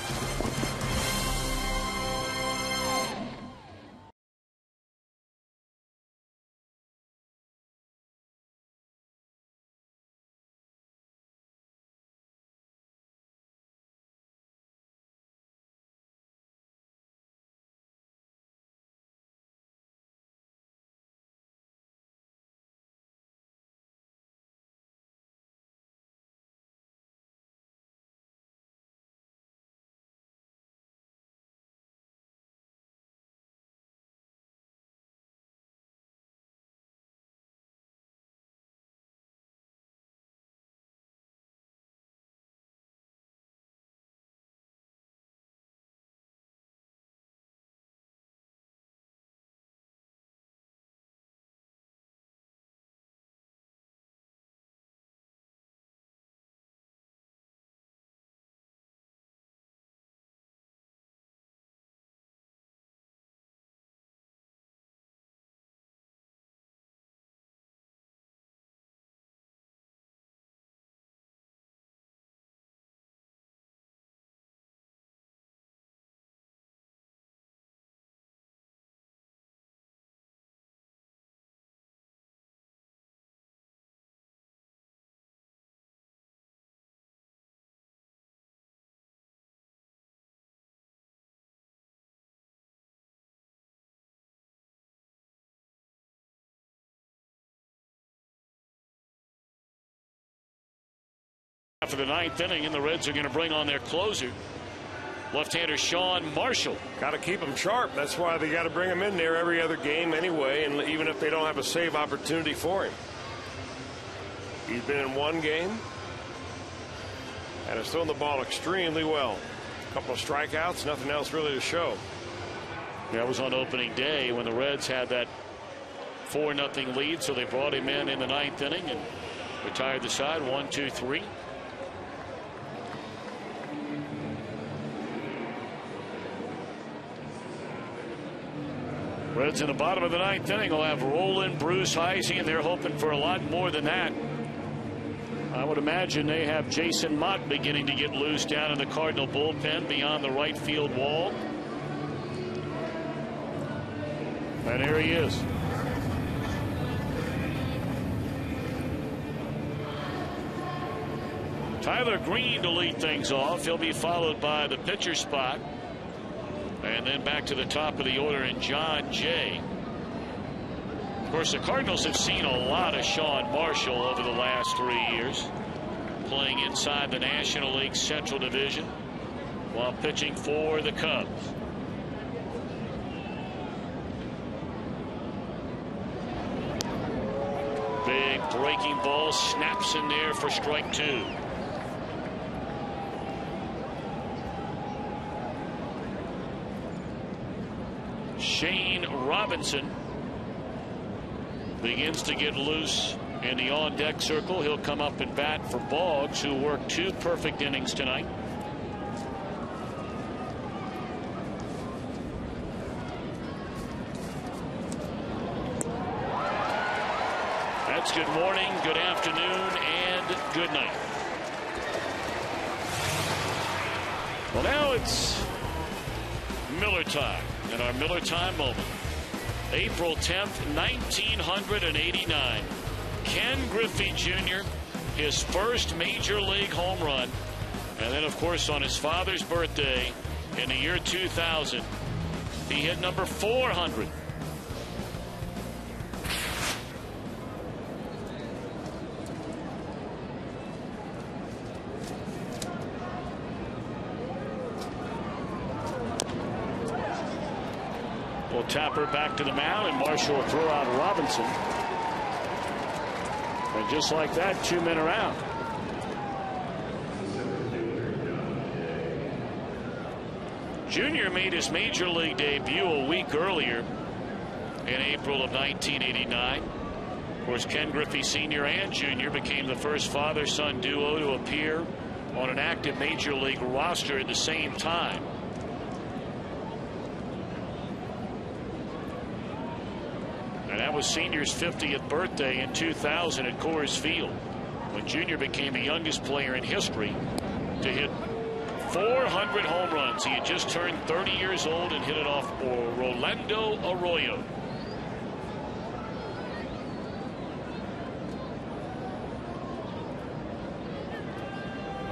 For the 9th inning, and the Reds are going to bring on their closer. left-hander Sean Marshall.
Got to keep him sharp. That's why they got to bring him in there every other game anyway, and even if they don't have a save opportunity for him. He's been in one game and has thrown the ball extremely well. A couple of strikeouts, nothing else really to show.
That was on opening day when the Reds had that 4-0 lead, so they brought him in the 9th inning and retired the side. 1-2-3. Reds in the bottom of the 9th inning will have Roland, Bruce, Heisey, and they're hoping for a lot more than that. I would imagine they have Jason Mott beginning to get loose down in the Cardinal bullpen beyond the right field wall. And here he is. Tyler Green to lead things off. He'll be followed by the pitcher spot. And then back to the top of the order in John Jay. Of course, the Cardinals have seen a lot of Sean Marshall over the last 3 years, playing inside the National League Central Division while pitching for the Cubs. Big breaking ball snaps in there for strike 2. Shane Robinson begins to get loose in the on-deck circle. He'll come up and bat for Boggs, who worked 2 perfect innings tonight. That's good morning, good afternoon, and good night. Well, now it's Miller time, and our Miller time moment. April 10th, 1989. Ken Griffey Jr., his first major league home run. And then, of course, on his father's birthday in the year 2000, he hit number 400. Well, Tapper back to the mound, and Marshall will throw out Robinson. And just like that, 2 men are out. Junior made his major league debut a week earlier in April of 1989. Of course, Ken Griffey Sr. and Jr. became the first father-son duo to appear on an active major league roster at the same time. And that was Senior's 50th birthday in 2000 at Coors Field, when Junior became the youngest player in history to hit 400 home runs. He had just turned 30 years old and hit it off Rolando Arroyo.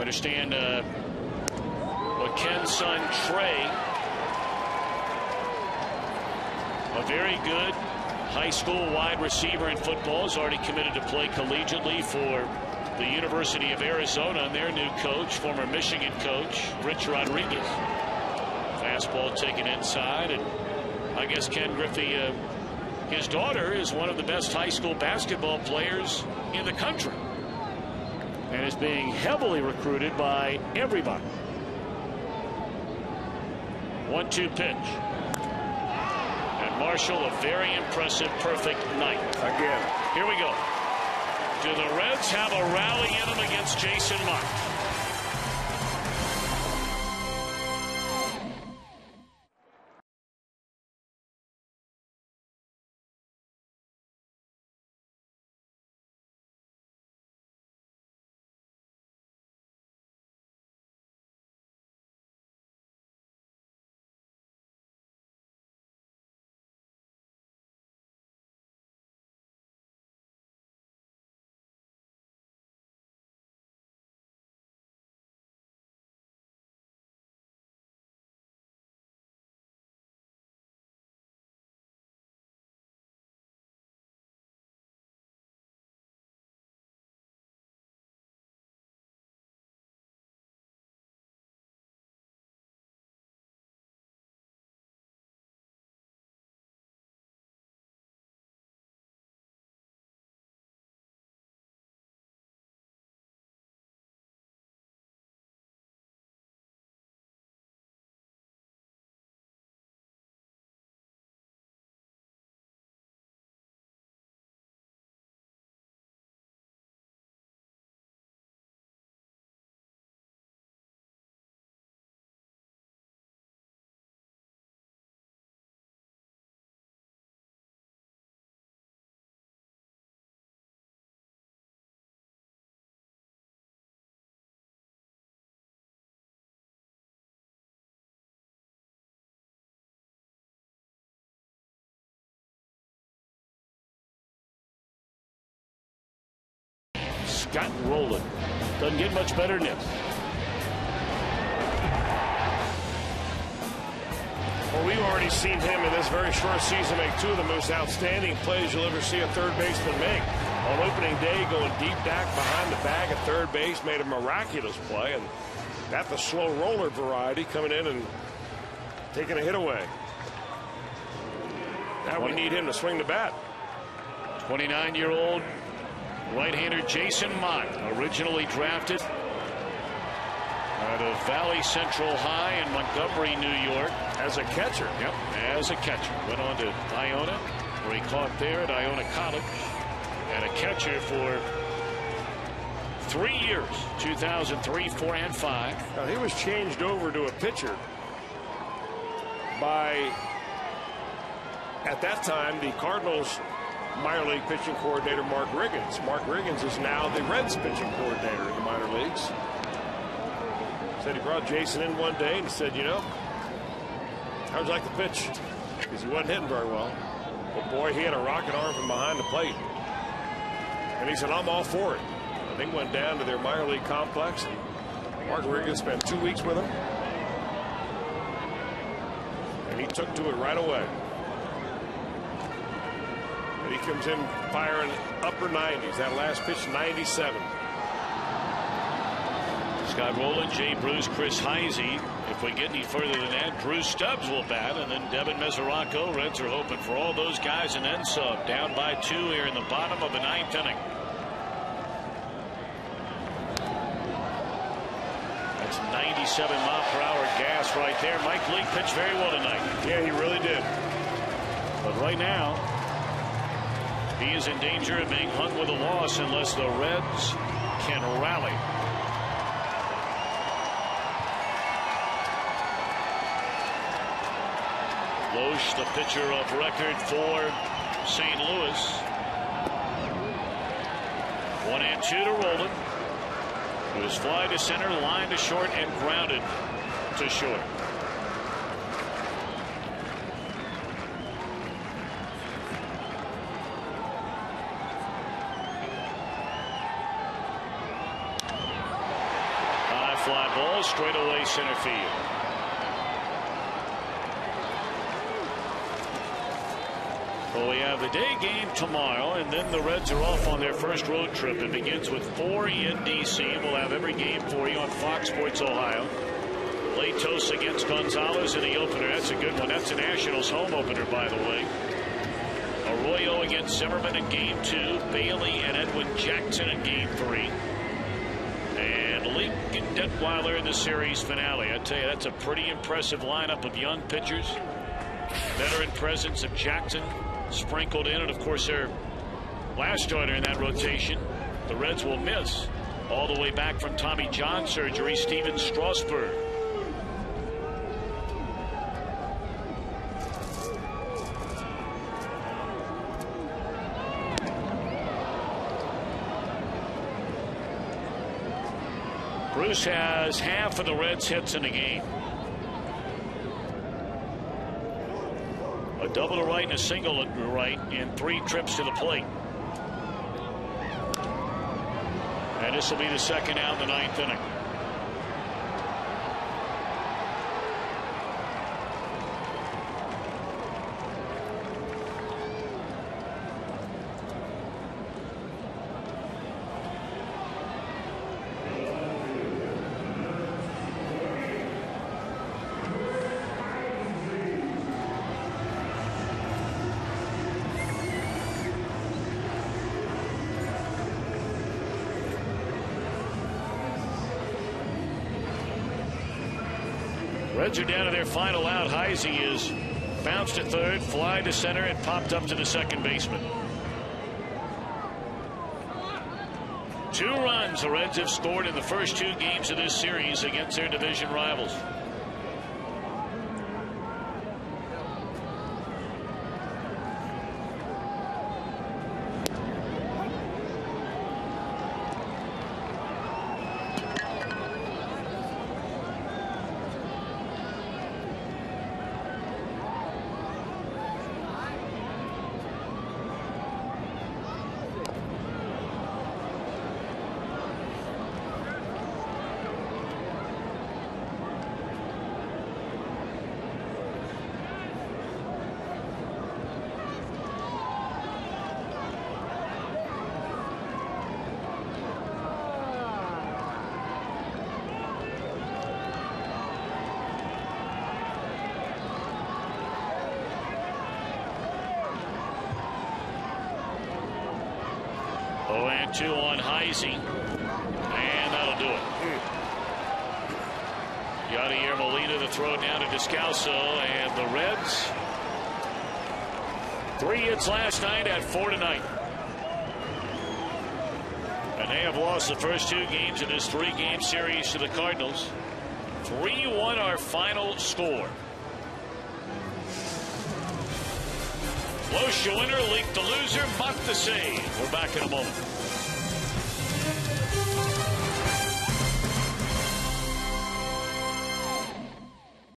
Understand what Ken's son Trey, a very good high school wide receiver in football, is already committed to play collegiately for the University of Arizona, and their new coach, former Michigan coach Rich Rodriguez. Fastball taken inside, and I guess Ken Griffey, his daughter is one of the best high school basketball players in the country and is being heavily recruited by everybody. 1-2 pitch. Marshall, a very impressive, perfect night.
Again.
Here we go. Do the Reds have a rally in them against Jason Mott? got rolling. Doesn't get much better than this.
Well, we've already seen him in this very short season make two of the most outstanding plays you'll ever see a third baseman make. On opening day, going deep back behind the bag at third base, made a miraculous play, and that's the slow roller variety, coming in and taking a hit away. Now we need him to swing the bat.
29-year-old right-hander Jason Mott, originally drafted out of Valley Central High in Montgomery, New York.
As a catcher.
Yep, as a catcher. Went on to Iona, where he caught there at Iona College. And a catcher for 3 years, 2003, 4, and 5.
Now, he was changed over to a pitcher by, at that time, the Cardinals minor league pitching coordinator Mark Riggins. Mark Riggins is now the Reds pitching coordinator in the minor leagues. Said he brought Jason in one day and said, you know, how would you like to pitch? Because he wasn't hitting very well. But boy, he had a rocket arm from behind the plate. And he said, I'm all for it. And they went down to their minor league complex, and Mark Riggins spent 2 weeks with him. And he took to it right away. And he comes in firing upper 90s. That last pitch, 97.
Scott Rowland, Jay Bruce, Chris Heisey. If we get any further than that, Drew Stubbs will bat, and then Devin Mesoraco. Reds are hoping for all those guys and then sub. Down by 2 here in the bottom of the 9th inning. That's 97-mile-per-hour gas right there. Mike Leake pitched very well tonight.
Yeah, he really did.
But right now, he is in danger of being hung with a loss unless the Reds can rally. Loesch, the pitcher of record for St. Louis. 1-2 to Rowland. It was fly to center, line to short, and grounded to short. High fly ball, straight away center field. Well, we have the day game tomorrow, and then the Reds are off on their first road trip. It begins with 4 in D.C. We'll have every game for you on Fox Sports Ohio. Latos against Gonzalez in the opener. That's a good one. That's a Nationals home opener, by the way. Arroyo against Zimmerman in Game 2. Bailey and Edwin Jackson in Game 3. And Lincoln Detweiler in the series finale. I tell you, that's a pretty impressive lineup of young pitchers. Veteran presence of Jackson sprinkled in, and of course their last starter in that rotation, the Reds will miss all the way back from Tommy John surgery, Steven Strasburg. Bruce has half of the Reds' hits in the game. A double to right and a single to right in 3 trips to the plate. And this will be the second out in the 9th inning. Reds are down to their final out. Heisey is bounced to third, fly to center, and popped up to the second baseman. 2 runs the Reds have scored in the first 2 games of this series against their division rivals. 1-2 on Heisey. And that'll do it. Yadier Molina to throw down to Descalso, and the Reds 3 hits last night at 4 tonight. And they have lost the first 2 games in this 3-game series to the Cardinals. 3-1 our final score. Loesch the winner, Leak the loser, Buck the save. We're back in a moment.